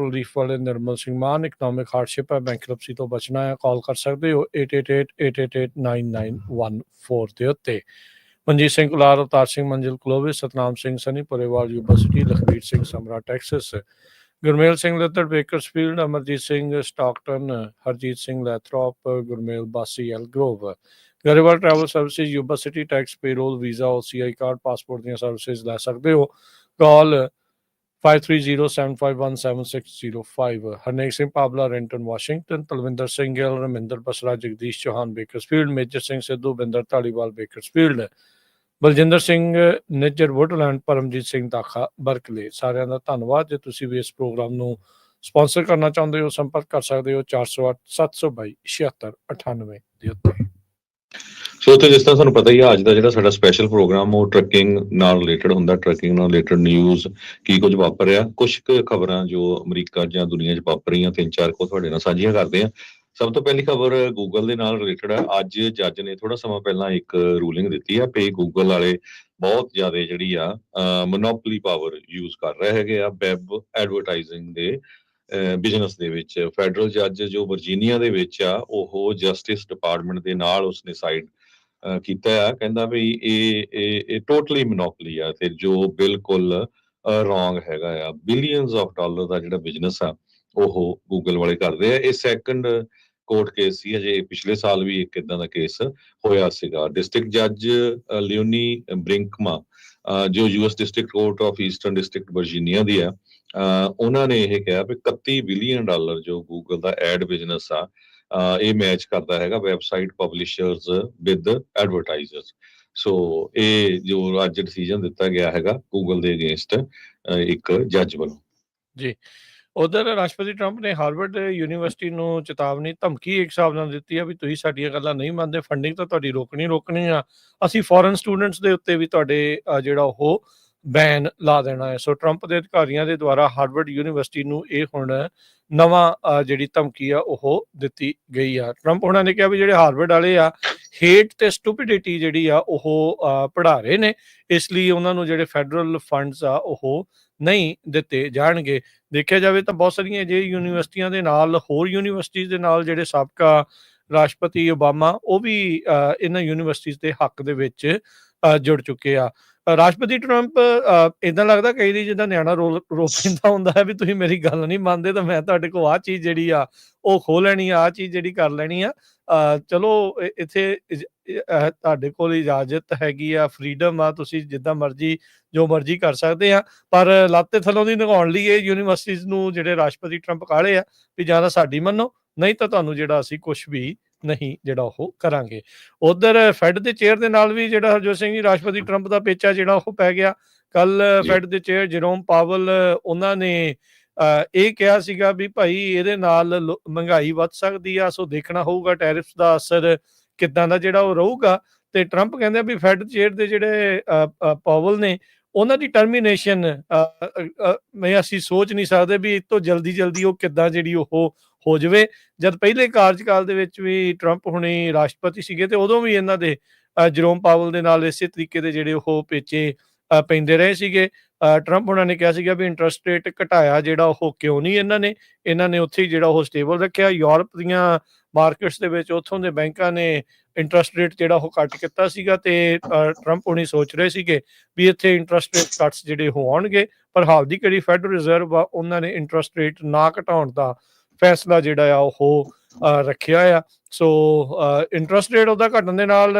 Capital ਰੀਫ ਵਾਲੇ ਨਿਰਮਲ ਸਿੰਘ ਮਾਨ। Economic hardship ਹੈ, bankruptcy ਤੋਂ ਬਚਣਾ ਹੈ, ਕਾਲ ਕਰ ਸਕਦੇ ਹੋ 8888889914 ਦੇ ਉੱਤੇ। Manjeet Singh Kular, Avtar Singh Manzil Clovis, Satnam Singh Sunny Purewal university, Lakhbir Singh Samra Texas, Gurmel Singh Lattar Bakersfield, Amarjit Singh Stockton, Harjit Singh Lathrop, Gurmel Bassi Elk Grove. Grewal travel services, university tax, payroll, visa, OCI card, passport ਦੀਆਂ ਸਰਵਿਸਿਜ਼ ਲੈ ਸਕਦੇ ਹੋ। Call 5307517605। Harnek Singh Pabla, Renton Washington, Talwinder Singh Gill, Raminder Basra, Jagdish Chauhan Bakersfield, Major Singh Sidhu, Binder Dhaliwal Bakersfield, Baljinder Singh Nijjar Woodland, Paramjit Singh ਦਾਖਾ ਬਰਕਲੇ। ਸਾਰਿਆਂ ਦਾ ਧੰਨਵਾਦ। ਜੇ ਤੁਸੀਂ ਵੀ ਇਸ ਪ੍ਰੋਗਰਾਮ ਨੂੰ ਸਪਾਂਸਰ ਕਰਨਾ ਚਾਹੁੰਦੇ ਹੋ, ਸੰਪਰਕ ਕਰ ਸਕਦੇ ਹੋ 4087227698 ਦੇ ਉੱਤੇ। ਸੋ ਤੇ ਜਿਸ ਤਰ੍ਹਾਂ ਤੁਹਾਨੂੰ ਪਤਾ ਹੀ ਆ, ਅੱਜ ਦਾ ਜਿਹੜਾ ਸਾਡਾ ਸਪੈਸ਼ਲ ਪ੍ਰੋਗਰਾਮ ਉਹ ਟਰੱਕਿੰਗ ਨਾਲ ਰਿਲੇਟਡ ਹੁੰਦਾ। ਟਰੱਕਿੰਗ ਨਾਲ ਰਿਲੇਟਡ ਨਿਊਜ਼, ਕੀ ਕੁਝ ਵਾਪਰ ਰਿਹਾ, ਕੁਝ ਕੁ ਖਬਰਾਂ ਜੋ ਅਮਰੀਕਾ ਜਾਂ ਦੁਨੀਆ 'ਚ ਵਾਪਰ ਰਹੀਆਂ, 3-4 ਕੋ ਤੁਹਾਡੇ ਨਾਲ ਸਾਂਝੀਆਂ ਕਰਦੇ ਹਾਂ। ਸਭ ਤੋਂ ਪਹਿਲੀ ਖਬਰ ਗੂਗਲ ਦੇ ਨਾਲ ਰਿਲੇਟਡ ਹੈ। ਅੱਜ ਜੱਜ ਨੇ ਥੋੜਾ ਸਮਾਂ ਪਹਿਲਾਂ ਇੱਕ ਰੂਲਿੰਗ ਦਿੱਤੀ ਆ ਵੀ ਗੂਗਲ ਵਾਲੇ ਬਹੁਤ ਜ਼ਿਆਦਾ ਜਿਹੜੀ ਆ ਮੋਨੋਪੋਲੀ ਪਾਵਰ ਯੂਜ਼ ਕਰ ਰਹੇ ਹੈਗੇ ਆ ਵੈਬ ਐਡਵਰਟਾਈਜ਼ਿੰਗ ਦੇ ਬਿਜ਼ਨਸ ਦੇ ਵਿੱਚ। ਫੈਡਰਲ ਜੱਜ ਜੋ ਵਰਜੀਨੀਆ ਦੇ ਵਿੱਚ ਆ, ਉਹ ਜਸਟਿਸ ਡਿਪਾਰਟਮੈਂਟ ਦੇ ਨਾਲ ਉਸਨੇ ਸਾਈਡ ਕੀਤਾ ਆ। ਕਹਿੰਦਾ ਵੀ ਇਹ ਟੋਟਲੀ ਮੋਨੋਪੋਲੀ ਆ ਤੇ ਜੋ ਬਿਲਕੁਲ ਰੋਂਗ ਹੈਗਾ ਆ। ਬਿਲੀਅਨਸ ਆਫ ਡਾਲਰ ਦਾ ਜਿਹੜਾ ਬਿਜ਼ਨਸ ਆ ਉਹ ਗੂਗਲ ਵਾਲੇ ਕਰਦੇ ਆ। ਇਹ ਸੈਕੰਡ ਕੋਰਟ ਕੇਸ ਸੀ। ਅਜੇ ਪਿਛਲੇ ਸਾਲ ਵੀ ਇੱਕ ਇਦਾਂ ਦਾ ਕੇਸ ਹੋਇਆ ਸੀਗਾ। ਡਿਸਟ੍ਰਿਕਟ ਜੱਜ ਲਿਓਨੀ ਬ੍ਰਿੰਕਮਾ ਜੋ US district court of eastern district Virginia ਦੀ ਆ, ਉਹਨਾਂ ਨੇ ਇਹ ਕਿਹਾ ਵੀ $31 ਬਿਲੀਅਨ ਜੋ ਗੂਗਲ ਦਾ ਐਡ ਬਿਜ਼ਨਸ ਆ, ਇਹ ਮੈਚ ਕਰਦਾ ਹੈਗਾ ਵੈਬਸਾਈਟ ਪਬਲਿਸ਼ਰਸ ਵਿਦ ਐਡਵਰਟਾਈਜ਼ਰਸ। ਸੋ ਇਹ ਜੋ ਅੱਜ ਡਿਸੀਜਨ ਦਿੱਤਾ ਗਿਆ ਹੈਗਾ ਗੂਗਲ ਦੇ ਅਗੇਂਸਟ ਇੱਕ ਜੱਜ ਵੱਲੋਂ। ਜੀ, ਉਧਰ ਰਾਸ਼ਟਰਪਤੀ ਟਰੰਪ ਨੇ ਹਾਰਵਰਡ ਯੂਨੀਵਰਸਿਟੀ ਨੂੰ ਚੇਤਾਵਨੀ, ਧਮਕੀ ਇੱਕ ਹਿਸਾਬ ਨਾਲ ਦਿੱਤੀ ਆ ਵੀ ਤੁਸੀਂ ਸਾਡੀਆਂ ਗੱਲਾਂ ਨਹੀਂ ਮੰਨਦੇ, ਫੰਡਿੰਗ ਤਾਂ ਤੁਹਾਡੀ ਰੋਕਣੀ ਆ, ਅਸੀਂ ਫੋਰਨ ਸਟੂਡੈਂਟਸ ਦੇ ਉੱਤੇ ਵੀ ਤੁਹਾਡੇ ਜਿਹੜਾ ਉਹ ਬੈਨ ਲਾ ਦੇਣਾ ਹੈ। ਸੋ ਟਰੰਪ ਦੇ ਅਧਿਕਾਰੀਆਂ ਦੇ ਦੁਆਰਾ ਹਾਰਵਰਡ ਯੂਨੀਵਰਸਿਟੀ ਨੂੰ ਇਹ ਹੁਣ ਨਵਾਂ ਜਿਹੜੀ ਧਮਕੀ ਆ ਉਹ ਦਿੱਤੀ ਗਈ ਆ। ਟਰੰਪ ਉਹਨਾਂ ਨੇ ਕਿਹਾ ਵੀ ਜਿਹੜੇ ਹਾਰਵਰਡ ਵਾਲੇ ਆ ਹੇਟ ਤੇ ਸਟੂਪਿਡਿਟੀ ਜਿਹੜੀ ਆ ਉਹ ਪੜ੍ਹਾ ਰਹੇ ਨੇ, ਇਸ ਲਈ ਉਹਨਾਂ ਨੂੰ ਜਿਹੜੇ ਫੈਡਰਲ ਫੰਡਸ ਆ ਉਹ ਨਹੀਂ ਦਿੱਤੇ ਜਾਣਗੇ। ਦੇਖਿਆ ਜਾਵੇ ਤਾਂ ਬਹੁਤ ਸਾਰੀਆਂ ਜੇ ਯੂਨੀਵਰਸਿਟੀਆਂ ਦੇ ਨਾਲ, ਹੋਰ ਯੂਨੀਵਰਸਿਟੀਜ਼ ਦੇ ਨਾਲ ਜਿਹੜੇ ਸਾਬਕਾ ਰਾਸ਼ਟਰਪਤੀ ਓਬਾਮਾ ਉਹ ਵੀ ਇਹਨਾਂ ਯੂਨੀਵਰਸਿਟੀਜ਼ ਦੇ ਹੱਕ ਦੇ ਵਿੱਚ ਜੁੜ ਚੁੱਕੇ ਆ। ਰਾਸ਼ਟਰਪਤੀ ਟਰੰਪ ਇੱਦਾਂ ਲੱਗਦਾ ਕਈ ਵਾਰੀ ਜਿੱਦਾਂ ਨਿਆਣਾ ਰੋ ਪੈਂਦਾ ਹੁੰਦਾ ਹੈ ਵੀ ਤੁਸੀਂ ਮੇਰੀ ਗੱਲ ਨਹੀਂ ਮੰਨਦੇ ਤਾਂ ਮੈਂ ਤੁਹਾਡੇ ਕੋਲ ਆਹ ਚੀਜ਼ ਜਿਹੜੀ ਆ ਉਹ ਖੋਹ ਲੈਣੀ ਆ, ਆਹ ਚੀਜ਼ ਜਿਹੜੀ ਕਰ ਲੈਣੀ ਆ। ਚਲੋ ਇੱਥੇ ਤੁਹਾਡੇ ਕੋਲ ਇਜਾਜ਼ਤ ਹੈਗੀ ਆ, ਫਰੀਡਮ ਆ, ਤੁਸੀਂ ਜਿੱਦਾਂ ਮਰਜ਼ੀ ਜੋ ਮਰਜ਼ੀ ਕਰ ਸਕਦੇ ਆ, ਪਰ ਲੱਤ ਥੱਲੋਂ ਦੀ ਲੰਘਾਉਣ ਲਈ ਇਹ ਯੂਨੀਵਰਸਿਟੀਜ਼ ਨੂੰ ਜਿਹੜੇ ਰਾਸ਼ਟਰਪਤੀ ਟਰੰਪ ਕਾਹਲੇ ਆ ਵੀ ਜਾਂ ਤਾਂ ਸਾਡੀ ਮੰਨੋ, ਨਹੀਂ ਤਾਂ ਤੁਹਾਨੂੰ ਜਿਹੜਾ ਅਸੀਂ ਕੁਛ ਵੀ ਨਹੀਂ ਜਿਹੜਾ ਉਹ ਕਰਾਂਗੇ। ਉਧਰ ਫੈਡ ਦੇ ਚੇਅਰ ਦੇ ਨਾਲ ਵੀ ਜਿਹੜਾ ਹਰਜੋਤ ਸਿੰਘ ਜੀ ਰਾਸ਼ਟਰਪਤੀ ਟਰੰਪ ਦਾ ਪੇਚਾ ਜਿਹੜਾ ਉਹ ਪੈ ਗਿਆ। ਕੱਲ ਫੈਡ ਦੇ ਚੇਅਰ ਜਰੋਮ ਪਾਵਲ ਉਹਨਾਂ ਨੇ ਇਹ ਕਿਹਾ ਸੀਗਾ ਵੀ ਭਾਈ ਇਹਦੇ ਨਾਲ ਮਹਿੰਗਾਈ ਵੱਧ ਸਕਦੀ ਆ, ਸੋ ਦੇਖਣਾ ਹੋਊਗਾ ਟੈਰਿਫਸ ਦਾ ਅਸਰ ਕਿੱਦਾਂ ਦਾ ਜਿਹੜਾ ਉਹ ਰਹੂਗਾ। ਤੇ ਟਰੰਪ ਕਹਿੰਦੇ ਵੀ ਫੈਡ ਚੇਅਰ ਦੇ ਜਿਹੜੇ ਪਾਵਲ ਨੇ ਉਹਨਾਂ ਦੀ ਟਰਮੀਨੇਸ਼ਨ ਮੈਂ ਅਸੀਂ ਸੋਚ ਨਹੀਂ ਸਕਦੇ ਵੀ ਇਹ ਤੋਂ ਜਲਦੀ ਉਹ ਕਿੱਦਾਂ ਜਿਹੜੀ ਉਹ ਹੋ ਜਾਵੇ। ਜਦ ਪਹਿਲੇ ਕਾਰਜਕਾਲ ਦੇ ਵਿੱਚ ਵੀ ਟਰੰਪ ਹੁਣੀ ਰਾਸ਼ਟਰਪਤੀ ਸੀਗੇ ਤੇ ਉਦੋਂ ਵੀ ਇਹਨਾਂ ਦੇ ਜਰੋਮ ਪਾਵਲ ਦੇ ਨਾਲ ਇਸੇ ਤਰੀਕੇ ਦੇ ਜਿਹੜੇ ਉਹ ਪੇਚੇ ਪੈਂਦੇ ਰਹੇ ਸੀਗੇ। ਟਰੰਪ ਉਹਨਾਂ ਨੇ ਕਿਹਾ ਸੀਗਾ ਵੀ ਇੰਟਰਸਟ ਰੇਟ ਘਟਾਇਆ ਜਿਹੜਾ ਉਹ ਕਿਉਂ ਨਹੀਂ ਇਹਨਾਂ ਨੇ ਉੱਥੇ ਜਿਹੜਾ ਉਹ ਸਟੇਬਲ ਰੱਖਿਆ। ਯੂਰਪ ਦੀਆਂ ਮਾਰਕੀਟਸ ਦੇ ਵਿੱਚ ਉੱਥੋਂ ਦੇ ਬੈਂਕਾਂ ਨੇ ਇੰਟਰਸਟ ਰੇਟ ਜਿਹੜਾ ਉਹ ਘੱਟ ਕੀਤਾ ਸੀਗਾ ਤੇ ਟਰੰਪ ਹੁਣੀ ਸੋਚ ਰਹੇ ਸੀਗੇ ਵੀ ਇੱਥੇ ਇੰਟਰਸਟ ਰੇਟ ਕੱਟਸ ਜਿਹੜੇ ਉਹ ਆਉਣਗੇ, ਪਰ ਹਾਲ ਦੀ ਘੜੀ ਫੈਡਰਲ ਰਿਜ਼ਰਵ ਆ ਉਹਨਾਂ ਨੇ ਇੰਟਰਸਟ ਰੇਟ ਨਾ ਘਟਾਉਣ ਦਾ ਫੈਸਲਾ ਜਿਹੜਾ ਆ ਉਹ ਰੱਖਿਆ ਆ। ਸੋ ਇੰਟਰਸਟ ਰੇਟ ਉਹਦਾ ਘਟਣ ਦੇ ਨਾਲ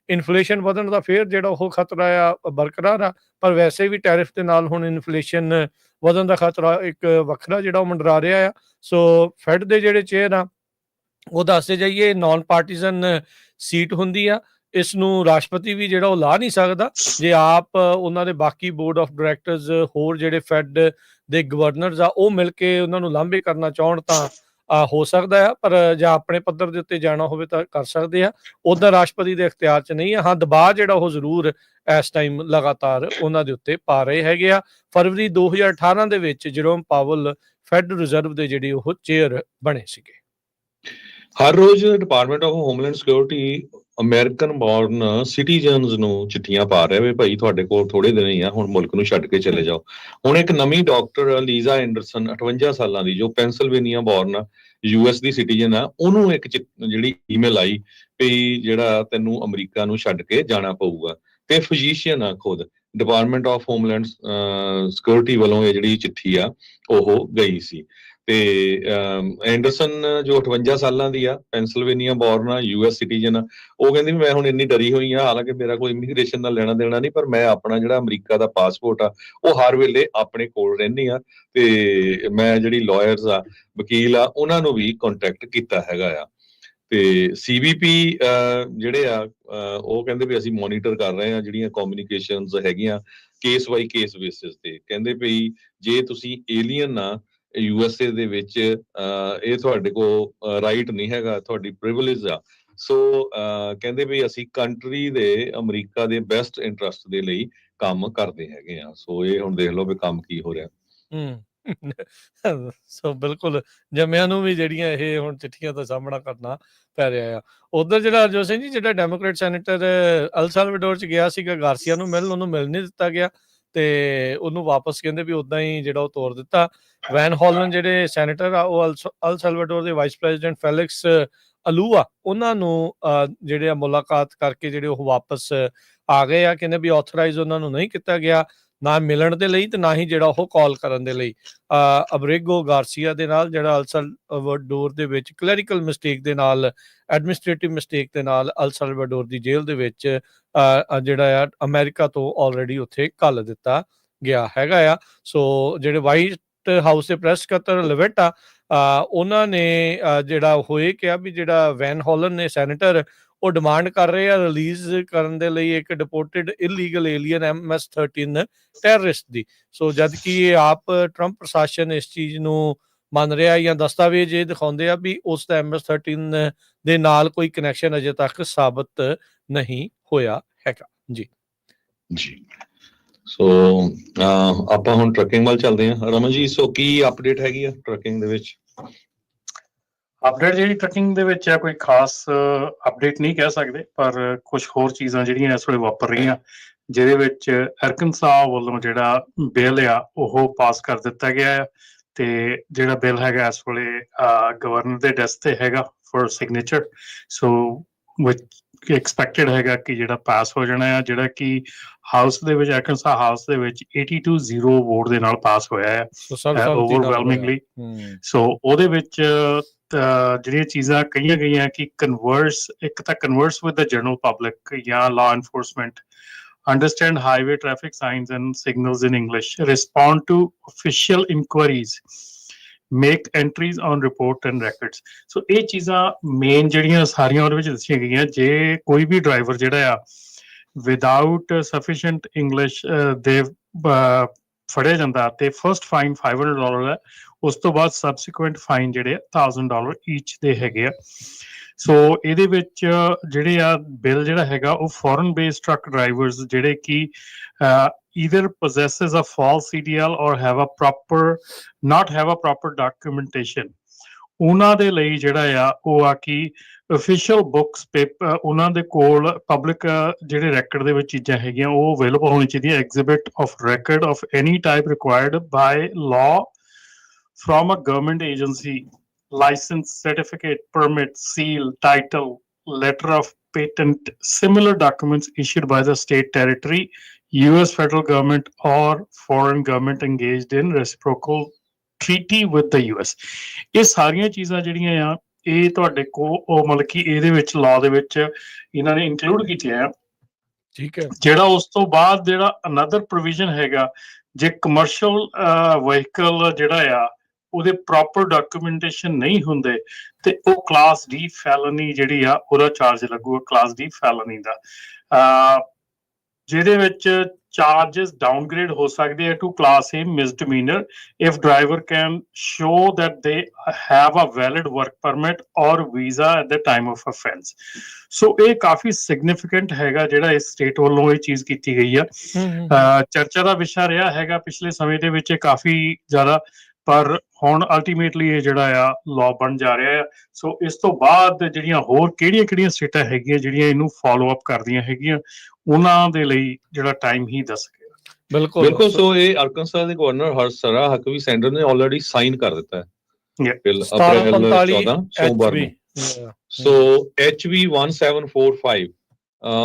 ਇਨਫਲੇਸ਼ਨ ਵਧਣ ਦਾ ਫੇਰ ਜਿਹੜਾ ਉਹ ਖਤਰਾ ਆ ਬਰਕਰਾਰ ਆ, ਪਰ ਵੈਸੇ ਵੀ ਟੈਰਿਫ ਦੇ ਨਾਲ ਹੁਣ ਇਨਫਲੇਸ਼ਨ ਵਧਣ ਦਾ ਖਤਰਾ ਇੱਕ ਵੱਖਰਾ ਜਿਹੜਾ ਉਹ ਮੰਡਰਾ ਰਿਹਾ ਆ। ਸੋ ਫੈਡ ਦੇ ਜਿਹੜੇ ਚੇਅਰ ਆ ਉਹ ਦੱਸਦੇ ਜਾਈਏ ਨਾਨ ਪਾਰਟੀਜ਼ਨ ਸੀਟ ਹੁੰਦੀ ਆ, ਇਸ ਨੂੰ ਰਾਸ਼ਟਰਪਤੀ ਵੀ ਜਿਹੜਾ ਉਹ ਲਾ ਨਹੀਂ ਸਕਦਾ। ਜੇ ਆਪ ਉਹਨਾਂ ਦੇ ਬਾਕੀ ਬੋਰਡ ਆਫ ਡਾਇਰੈਕਟਰਸ ਹੋਰ ਜਿਹੜੇ ਫੈਡ ਦੇ ਗਵਰਨਰਸ ਆ ਉਹ ਮਿਲ ਕੇ ਉਹਨਾਂ ਨੂੰ ਲਾਂਭੇ ਕਰਨਾ ਚਾਹੁਣ ਤਾਂ ਹੋ ਸਕਦਾ ਆ, ਪਰ ਜਾਂ ਆਪਣੇ ਪੱਧਰ ਦੇ ਉੱਤੇ ਜਾਣਾ ਹੋਵੇ ਤਾਂ ਕਰ ਸਕਦੇ ਆ। ਉੱਦਾਂ ਰਾਸ਼ਟਰਪਤੀ ਦੇ ਇਖਤਿਆਰ 'ਚ ਨਹੀਂ ਆ। ਹਾਂ, ਦਬਾਅ ਜਿਹੜਾ ਉਹ ਜ਼ਰੂਰ ਇਸ ਟਾਈਮ ਲਗਾਤਾਰ ਉਹਨਾਂ ਦੇ ਉੱਤੇ ਪਾ ਰਹੇ ਹੈਗੇ ਆ। ਫਰਵਰੀ 2018 ਦੇ ਵਿੱਚ ਜਰੋਮ ਪਾਵਲ ਫੈਡ ਰਿਜ਼ਰਵ ਦੇ ਜਿਹੜੇ ਉਹ ਚੇਅਰ ਬਣੇ ਸੀਗੇ। ਹਰ ਰੋਜ਼ department of homeland security American born citizens ਨੂੰ ਚਿੱਠੀਆਂ ਪਾ ਰਿਹਾ ਵੀ ਭਾਈ ਤੁਹਾਡੇ ਕੋਲ ਥੋੜੇ ਦਿਨ ਹੀ ਆ, ਹੁਣ ਮੁਲਕ ਨੂੰ ਛੱਡ ਕੇ ਚਲੇ ਜਾਓ। ਹੁਣ ਇੱਕ ਨਵੀਂ ਡਾਕਟਰ ਲੀਜ਼ਾ ਐਂਡਰਸਨ 58 ਸਾਲਾਂ ਦੀ, ਜੋ ਪੈਂਸਿਲਵੇਨੀਆ ਬੋਰਨ US ਦੀ ਸਿਟੀਜ਼ਨ ਆ, ਉਹਨੂੰ ਇੱਕ ਜਿਹੜੀ ਈਮੇਲ ਆਈ ਵੀ ਜਿਹੜਾ ਤੈਨੂੰ ਅਮਰੀਕਾ ਨੂੰ ਛੱਡ ਕੇ ਜਾਣਾ ਪਊਗਾ। ਤੇ ਫਿਜ਼ੀਸ਼ੀਅਨ ਆ ਖੁਦ, ਡਿਪਾਰਟਮੈਂਟ ਆਫ ਹੋਮਲੈਂਡ ਸਿਕਿਉਰਿਟੀ ਵੱਲੋਂ ਇਹ ਜਿਹੜੀ ਚਿੱਠੀ ਆ ਉਹ ਗਈ ਸੀ। ਤੇ ਐਂਡਰਸਨ ਜੋ 58 ਸਾਲਾਂ ਦੀ ਆ, ਪੈਂਸਿਲਵੇਨੀਆ ਬੋਰਨ ਆ, US ਸਿਟੀਜ਼ਨ ਆ, ਉਹ ਕਹਿੰਦੀ ਮੈਂ ਹੁਣ ਇੰਨੀ ਡਰੀ ਹੋਈ ਆ, ਹਾਲਾਂਕਿ ਮੇਰਾ ਕੋਈ ਇਮੀਗ੍ਰੇਸ਼ਨ ਨਾਲ ਲੈਣਾ ਦੇਣਾ ਨਹੀਂ, ਪਰ ਮੈਂ ਆਪਣਾ ਜਿਹੜਾ ਅਮਰੀਕਾ ਦਾ ਪਾਸਪੋਰਟ ਆ ਉਹ ਹਰ ਵੇਲੇ ਆਪਣੇ ਕੋਲ ਰਹਿੰਦੀ ਆ। ਤੇ ਮੈਂ ਜਿਹੜੀ ਲਾਇਰਸ ਆ, ਵਕੀਲ ਆ, ਉਹਨਾਂ ਨੂੰ ਵੀ ਕੰਟੈਕਟ ਕੀਤਾ ਹੈਗਾ ਆ। ਤੇ CBP ਜਿਹੜੇ ਆ ਉਹ ਕਹਿੰਦੇ ਵੀ ਅਸੀਂ ਮੋਨੀਟਰ ਕਰ ਰਹੇ ਹਾਂ ਜਿਹੜੀਆਂ ਕਮਿਊਨੀਕੇਸ਼ਨਸ ਹੈਗੀਆਂ ਕੇਸ ਬਾਈ ਕੇਸ ਬੇਸਿਸ ਤੇ। ਕਹਿੰਦੇ ਵੀ ਜੇ ਤੁਸੀਂ ਏਲੀਅਨ ਆ USA ਦੇ ਵਿੱਚ, ਇਹ ਤੁਹਾਡੇ ਕੋਲ ਰਾਈਟ ਨਹੀਂ ਹੈਗਾ, ਤੁਹਾਡੀ ਪ੍ਰਿਵਿਲੇਜ ਆ। ਸੋ ਕਹਿੰਦੇ ਵੀ ਅਸੀਂ ਕੰਟਰੀ ਦੇ, ਅਮਰੀਕਾ ਦੇ ਬੈਸਟ ਇੰਟਰਸਟ ਦੇ ਲਈ ਕੰਮ ਕਰਦੇ ਹੈਗੇ ਆ। ਸੋ ਇਹ ਹੁਣ ਦੇਖ ਲਓ ਵੀ ਕੰਮ ਕੀ ਹੋ ਰਿਹਾ। ਸੋ ਬਿਲਕੁਲ ਜੰਮਿਆਂ ਨੂੰ ਵੀ ਜਿਹੜੀਆਂ ਇਹ ਹੁਣ ਚਿੱਠੀਆਂ ਦਾ ਸਾਹਮਣਾ ਕਰਨਾ ਪੈ ਰਿਹਾ ਆ। ਉਧਰ ਜਿਹੜਾ ਹਰਜੋਤ ਸਿੰਘ ਜੀ, ਜਿਹੜਾ ਡੈਮੋਕ੍ਰੇਟ ਸੈਨੇਟਰ ਅਲ ਸਾਲਵਾਡੋਰ ਚ ਗਿਆ ਸੀਗਾ ਗਾਰਸੀਆ ਨੂੰ ਮਿਲਣ, ਉਹਨੂੰ ਮਿਲ ਨਹੀਂ ਦਿੱਤਾ ਗਿਆ ਤੇ ਉਹਨੂੰ ਵਾਪਸ ਕਹਿੰਦੇ ਵੀ ਉਦਾਂ ਹੀ ਜਿਹੜਾ ਉਹ ਤੋਰ ਦਿੱਤਾ। ਵੈਨ ਹੌਲਨ ਜਿਹੜੇ ਸੈਨੇਟਰ ਆ, ਉਹ ਅਲ ਸਾਲਵਾਡੋਰ ਦੇ ਵਾਈਸ ਪ੍ਰੈਜ਼ੀਡੈਂਟ ਫੈਲਿਕਸ ਅਲੂਆ, ਉਹਨਾਂ ਨੂੰ ਜਿਹੜੇ ਆ ਮੁਲਾਕਾਤ ਕਰਕੇ ਜਿਹੜੇ ਉਹ ਵਾਪਸ ਆ ਗਏ ਆ। ਕਹਿੰਦੇ ਵੀ ਆਥੋਰਾਈਜ਼ ਉਹਨਾਂ ਨੂੰ ਨਹੀਂ ਕੀਤਾ ਗਿਆ, ਨਾ ਮਿਲਣ ਦੇ ਲਈ ਤੇ ਨਾ ਹੀ ਜਿਹੜਾ ਉਹ ਕਾਲ ਕਰਨ ਦੇ ਲਈ। ਅਬਰੇਗੋ ਗਾਰਸੀਆ ਦੇ ਨਾਲ ਜਿਹੜਾ ਅਲ ਸਾਲਵਾਡੋਰ ਦੇ ਵਿੱਚ ਕਲੈਰੀਕਲ ਮਿਸਟੇਕ ਦੇ ਨਾਲ, ਐਡਮਿਨਿਸਟ੍ਰੇਟਿਵ ਮਿਸਟੇਕ ਦੇ ਨਾਲ ਅਲ ਸਾਲਵਾਡੋਰ ਦੀ ਜੇਲ੍ਹ ਦੇ ਵਿੱਚ ਜਿਹੜਾ ਆ ਅਮਰੀਕਾ ਤੋਂ ਆਲਰੇਡੀ ਉੱਥੇ ਘੱਲ ਦਿੱਤਾ ਗਿਆ ਹੈਗਾ ਆ। ਸੋ ਜਿਹੜੇ ਵਾਈਟ ਹਾਊਸ ਦੇ ਪ੍ਰੈਸ ਸਕੱਤਰ ਲਵਿਟ ਆ, ਉਹਨਾਂ ਨੇ ਜਿਹੜਾ ਹੋਏ ਕਿਹਾ ਵੀ ਜਿਹੜਾ ਵੈਨ ਹੌਲਨ ਨੇ ਸੈਨੇਟਰ, ਉਹ ਡਿਮਾਂਡ ਕਰ ਰਹੇ ਆ ਰਿਲੀਜ਼ ਕਰਨ ਦੇ ਲਈ ਇੱਕ ਡਿਪੋਰਟਡ ਇਲੀਗਲ ਏਲੀਅਨ MS-13 ਟੈਰਰਿਸਟ ਦੀ। ਸੋ ਜਦ ਕਿ ਇਹ ਆਪ ਟਰੰਪ ਪ੍ਰਸ਼ਾਸਨ ਇਸ ਚੀਜ਼ ਨੂੰ ਮੰਨ ਰਿਹਾ ਜਾਂ ਦਸਤਾਵੇਜ਼ ਇਹ ਦਿਖਾਉਂਦੇ ਆ ਵੀ ਉਸ ਦਾ MS-13 ਦੇ ਨਾਲ ਕੋਈ ਕਨੈਕਸ਼ਨ ਅਜੇ ਤੱਕ ਸਾਬਤ ਨਹੀਂ ਹੋਇਆ ਹੈਗਾ। ਜੀ ਜੀ ਸੋ ਆਪਾਂ ਹੁਣ ਟਰੱਕਿੰਗ ਵੱਲ ਚੱਲਦੇ ਹਾਂ। ਰਮਨ ਜੀ, ਸੋ ਕੀ ਅਪਡੇਟ ਹੈਗੀ ਆ ਟਰੱਕਿੰਗ ਦੇ ਵਿੱਚ? ਅਪਡੇਟ ਜਿਹੜੀ ਟਰੱਕਿੰਗ ਦੇ ਵਿੱਚ ਹੈ, ਕੋਈ ਖਾਸ ਅਪਡੇਟ ਨਹੀਂ ਕਹਿ ਸਕਦੇ, ਪਰ ਕੁਝ ਹੋਰ ਚੀਜ਼ਾਂ ਜਿਹੜੀਆਂ ਇਸ ਵੇਲੇ ਵਾਪਰ ਰਹੀਆਂ, ਜਿਹਦੇ ਵਿੱਚ ਅਰਕਨਸਾ ਵੱਲੋਂ ਜਿਹੜਾ ਬਿੱਲ ਆ ਉਹ ਪਾਸ ਕਰ ਦਿੱਤਾ ਗਿਆ ਹੈ। ਤੇ ਜਿਹੜਾ ਬਿੱਲ ਹੈਗਾ ਇਸ ਵੇਲੇ ਗਵਰਨਰ ਦੇ ਡੈਸਕ ਤੇ ਹੈਗਾ ਫॉर ਸਿਗਨੇਚਰ। ਸੋ ਐਕਸਪੈਕਟਡ ਹੈਗਾ ਕਿ ਜਿਹੜਾ ਪਾਸ ਹੋ ਜਾਣਾ ਆ, ਜਿਹੜਾ ਕਿ ਹਾਊਸ ਦੇ ਵਿੱਚ, ਅਰਕਨਸਾ ਹਾਊਸ ਦੇ ਵਿੱਚ 82-0 ਵੋਟ ਦੇ ਨਾਲ ਪਾਸ ਹੋਇਆ ਹੈ ਓਵਰਵੈਲਮਿੰਗਲੀ। ਸੋ ਉਹਦੇ ਵਿੱਚ ਜਿਹੜੀਆਂ ਚੀਜ਼ਾਂ ਕਹੀਆਂ ਗਈਆਂ ਕਿ ਇੱਕ ਤਾਂ converse with the general public ਜਾਂ law enforcement, understand highway traffic signs and signals in English, respond to official inquiries, make entries on report and records. So ਇਹ ਚੀਜ਼ਾਂ ਮੇਨ ਜਿਹੜੀਆਂ ਸਾਰੀਆਂ ਉਹਦੇ ਵਿੱਚ ਦੱਸੀਆਂ ਗਈਆਂ। ਜੇ ਕੋਈ ਵੀ ਡਰਾਈਵਰ ਜਿਹੜਾ ਆ ਵਿਦਆਊਟ ਸਫੀਸ਼ੀਐਂਟ ਇੰਗਲਿਸ਼ ਦੇ ਫੜਿਆ ਜਾਂਦਾ ਤੇ ਫਸਟ ਫਾਈਨ $500 ਹੈ, ਉਸ ਤੋਂ ਬਾਅਦ ਸਬਸੀਕੁਐਂਟ ਫਾਈਨ ਜਿਹੜੇ $1000 ਈਚ ਦੇ ਹੈਗੇ ਆ। ਸੋ ਇਹਦੇ ਵਿੱਚ ਜਿਹੜੇ ਆ ਬਿੱਲ ਜਿਹੜਾ ਹੈਗਾ ਉਹ ਫੋਰਨ ਬੇਸਡ ਟਰੱਕ ਡਰਾਈਵਰਸ ਜਿਹੜੇ ਕਿ either possesses a false CDL or not have a proper documentation, ਉਹਨਾਂ ਦੇ ਲਈ ਜਿਹੜਾ ਆ ਉਹ ਆ ਕਿ official books ਪੇਪਰ ਉਹਨਾਂ ਦੇ ਕੋਲ ਪਬਲਿਕ ਜਿਹੜੇ ਰੈਕਡ ਦੇ ਵਿੱਚ ਚੀਜ਼ਾਂ ਹੈਗੀਆਂ ਉਹ ਅਵੇਲੇਬਲ ਹੋਣੀ ਚਾਹੀਦੀਆਂ। exhibit of record of any type required by law from a government agency, license, certificate, permit, seal, title, letter of patent, similar documents issued by the state, territory, US federal government or foreign government engaged in reciprocal treaty with the US. ਇਹ ਸਾਰੀਆਂ ਚੀਜ਼ਾਂ ਜਿਹੜੀਆਂ ਆ ਇਹ ਤੁਹਾਡੇ ਕੋਲ ਉਹ ਮਤਲਬ ਕਿ ਇਹਦੇ ਵਿੱਚ ਲਾਅ ਦੇ ਵਿੱਚ ਇਹਨਾਂ ਨੇ ਇਨਕਲੂਡ ਕੀਤੀਆਂ ਆ। ਠੀਕ ਹੈ। ਜਿਹੜਾ ਉਸ ਤੋਂ ਬਾਅਦ ਜਿਹੜਾ ਅਨਦਰ ਪ੍ਰੋਵੀਜ਼ਨ ਹੈਗਾ, ਜੇ ਕਮਰਸ਼ੀਅਲ ਵਹੀਕਲ ਜਿਹੜਾ ਆ ਉਹਦੇ ਪ੍ਰੋਪਰ ਡਾਕੂਮੈਂਟੇਸ਼ਨ ਨਹੀਂ ਹੁੰਦੇ ਤੇ ਉਹ ਕਲਾਸ ਡੀ ਫੈਲਨੀ ਜਿਹੜੀ ਆ ਉਹਦਾ ਚਾਰਜ ਲੱਗੂਗਾ, ਕਲਾਸ ਡੀ ਫੈਲਨੀ ਦਾ, ਜਿਹਦੇ ਵਿੱਚ ਚਾਰजेस ਡਾਊਨਗ੍ਰੇਡ ਹੋ ਸਕਦੇ ਆ to class A misdemeanor if driver can show that they have a valid work permit or visa at the time of offense. ਸੋ ਇਹ ਕਾਫੀ ਸਿਗਨੀਫਿਕੈਂਟ ਹੈਗਾ ਜਿਹੜਾ ਇਸ ਸਟੇਟ ਵੱਲੋਂ ਇਹ ਚੀਜ਼ ਕੀਤੀ ਗਈ ਆ। ਚਰਚਾ ਦਾ ਵਿਸ਼ਾ ਰਿਹਾ ਹੈਗਾ ਪਿਛਲੇ ਸਮੇਂ ਦੇ ਵਿੱਚ, ਕਾਫੀ ਜ਼ਿਆਦਾ ਪਰ ਹੁਣ ਅਲਟੀਮੇਟਲੀ ਇਹ ਜਿਹੜਾ ਆ ਲਾਅ ਬਣ ਜਾ ਰਿਹਾ ਆ। ਸੋ ਇਸ ਤੋਂ ਬਾਅਦ ਜਿਹੜੀਆਂ ਹੋਰ ਕਿਹੜੀਆਂ ਸਟੇਟਾਂ ਹੈਗੀਆਂ ਜਿਹੜੀਆਂ ਇਹਨੂੰ ਫਾਲੋ ਅਪ ਕਰਦੀਆਂ ਹੈਗੀਆਂ, ਉਹਨਾਂ ਦੇ ਲਈ ਜਿਹੜਾ ਟਾਈਮ ਹੀ ਦੱਸ ਗਿਆ। ਬਿਲਕੁਲ। ਸੋ ਇਹ ਅਰਕਾਨਸਾ ਦੇ ਗਵਰਨਰ ਸਰਾ ਹਕਵੀ ਸੈਂਡਰ ਨੇ ਆਲਰੇਡੀ ਸਾਈਨ ਕਰ ਦਿੱਤਾ ਹੈ ਅਪ੍ਰੈਲ 14 ਸੋਮਵਾਰ ਨੂੰ। ਸੋ HB 1745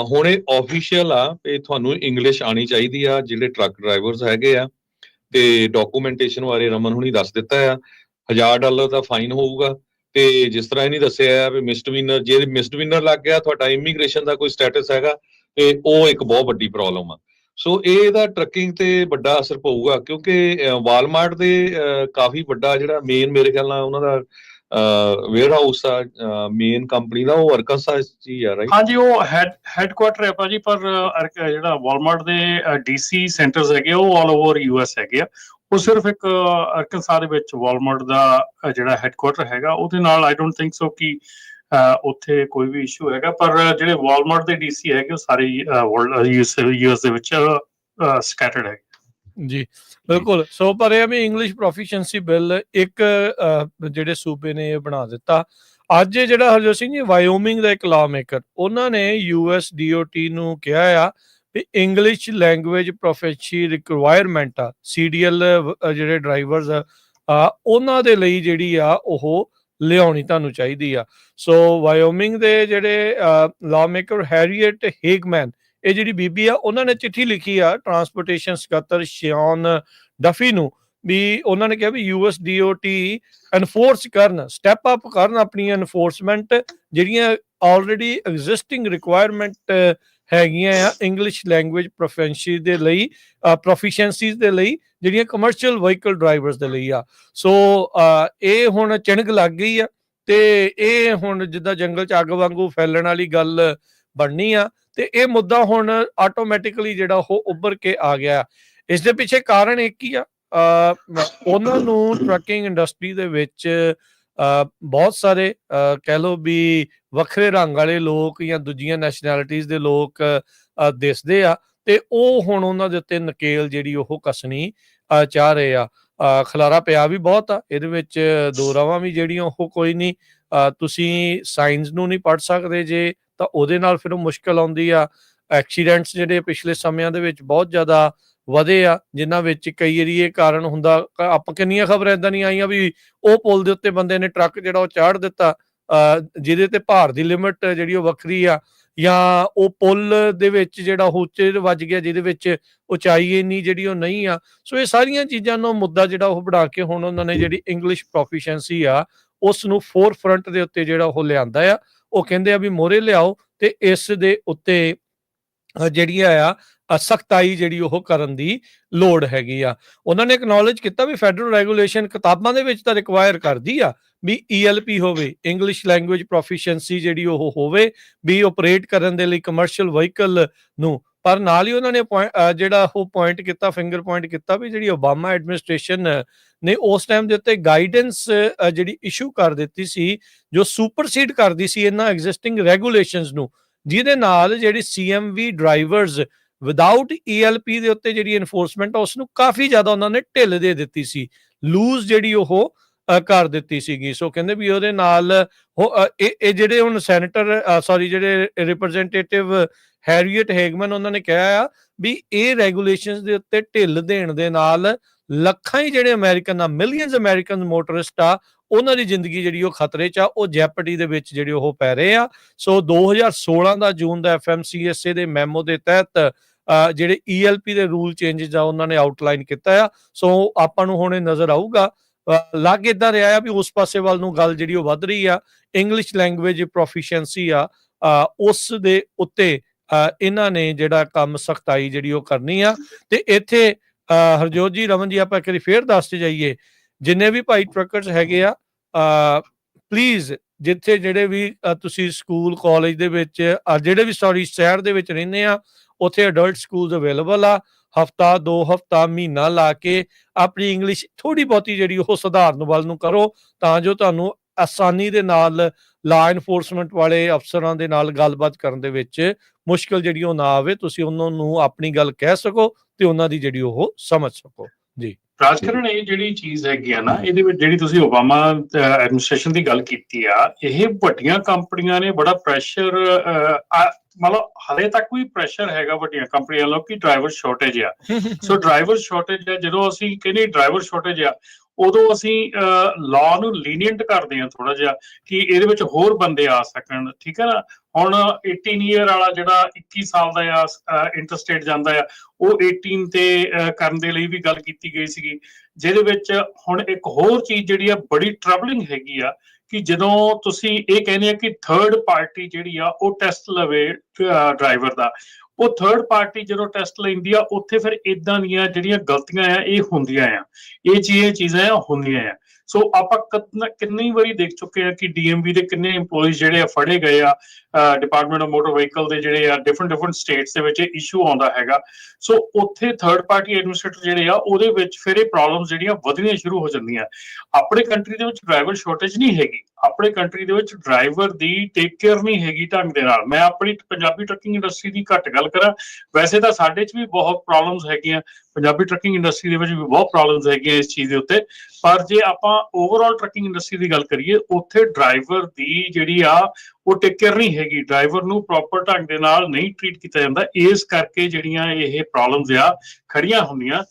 ਹੁਣ ਇਹ ਆਫੀਸ਼ੀਅਲ ਆ, ਇਹ ਤੁਹਾਨੂੰ ਇੰਗਲਿਸ਼ ਆਣੀ ਚਾਹੀਦੀ ਆ ਜਿਹੜੇ ਟਰੱਕ ਡਰਾਈਵਰਸ ਹੈਗੇ ਆ, ਤੇ ਡਾਕੂਮੈਂਟੇਸ਼ਨ ਬਾਰੇ ਰਮਨ ਹੁਣੀ ਦੱਸ ਦਿੱਤਾ ਆ। $1000 ਦਾ ਫਾਈਨ ਹੋਊਗਾ, ਤੇ ਜਿਸ ਤਰ੍ਹਾਂ ਇਹਨੇ ਦੱਸਿਆ ਵੀ ਮਿਸਡਮੀਨਰ, ਜੇ ਮਿਸਡਮੀਨਰ ਲੱਗ ਗਿਆ, ਤੁਹਾਡਾ ਇਮੀਗ੍ਰੇਸ਼ਨ ਦਾ ਕੋਈ ਸਟੇਟਸ ਹੈਗਾ, ਤੇ ਉਹ ਇੱਕ ਬਹੁਤ ਵੱਡੀ ਪ੍ਰੋਬਲਮ ਆ। ਸੋ ਇਹਦਾ ਟਰੱਕਿੰਗ ਤੇ ਵੱਡਾ ਅਸਰ ਪਊਗਾ, ਕਿਉਂਕਿ ਵਾਲਮਾਰਟ ਦੇ ਕਾਫੀ ਵੱਡਾ ਜਿਹੜਾ ਮੇਨ, ਮੇਰੇ ਖਿਆਲ ਨਾਲ ਉਹਨਾਂ ਦਾ ਵੇਅਰ ਹਾਊਸ ਆ ਮੇਨ ਕੰਪਨੀ ਦਾ, ਉਹ ਅਰਕਾਨਸਾ ਚ ਹੀ ਆ, ਰਾਈਟ? ਹਾਂਜੀ, ਉਹ ਹੈਡਕੁਆਟਰ ਹੈ ਭਾਜੀ, ਪਰ ਜਿਹੜਾ ਵਾਲਮਾਰਟ ਦੇ DC ਸੈਂਟਰਸ ਹੈਗੇ ਉਹ ਆਲ ਓਵਰ US ਹੈਗੇ ਆ। ਉਹ ਸਿਰਫ ਇੱਕ ਅਰਕਾਨਸਾ ਦੇ ਵਿੱਚ ਵਾਲਮਾਰਟ ਦਾ ਜਿਹੜਾ ਹੈਡਕੁਆਟਰ ਹੈਗਾ, ਉਹਦੇ ਨਾਲ ਆਈ ਡੋਂਟ ਥਿੰਕ ਸੋ ਕਿ ਉੱਥੇ ਕੋਈ ਵੀ ਇਸ਼ੂ ਹੈਗਾ। ਪਰ ਜਿਹੜੇ ਵਾਲਮਾਰਟ ਦੇ DC ਹੈਗੇ ਉਹ ਸਾਰੇ US ਦੇ ਵਿੱਚ ਸਕੈਟਰਡ ਹੈ। ਜੀ ਬਿਲਕੁਲ। ਸੋ ਪਰ ਇਹ ਵੀ ਇੰਗਲਿਸ਼ ਪ੍ਰੋਫੀਸ਼ੀਐਂਸੀ ਬਿੱਲ ਇੱਕ ਜਿਹੜੇ ਸੂਬੇ ਨੇ ਇਹ ਬਣਾ ਦਿੱਤਾ ਅੱਜ। ਜਿਹੜਾ ਹਰਜੋਤ ਸਿੰਘ ਜੀ ਵਾਇਓਮਿੰਗ ਦਾ ਇੱਕ ਲਾਅ ਮੇਕਰ, ਉਹਨਾਂ ਨੇ US DOT ਨੂੰ ਕਿਹਾ ਆ ਵੀ ਇੰਗਲਿਸ਼ ਲੈਂਗੁਏਜ ਪ੍ਰੋਫੈਸ਼ੀ ਰਿਕੁਆਇਰਮੈਂਟ ਆ CDL ਜਿਹੜੇ ਡਰਾਈਵਰਸ ਆ ਉਹਨਾਂ ਦੇ ਲਈ ਜਿਹੜੀ ਆ ਉਹ ਲਿਆਉਣੀ ਤੁਹਾਨੂੰ ਚਾਹੀਦੀ ਆ। ਸੋ ਵਾਇਓਮਿੰਗ ਦੇ ਜਿਹੜੇ ਲਾਅ ਮੇਕਰ ਹੈਰੀਅਟ ਹੇਗਮੈਨ, ਇਹ ਜਿਹੜੀ ਬੀਬੀ ਆ, ਉਹਨਾਂ ਨੇ ਚਿੱਠੀ ਲਿਖੀ ਆ ਟਰਾਂਸਪੋਰਟੇਸ਼ਨ ਸਕੱਤਰ ਸ਼ਿਆਨ ਡਫੀ ਨੂੰ, ਵੀ ਉਹਨਾਂ ਨੇ ਕਿਹਾ ਵੀ US DOT ਐਨਫੋਰਸ ਕਰਨ, ਸਟੈਪ ਅਪ ਕਰਨ ਆਪਣੀਆਂ ਐਨਫੋਰਸਮੈਂਟ ਜਿਹੜੀਆਂ ਆਲਰੇਡੀ ਐਗਜ਼ਿਸਟਿੰਗ ਰਿਕੁਆਇਰਮੈਂਟ ਹੈਗੀਆਂ ਆ ਇੰਗਲਿਸ਼ ਲੈਂਗੁਏਜ ਪ੍ਰੋਫੀਸ਼ੀਐਂਸੀਜ਼ ਦੇ ਲਈ, ਜਿਹੜੀਆਂ ਕਮਰਸ਼ੀਅਲ ਵਹੀਕਲ ਡਰਾਈਵਰਸ ਦੇ ਲਈ ਆ। ਸੋ ਇਹ ਹੁਣ ਚਿਣਗ ਲੱਗ ਗਈ ਆ, ਤੇ ਇਹ ਹੁਣ ਜਿੱਦਾਂ ਜੰਗਲ 'ਚ ਅੱਗ ਵਾਂਗੂ ਫੈਲਣ ਵਾਲੀ ਗੱਲ ਬਣਨੀ ਆ, ਤੇ ਇਹ ਮੁੱਦਾ ਹੁਣ ਆਟੋਮੈਟਿਕਲੀ ਜਿਹੜਾ ਉਹ ਉੱਭਰ ਕੇ ਆ ਗਿਆ। ਇਸ ਦੇ ਪਿੱਛੇ ਕਾਰਨ ਇੱਕ ਹੀ ਆ, ਉਹਨਾਂ ਨੂੰ ਟਰੱਕਿੰਗ ਇੰਡਸਟਰੀ ਦੇ ਵਿੱਚ ਬਹੁਤ ਸਾਰੇ ਕਹਿ ਲਓ ਵੀ ਵੱਖਰੇ ਰੰਗ ਵਾਲੇ ਲੋਕ ਜਾਂ ਦੂਜੀਆਂ ਨੈਸ਼ਨੈਲਿਟੀਜ਼ ਦੇ ਲੋਕ ਦਿਸਦੇ ਆ, ਤੇ ਉਹ ਹੁਣ ਉਹਨਾਂ ਦੇ ਉੱਤੇ ਨਕੇਲ ਜਿਹੜੀ ਉਹ ਕੱਸਣੀ ਚਾਹ ਰਹੇ ਆ। ਖਲਾਰਾ ਪਿਆ ਵੀ ਬਹੁਤ ਆ ਇਹਦੇ ਵਿੱਚ, ਦੋ ਰਾਵਾਂ ਵੀ ਜਿਹੜੀਆਂ ਉਹ ਕੋਈ ਨਹੀਂ, ਤੁਸੀਂ ਸਾਇੰਸ ਨੂੰ ਨਹੀਂ ਪੜ੍ਹ ਸਕਦੇ ਜੇ ਤਾਂ ਉਹਦੇ ਨਾਲ ਫਿਰ ਉਹ ਮੁਸ਼ਕਲ ਆਉਂਦੀ ਆ। ਐਕਸੀਡੈਂਟਸ ਜਿਹੜੇ ਪਿਛਲੇ ਸਮਿਆਂ ਦੇ ਵਿੱਚ ਬਹੁਤ ਜ਼ਿਆਦਾ ਵਧੇ ਆ, ਜਿਨ੍ਹਾਂ ਵਿੱਚ ਕਈ ਵਾਰੀ ਇਹ ਕਾਰਨ ਹੁੰਦਾ, ਆਪਾਂ ਕਿੰਨੀਆਂ ਖਬਰਾਂ ਏਦਾਂ ਦੀਆਂ ਆਈਆਂ ਵੀ ਉਹ ਪੁਲ ਦੇ ਉੱਤੇ ਬੰਦੇ ਨੇ ਟਰੱਕ ਜਿਹੜਾ ਉਹ ਚਾੜ ਦਿੱਤਾ, ਜਿਹਦੇ ਤੇ ਭਾਰ ਦੀ ਲਿਮਟ ਜਿਹੜੀ ਉਹ ਵੱਖਰੀ ਆ, ਜਾਂ ਉਹ ਪੁਲ ਦੇ ਵਿੱਚ ਜਿਹੜਾ ਉੱਚੇ ਵੱਜ ਗਿਆ ਜਿਹਦੇ ਵਿੱਚ ਉਚਾਈ ਇੰਨੀ ਜਿਹੜੀ ਉਹ ਨਹੀਂ ਆ। ਸੋ ਇਹ ਸਾਰੀਆਂ ਚੀਜ਼ਾਂ ਨੂੰ ਮੁੱਦਾ ਜਿਹੜਾ ਉਹ ਬਣਾ ਕੇ ਹੁਣ ਉਹਨਾਂ ਨੇ ਜਿਹੜੀ ਇੰਗਲਿਸ਼ ਪ੍ਰੋਫੀਸ਼ੀਐਂਸੀ ਆ ਉਸ ਨੂੰ ਫੋਰ ਫਰੰਟ ਦੇ ਉੱਤੇ ਜਿਹੜਾ ਉਹ ਲਿਆਂਦਾ ਆ। ਉਹ ਕਹਿੰਦੇ ਆ ਵੀ ਮੋਹਰੇ ਲਿਆਓ ਤੇ ਇਸ ਦੇ ਉੱਤੇ ਜਿਹੜੀਆਂ ਆ ਸਖਤਾਈ ਜਿਹੜੀ ਉਹ ਕਰਨ ਦੀ ਲੋੜ ਹੈਗੀ ਆ। ਉਹਨਾਂ ਨੇ ਐਕਨੋਲੇਜ ਕੀਤਾ ਵੀ ਫੈਡਰਲ ਰੈਗੂਲੇਸ਼ਨ ਕਿਤਾਬਾਂ ਦੇ ਵਿੱਚ ਤਾਂ ਰਿਕਵਾਇਰ ਕਰਦੀ ਆ ਵੀ ELP ਹੋਵੇ, ਇੰਗਲਿਸ਼ ਲੈਂਗੁਏਜ ਪ੍ਰੋਫੀਸ਼ੀਐਂਸੀ ਜਿਹੜੀ ਉਹ ਹੋਵੇ ਵੀ ਆਪਰੇਟ ਕਰਨ ਦੇ ਲਈ ਕਮਰਸ਼ੀਅਲ ਵਹੀਕਲ ਨੂੰ। ਪਰ ਨਾਲ ਹੀ ਉਹਨਾਂ ਨੇ ਜਿਹੜਾ ਉਹ ਪੁਆਇੰਟ ਕੀਤਾ, ਫਿੰਗਰ ਪੁਆਇੰਟ ਕੀਤਾ ਵੀ ਜਿਹੜੀ ਓਬਾਮਾ ਐਡਮਿਨਿਸਟ੍ਰੇਸ਼ਨ ਨੇ ਉਸ ਟਾਈਮ ਦੇ ਉੱਤੇ ਗਾਈਡੈਂਸ ਜਿਹੜੀ ਇਸ਼ੂ ਕਰ ਦਿੱਤੀ ਸੀ, ਜੋ ਸੁਪਰਸੀਡ ਕਰਦੀ ਸੀ ਇਹਨਾਂ ਐਗਜ਼ਿਸਟਿੰਗ ਰੈਗੂਲੇਸ਼ਨਸ ਨੂੰ, ਜਿਹਦੇ ਨਾਲ ਜਿਹੜੀ CMV ਡਰਾਈਵਰਸ ਵਿਦਆਊਟ ELP ਦੇ ਉੱਤੇ ਜਿਹੜੀ ਐਨਫੋਰਸਮੈਂਟ ਉਸ ਨੂੰ ਕਾਫੀ ਜ਼ਿਆਦਾ ਉਹਨਾਂ ਨੇ ਢਿੱਲ ਦੇ ਦਿੱਤੀ ਸੀ, ਲੂਜ਼ ਜਿਹੜੀ ਉਹ ਕਰ ਦਿੱਤੀ ਸੀਗੀ। ਸੋ ਕਹਿੰਦੇ ਵੀ ਉਹਦੇ ਨਾਲ ਇਹ ਜਿਹੜੇ ਹੁਣ ਜਿਹੜੇ ਰਿਪਰੈਜ਼ੈਂਟੇਟਿਵ ਹੈਰੀਅਟ ਹੇਗਮਨ, ਉਹਨਾਂ ਨੇ ਕਿਹਾ ਆ ਵੀ ਇਹ ਰੈਗੂਲੇਸ਼ਨਸ ਦੇ ਉੱਤੇ ਢਿੱਲ ਦੇਣ ਦੇ ਨਾਲ ਲੱਖਾਂ ਹੀ ਜਿਹੜੇ ਅਮਰੀਕਨ ਆ, ਮਿਲੀਅਨਸ ਅਮਰੀਕਨ ਮੋਟਰਿਸਟ ਆ, ਉਹਨਾਂ ਦੀ ਜ਼ਿੰਦਗੀ ਜਿਹੜੀ ਉਹ ਖਤਰੇ 'ਚ ਆ, ਉਹ ਜੈਪਟੀ ਦੇ ਵਿੱਚ ਜਿਹੜੇ ਉਹ ਪੈ ਰਹੇ ਆ। ਸੋ 2016 ਦਾ ਜੂਨ ਦਾ FMCSA ਦੇ ਮੈਮੋ ਦੇ ਤਹਿਤ ਜਿਹੜੇ ELP ਦੇ ਰੂਲ ਚੇਂਜਸ ਆ ਉਹਨਾਂ ਨੇ ਆਊਟਲਾਈਨ ਕੀਤਾ ਆ। ਸੋ ਆਪਾਂ ਨੂੰ ਹੁਣ ਇਹ ਨਜ਼ਰ ਆਊਗਾ, ਲੱਗ ਇਦਾਂ ਰਿਹਾ ਆ ਵੀ ਉਸ ਪਾਸੇ ਵੱਲ ਨੂੰ ਗੱਲ ਜਿਹੜੀ ਉਹ ਵੱਧ ਰਹੀ ਆ। ਇੰਗਲਿਸ਼ ਲੈਂਗੁਏਜ ਪ੍ਰੋਫੀਸ਼ੀਐਂਸੀ ਆ ਉਸ ਦੇ ਉੱਤੇ ਇਹਨਾਂ ਨੇ ਜਿਹੜਾ ਕੰਮ ਸਖਤਾਈ ਜਿਹੜੀ ਉਹ ਕਰਨੀ ਆ। ਤੇ ਇੱਥੇ ਹਰਜੋਤ ਜੀ, ਰਮਨ ਜੀ, ਆਪਾਂ ਇੱਕ ਵਾਰੀ ਫੇਰ ਦੱਸਦੇ ਜਾਈਏ, ਜਿੰਨੇ ਵੀ ਭਾਈ ਟਰੱਕਰਸ ਹੈਗੇ ਆ, ਪਲੀਜ਼ ਜਿੱਥੇ ਜਿਹੜੇ ਵੀ ਤੁਸੀਂ ਸਕੂਲ ਕਾਲਜ ਦੇ ਵਿੱਚ ਜਿਹੜੇ ਵੀ ਸ਼ਹਿਰ ਦੇ ਵਿੱਚ ਰਹਿੰਦੇ ਆ, ਉੱਥੇ ਅਡਲਟ ਸਕੂਲਸ ਅਵੇਲੇਬਲ ਆ। ਹਫਤਾ 2 ਹਫਤਾ ਮਹੀਨਾ ਲਾ ਕੇ ਆਪਣੀ ਇੰਗਲਿਸ਼ ਥੋੜੀ ਬਹੁਤੀ ਜਿਹੜੀ ਉਹ ਸੁਧਾਰਨ ਵੱਲ ਨੂੰ ਕਰੋ, ਤਾਂ ਜੋ ਤੁਹਾਨੂੰ ਆਸਾਨੀ ਦੇ ਨਾਲ ਲਾ ਐਨਫੋਰਸਮੈਂਟ ਵਾਲੇ ਅਫਸਰਾਂ ਦੇ ਨਾਲ ਗੱਲਬਾਤ ਕਰਨ ਦੇ ਵਿੱਚ ਮੁਸ਼ਕਲ ਜਿਹੜੀ ਉਹ ਨਾ ਆਵੇ, ਤੁਸੀਂ ਉਹਨਾਂ ਨੂੰ ਆਪਣੀ ਗੱਲ ਕਹਿ ਸਕੋ ਤੇ ਉਹਨਾਂ ਦੀ ਜਿਹੜੀ ਉਹ ਸਮਝ ਸਕੋ। ਜੀ ਰਾਜਕਰਨ ਇਹ ਜਿਹੜੀ ਚੀਜ਼ ਹੈਗੀ ਆ ਨਾ, ਇਹਦੇ ਵਿੱਚ ਜਿਹੜੀ ਤੁਸੀਂ ਓਬਾਮਾ ਐਡਮਿਨਿਸਟ੍ਰੇਸ਼ਨ ਦੀ ਗੱਲ ਕੀਤੀ ਆ, ਇਹ ਵੱਡੀਆਂ ਕੰਪਨੀਆਂ ਨੇ ਬੜਾ ਪ੍ਰੈਸ਼ਰ, ਮਤਲਬ ਹਲੇ ਤੱਕ ਵੀ ਪ੍ਰੈਸ਼ਰ ਹੈਗਾ ਵੱਡੀਆਂ ਕੰਪਨੀਆਂ ਵੱਲੋਂ ਕਿ ਡਰਾਈਵਰ ਸ਼ਾਰਟੇਜ ਆ। ਸੋ ਡਰਾਈਵਰ ਸ਼ਾਰਟੇਜ ਆ, ਜਦੋਂ ਅਸੀਂ ਕਹਿੰਦੇ ਡਰਾਈਵਰ ਸ਼ਾਰਟੇਜ ਆ, ਉਦੋਂ ਅਸੀਂ ਲਾਅ ਨੂੰ ਲੀਨੀਅੰਟ ਕਰਦੇ ਹਾਂ ਥੋੜਾ ਜਿਹਾ ਕਿ ਇਹਦੇ ਵਿੱਚ ਹੋਰ ਬੰਦੇ ਆ ਸਕਣ, ਠੀਕ ਹੈ ਨਾ। ਹੁਣ 18 ਈਅਰ ਵਾਲਾ ਜਿਹੜਾ 21 ਸਾਲ ਦਾ ਆ ਇੰਟਰਸਟੇਟ ਜਾਂਦਾ ਆ, ਉਹ 18 ਤੇ ਕਰਨ ਦੇ ਲਈ ਵੀ ਗੱਲ ਕੀਤੀ ਗਈ ਸੀਗੀ, ਜਿਹਦੇ ਵਿੱਚ ਹੁਣ ਇੱਕ ਹੋਰ ਚੀਜ਼ ਜਿਹੜੀ ਆ ਬੜੀ ਟਰਬਲਿੰਗ ਹੈਗੀ ਆ ਕਿ ਜਦੋਂ ਤੁਸੀਂ ਇਹ ਕਹਿੰਦੇ ਆ ਕਿ ਥਰਡ ਪਾਰਟੀ ਜਿਹੜੀ ਆ ਉਹ ਟੈਸਟ ਲਵੇ ਡਰਾਈਵਰ ਦਾ, ਉਹ ਥਰਡ ਪਾਰਟੀ ਜਦੋਂ ਟੈਸਟ ਲੈਂਦੀ ਆ, ਉੱਥੇ ਫਿਰ ਇਦਾਂ ਦੀਆਂ ਜਿਹੜੀਆਂ ਗਲਤੀਆਂ ਆ ਇਹ ਹੁੰਦੀਆਂ ਆ, ਇਹ ਚੀਜ਼ਾਂ ਆ ਹੁੰਦੀਆਂ ਆ। ਸੋ ਆਪਾਂ ਕਿੰਨੀ ਵਾਰੀ ਦੇਖ ਚੁੱਕੇ ਆ ਕਿ ਡੀਐਮਵੀ ਦੇ ਕਿੰਨੇ EMPLOYEES ਜਿਹੜੇ ਆ ਫੜੇ ਗਏ ਆ, ਡਿਪਾਰਟਮੈਂਟ ਆਫ ਮੋਟਰ ਵਹੀਕਲ ਦੇ ਜਿਹੜੇ ਆ ਡਿਫਰੈਂਟ ਸਟੇਟਸ ਦੇ ਵਿੱਚ ਇਸ਼ੂ ਆਉਂਦਾ ਹੈਗਾ। ਸੋ ਉੱਥੇ ਥਰਡ ਪਾਰਟੀ ਐਡਮਿਨਿਸਟ੍ਰੇਟਰ ਜਿਹੜੇ ਆ ਉਹਦੇ ਵਿੱਚ ਫਿਰ ਇਹ ਪ੍ਰੋਬਲਮਸ ਜਿਹੜੀਆਂ ਵਧਣੀਆਂ ਸ਼ੁਰੂ ਹੋ ਜਾਂਦੀਆਂ। ਆਪਣੇ ਕੰਟਰੀ ਦੇ ਵਿੱਚ ਡਰਾਈਵਰ ਸ਼ਾਰਟੇਜ ਨਹੀਂ ਹੈਗੀ, ਆਪਣੇ ਕੰਟਰੀ ਦੇ ਵਿੱਚ ਡਰਾਈਵਰ ਦੀ ਟੇਕ ਕੇਅਰ ਨਹੀਂ ਹੈਗੀ ਢੰਗ ਦੇ ਨਾਲ। ਮੈਂ ਆਪਣੀ ਪੰਜਾਬੀ ਟਰੱਕਿੰਗ ਇੰਡਸਟਰੀ ਦੀ ਘੱਟ ਗੱਲ ਕਰਾਂ, ਵੈਸੇ ਤਾਂ ਸਾਡੇ 'ਚ ਵੀ ਬਹੁਤ ਪ੍ਰੋਬਲਮਸ ਹੈਗੀਆਂ, ਪੰਜਾਬੀ ਟਰੱਕਿੰਗ ਇੰਡਸਟਰੀ ਦੇ ਵਿੱਚ ਵੀ ਬਹੁਤ ਪ੍ਰੋਬਲਮਸ ਹੈਗੀਆਂ ਇਸ ਚੀਜ਼ ਦੇ ਉੱਤੇ। ਪਰ ਜੇ ਆਪਾਂ ਓਵਰਆਲ ਟਰੱਕਿੰਗ ਇੰਡਸਟਰੀ ਦੀ ਗੱਲ ਕਰੀਏ, ਉੱਥੇ ਡਰਾਈਵਰ ਦੀ ਜਿਹੜੀ ਆ ਉਹ ਟੇਕ ਕੇਅਰ ਨਹੀਂ ਹੈਗੀ, ਡਰਾਈਵਰ ਨੂੰ ਪ੍ਰੋਪਰ ਢੰਗ ਦੇ ਨਾਲ ਨਹੀਂ ਟਰੀਟ ਕੀਤਾ ਜਾਂਦਾ, ਇਸ ਕਰਕੇ ਜਿਹੜੀਆਂ ਇਹ ਪ੍ਰੋਬਲਮਸ ਆ ਖੜੀਆਂ ਹੁੰਦੀਆਂ।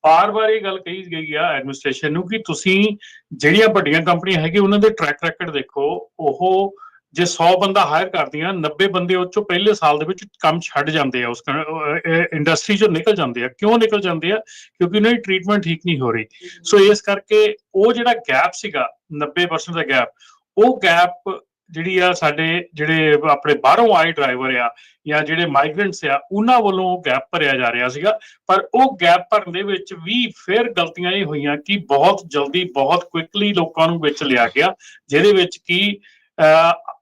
ਬਾਰ-ਬਾਰ ਇਹ ਗੱਲ ਕਹੀ ਗਈ ਆ ਐਡਮਿਨਿਸਟ੍ਰੇਸ਼ਨ ਨੂੰ ਕਿ ਤੁਸੀਂ ਜਿਹੜੀਆਂ ਵੱਡੀਆਂ ਕੰਪਨੀਆਂ ਹੈਗੀਆਂ ਉਹਨਾਂ ਦੇ ਟਰੈਕ ਰੈਕਡ ਦੇਖੋ, ਉਹ ਜੇ 100 ਬੰਦਾ ਹਾਇਰ ਕਰਦੀਆਂ, 90 ਬੰਦੇ ਉਹ ਚੋਂ ਪਹਿਲੇ ਸਾਲ ਦੇ ਵਿੱਚ ਕੰਮ ਛੱਡ ਜਾਂਦੇ ਆ, ਉਸ ਇੰਡਸਟਰੀ ਚੋਂ ਨਿਕਲ ਜਾਂਦੇ ਆ। ਕਿਉਂ ਨਿਕਲ ਜਾਂਦੇ ਆ? ਕਿਉਂਕਿ ਉਹਨਾਂ ਦੀ ਟਰੀਟਮੈਂਟ ਠੀਕ ਨਹੀਂ ਹੋ ਰਹੀ। ਸੋ ਇਸ ਕਰਕੇ ਉਹ ਜਿਹੜਾ ਗੈਪ ਸੀਗਾ 90% ਦਾ ਗੈਪ, ਉਹ ਗੈਪ ਜਿਹੜੀ ਆ ਸਾਡੇ ਜਿਹੜੇ ਆਪਣੇ ਬਾਹਰੋਂ ਆਏ ਡਰਾਈਵਰ ਆ ਜਾਂ ਜਿਹੜੇ ਮਾਈਗ੍ਰੈਂਟਸ ਆ, ਉਹਨਾਂ ਵੱਲੋਂ ਗੈਪ ਭਰਿਆ ਜਾ ਰਿਹਾ ਸੀਗਾ। ਪਰ ਉਹ ਗੈਪ ਭਰਨ ਦੇ ਵਿੱਚ ਵੀ ਫਿਰ ਗਲਤੀਆਂ ਇਹ ਹੋਈਆਂ ਕਿ ਬਹੁਤ ਜਲਦੀ ਬਹੁਤ ਕੁਇਕਲੀ ਲੋਕਾਂ ਨੂੰ ਵਿੱਚ ਲਿਆ ਗਿਆ, ਜਿਹਦੇ ਵਿੱਚ ਕਿ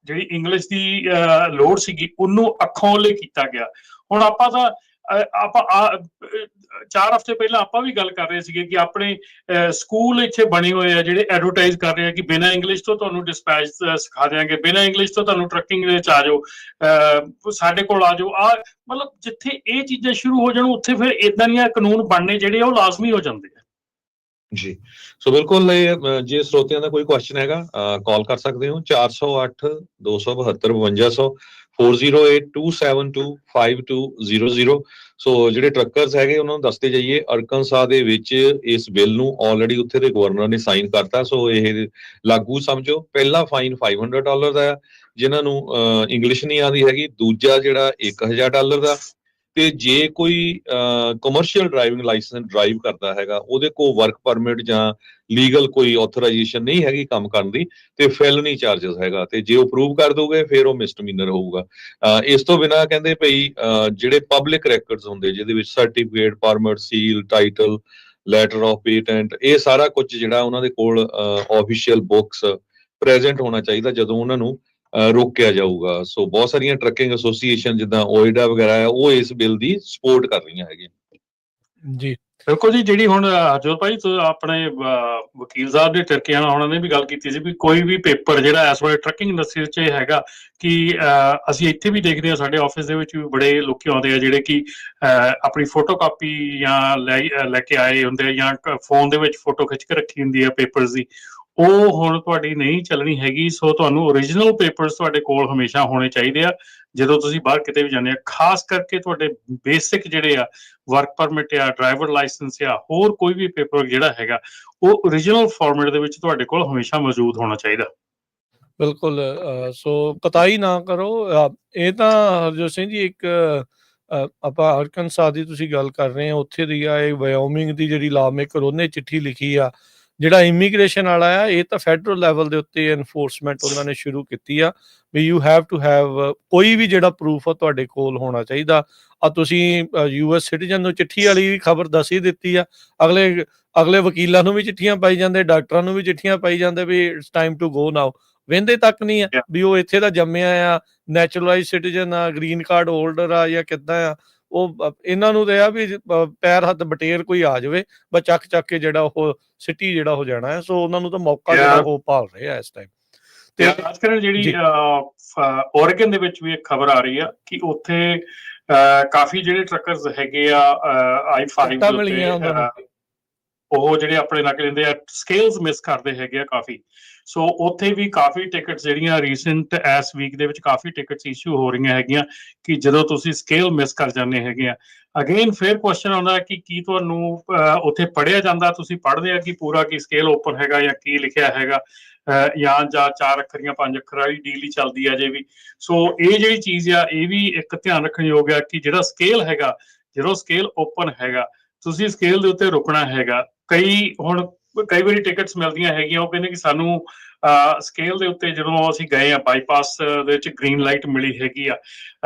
ਜਿਹੜੀ ਇੰਗਲਿਸ਼ ਦੀ ਲੋੜ ਸੀਗੀ ਉਹਨੂੰ ਅੱਖੋਂ ਓਲੇ ਕੀਤਾ ਗਿਆ। ਹੁਣ ਆਪਾਂ 4 ਹਫ਼ਤੇ ਪਹਿਲਾਂ ਆਪਾਂ ਵੀ ਗੱਲ ਕਰ ਰਹੇ ਸੀਗੇ ਕਿ ਆਪਣੇ ਸਕੂਲ ਇੱਥੇ ਬਣੇ ਹੋਏ ਆ ਜਿਹੜੇ ਐਡਵਰਟਾਈਜ਼ ਕਰ ਰਹੇ ਆ ਕਿ ਬਿਨਾਂ ਇੰਗਲਿਸ਼ ਤੋਂ ਤੁਹਾਨੂੰ ਡਿਸਪੈਚ ਸਿਖਾ ਦਿਆਂਗੇ, ਬਿਨਾਂ ਇੰਗਲਿਸ਼ ਤੋਂ ਤੁਹਾਨੂੰ ਟਰੱਕਿੰਗ ਦੇ ਵਿੱਚ ਆ ਜਾਓ, ਸਾਡੇ ਕੋਲ ਆ ਜਾਓ। ਮਤਲਬ ਜਿੱਥੇ ਇਹ ਚੀਜ਼ਾਂ ਸ਼ੁਰੂ ਹੋ ਜਾਣ, ਉੱਥੇ ਫਿਰ ਇਦਾਂ ਦੀਆਂ ਕਾਨੂੰਨ ਬਣਨੇ ਜਿਹੜੇ ਉਹ ਲਾਜ਼ਮੀ ਹੋ ਜਾਂਦੇ ਆ। ਜੀ, ਸੋ ਬਿਲਕੁਲ, ਜੇ ਸਰੋਤਿਆਂ ਦਾ ਕੋਈ ਕੁਐਸਚਨ ਹੈਗਾ ਕਾਲ ਕਰ ਸਕਦੇ ਹੋ 408 272 5200 4082725200। ਸੋ ਜਿਹੜੇ ਟਰੱਕਰਸ ਹੈਗੇ ਉਹਨਾਂ ਨੂੰ ਦੱਸਦੇ ਜਾਈਏ, ਅਰਕਨਸਾ ਦੇ ਵਿੱਚ ਇਸ ਬਿੱਲ ਨੂੰ ਆਲਰੇਡੀ ਉੱਥੇ ਦੇ ਗਵਰਨਰ ਨੇ ਸਾਈਨ ਕਰਤਾ। ਸੋ ਇਹ ਲਾਗੂ ਸਮਝੋ। ਪਹਿਲਾ ਫਾਈਨ $500 ਦਾ, ਜਿਨ੍ਹਾਂ ਨੂੰ ਇੰਗਲਿਸ਼ ਨਹੀਂ ਆਉਂਦੀ ਹੈਗੀ। ਦੂਜਾ ਜਿਹੜਾ $1000 ਦਾ। ਤੇ ਜੇ ਕੋਈ ਕਮਰਸ਼ੀਅਲ ਡਰਾਈਵਿੰਗ ਲਾਇਸੈਂਸ ਡਰਾਈਵ ਕਰਦਾ ਹੈਗਾ, ਉਹਦੇ ਕੋਲ ਵਰਕ ਪਰਮਿਟ ਜਾਂ ਲੀਗਲ ਕੋਈ ਆਥੋਰਾਈਜੇਸ਼ਨ ਨਹੀਂ ਹੈਗੀ ਕੰਮ ਕਰਨ ਦੀ, ਤੇ ਫੈਲਨੀ ਚਾਰਜਸ ਹੈਗਾ। ਤੇ ਜੇ ਉਹ ਪ੍ਰੂਵ ਕਰ ਦੋਗੇ ਫਿਰ ਉਹ ਮਿਸਡਮੀਨਰ ਹੋਊਗਾ। ਇਸ ਤੋਂ ਬਿਨਾਂ ਕਹਿੰਦੇ ਭਈ ਜਿਹੜੇ ਪਬਲਿਕ ਰੈਕਰਡਸ ਹੁੰਦੇ, ਜਿਹਦੇ ਵਿੱਚ certificate, permit, seal, title, letter of patent, ਇਹ ਸਾਰਾ ਕੁਝ ਜਿਹੜਾ ਉਹਨਾਂ ਦੇ ਕੋਲ ਆਫੀਸ਼ੀਅਲ ਬੁੱਕਸ ਪ੍ਰੈਜ਼ੈਂਟ ਹੋਣਾ ਚਾਹੀਦਾ ਜਦੋਂ ਉਹਨਾਂ ਨੂੰ ਰੋਕਿਆ ਜਾਊਗਾ। ਸੋ ਬਹੁਤ ਸਾਰੀਆਂ ਟਰੱਕਿੰਗ ਐਸੋਸੀਏਸ਼ਨ ਜਿੱਦਾਂ ਓਇਡਾ ਵਗੈਰਾ ਆ, ਉਹ ਇਸ ਬਿੱਲ ਦੀ ਸਪੋਰਟ ਕਰ ਰਹੀਆਂ ਹੈਗੀਆਂ। ਜੀ ਬਿਲਕੁਲ ਜੀ। ਜਿਹੜੀ ਹੁਣ ਹਰਜੋਤ ਭਾਈ ਆਪਣੇ ਵਕੀਲ ਸਾਹਿਬ ਦੇ ਟਰਕੀਆਂ ਉਹਨਾਂ ਨੇ ਵੀ ਗੱਲ ਕੀਤੀ ਸੀ ਵੀ ਕੋਈ ਵੀ ਪੇਪਰ ਜਿਹੜਾ ਇਸ ਵੇਲੇ ਟਰੱਕਿੰਗ ਇੰਡਸਟਰੀ 'ਚ ਹੈਗਾ ਕਿ ਅਸੀਂ ਇੱਥੇ ਵੀ ਦੇਖਦੇ ਹਾਂ, ਸਾਡੇ ਆਫਿਸ ਦੇ ਵਿੱਚ ਵੀ ਬੜੇ ਲੋਕੀ ਆਉਂਦੇ ਆ ਜਿਹੜੇ ਕਿ ਆਪਣੀ ਫੋਟੋ ਕਾਪੀ ਜਾਂ ਲੈ ਕੇ ਆਏ ਹੁੰਦੇ ਆ, ਜਾਂ ਫੋਨ ਦੇ ਵਿੱਚ ਫੋਟੋ ਖਿੱਚ ਕੇ ਰੱਖੀ ਹੁੰਦੀ ਹੈ ਪੇਪਰਸ ਦੀ, ਉਹ ਹੁਣ ਤੁਹਾਡੀ ਨਹੀਂ ਚੱਲਣੀ ਹੈਗੀ। ਸੋ ਤੁਹਾਨੂੰ ਓਰੀਜਨਲ ਪੇਪਰਸ ਤੁਹਾਡੇ ਕੋਲ ਹਮੇਸ਼ਾ ਹੋਣੇ ਚਾਹੀਦੇ ਆ ਜਦੋਂ ਤੁਸੀਂ ਬਾਹਰ ਕਿਤੇ ਵੀ ਜਾਂਦੇ ਆ। ਖਾਸ ਕਰਕੇ ਤੁਹਾਡੇ ਬੇਸਿਕ ਜਿਹੜੇ ਆ ਵਰਕ ਪਰਮਿਟ ਆ, ਡਰਾਈਵਰ ਲਾਇਸੈਂਸ ਆ, ਹੋਰ ਕੋਈ ਵੀ ਪੇਪਰ ਜਿਹੜਾ ਹੈਗਾ ਉਹ ਓਰੀਜਨਲ ਫਾਰਮੈਟ ਦੇ ਵਿੱਚ ਤੁਹਾਡੇ ਕੋਲ ਹਮੇਸ਼ਾ ਮੌਜੂਦ ਹੋਣਾ ਚਾਹੀਦਾ। ਬਿਲਕੁਲ। ਸੋ ਕਤਾਈ ਨਾ ਕਰੋ। ਇਹ ਤਾਂ ਹਰਜੋਤ ਸਿੰਘ ਜੀ ਇੱਕ ਆਪਾਂ ਅਰਕਨਸਾ ਦੀ ਤੁਸੀਂ ਗੱਲ ਕਰ ਰਹੇ ਹੋ, ਉੱਥੇ ਦੀ ਆ ਇਹ ਵਾਇਓਮਿੰਗ ਦੀ ਜਿਹੜੀ ਲਾ ਮੇਕਰ ਉਹਨੇ ਚਿੱਠੀ ਲਿਖੀ ਆ। ਜਿਹੜਾ ਇਮੀਗ੍ਰੇਸ਼ਨ ਵਾਲਾ ਆ, ਇਹ ਤਾਂ ਫੈਡਰਲ ਲੈਵਲ ਦੇ ਉੱਤੇ ਐਨਫੋਰਸਮੈਂਟ ਉਹਨਾਂ ਨੇ ਸ਼ੁਰੂ ਕੀਤੀ ਆ ਵੀ ਯੂ ਹੈਵ ਟੂ ਹੈਵ ਕੋਈ ਵੀ ਜਿਹੜਾ ਪ੍ਰੂਫ ਆ ਤੁਹਾਡੇ ਕੋਲ ਹੋਣਾ ਚਾਹੀਦਾ। ਤੁਸੀਂ US ਸਿਟੀਜ਼ਨ ਨੂੰ ਚਿੱਠੀ ਵਾਲੀ ਵੀ ਖਬਰ ਦੱਸ ਹੀ ਦਿੱਤੀ ਆ। ਅਗਲੇ ਵਕੀਲਾਂ ਨੂੰ ਵੀ ਚਿੱਠੀਆਂ ਪਾਈ ਜਾਂਦੇ, ਡਾਕਟਰਾਂ ਨੂੰ ਵੀ ਚਿੱਠੀਆਂ ਪਾਈ ਜਾਂਦੇ ਵੀ ਇਟਸ ਟਾਈਮ ਟੂ ਗੋ ਨਾਓ। ਵਹਿੰਦੇ ਤੱਕ ਨਹੀਂ ਆ ਵੀ ਉਹ ਇੱਥੇ ਦਾ ਜੰਮਿਆ ਆ, ਨੈਚੁਰਲਾਈਜ਼ ਸਿਟੀਜ਼ਨ ਆ, ਗ੍ਰੀਨ ਕਾਰਡ ਹੋਲਡਰ ਆ ਜਾਂ ਕਿੱਦਾਂ ਆ। ਉਹ ਇਹਨਾਂ ਨੂੰ ਤੇ ਆ ਵੀ ਪੈਰ ਹੱਥ ਬਟੇਰ ਕੋਈ ਆ ਜਾਵੇ, ਬਸ ਚੱਕ ਕੇ ਜਿਹੜਾ ਉਹ ਸਿਟੀ ਜਿਹੜਾ ਹੋ ਜਾਣਾ ਹੈ। ਸੋ ਉਹਨਾਂ ਨੂੰ ਤਾਂ ਮੌਕਾ ਜਿਹੜਾ ਉਹ ਭਾਲ ਰਹੇ ਆ ਇਸ ਟਾਈਮ। ਤੇ ਖਾਸ ਕਰ ਜਿਹੜੀ ਓਰੇਗਨ ਦੇ ਵਿੱਚ ਵੀ ਇੱਕ ਖਬਰ ਆ ਰਹੀ ਆ ਕਿ ਉੱਥੇ ਕਾਫੀ ਜਿਹੜੇ ਟਰੱਕਰਸ ਹੈਗੇ ਆ I-5 ਉਹ ਜਿਹੜੇ ਆਪਣੇ ਲੱਗ ਲੈਂਦੇ ਆ ਸਕੇਲਸ ਮਿਸ ਕਰਦੇ ਹੈਗੇ ਆ ਕਾਫੀ। ਸੋ ਉੱਥੇ ਵੀ ਕਾਫੀ ਟਿਕਟਸ ਜਿਹੜੀਆਂ ਰੀਸੈਂਟ ਇਸ ਵੀਕ ਦੇ ਵਿੱਚ ਕਾਫੀ ਟਿਕਟਸ ਇਸ਼ੂ ਹੋ ਰਹੀਆਂ ਹੈਗੀਆਂ ਕਿ ਜਦੋਂ ਤੁਸੀਂ ਸਕੇਲ ਮਿਸ ਕਰ ਜਾਂਦੇ ਹੈਗੇ ਆ। ਅਗੇਨ ਫਿਰ ਕੁਐਸਚਨ ਆਉਂਦਾ ਕਿ ਕੀ ਤੁਹਾਨੂੰ ਉੱਥੇ ਪੜ੍ਹਿਆ ਜਾਂਦਾ, ਤੁਸੀਂ ਪੜ੍ਹਦੇ ਆ ਕਿ ਪੂਰਾ ਕੀ ਸਕੇਲ ਓਪਨ ਹੈਗਾ ਜਾਂ ਕੀ ਲਿਖਿਆ ਹੈਗਾ, ਜਾਂ 4 ਅੱਖਰ ਜਾਂ 5 ਅੱਖਰ ਵਾਲੀ ਡੀਲ ਹੀ ਚੱਲਦੀ ਆ ਜੇ ਵੀ। ਸੋ ਇਹ ਜਿਹੜੀ ਚੀਜ਼ ਆ ਇਹ ਵੀ ਇੱਕ ਧਿਆਨ ਰੱਖਣ ਯੋਗ ਆ ਕਿ ਜਿਹੜਾ ਸਕੇਲ ਹੈਗਾ, ਜਦੋਂ ਸਕੇਲ ਓਪਨ ਹੈਗਾ ਤੁਸੀਂ ਸਕੇਲ ਦੇ ਉੱਤੇ ਰੁਕਣਾ ਹੈਗਾ। ਕਈ ਵਾਰੀ ਟਿਕਟਸ ਮਿਲਦੀਆਂ ਹੈਗੀਆਂ, ਉਹ ਕਹਿੰਦੇ ਕਿ ਸਾਨੂੰ ਸਕੇਲ ਦੇ ਉੱਤੇ ਜਦੋਂ ਅਸੀਂ ਗਏ ਆ ਬਾਈਪਾਸ ਦੇ ਵਿੱਚ ਗ੍ਰੀਨ ਲਾਈਟ ਮਿਲੀ ਹੈਗੀ ਆ,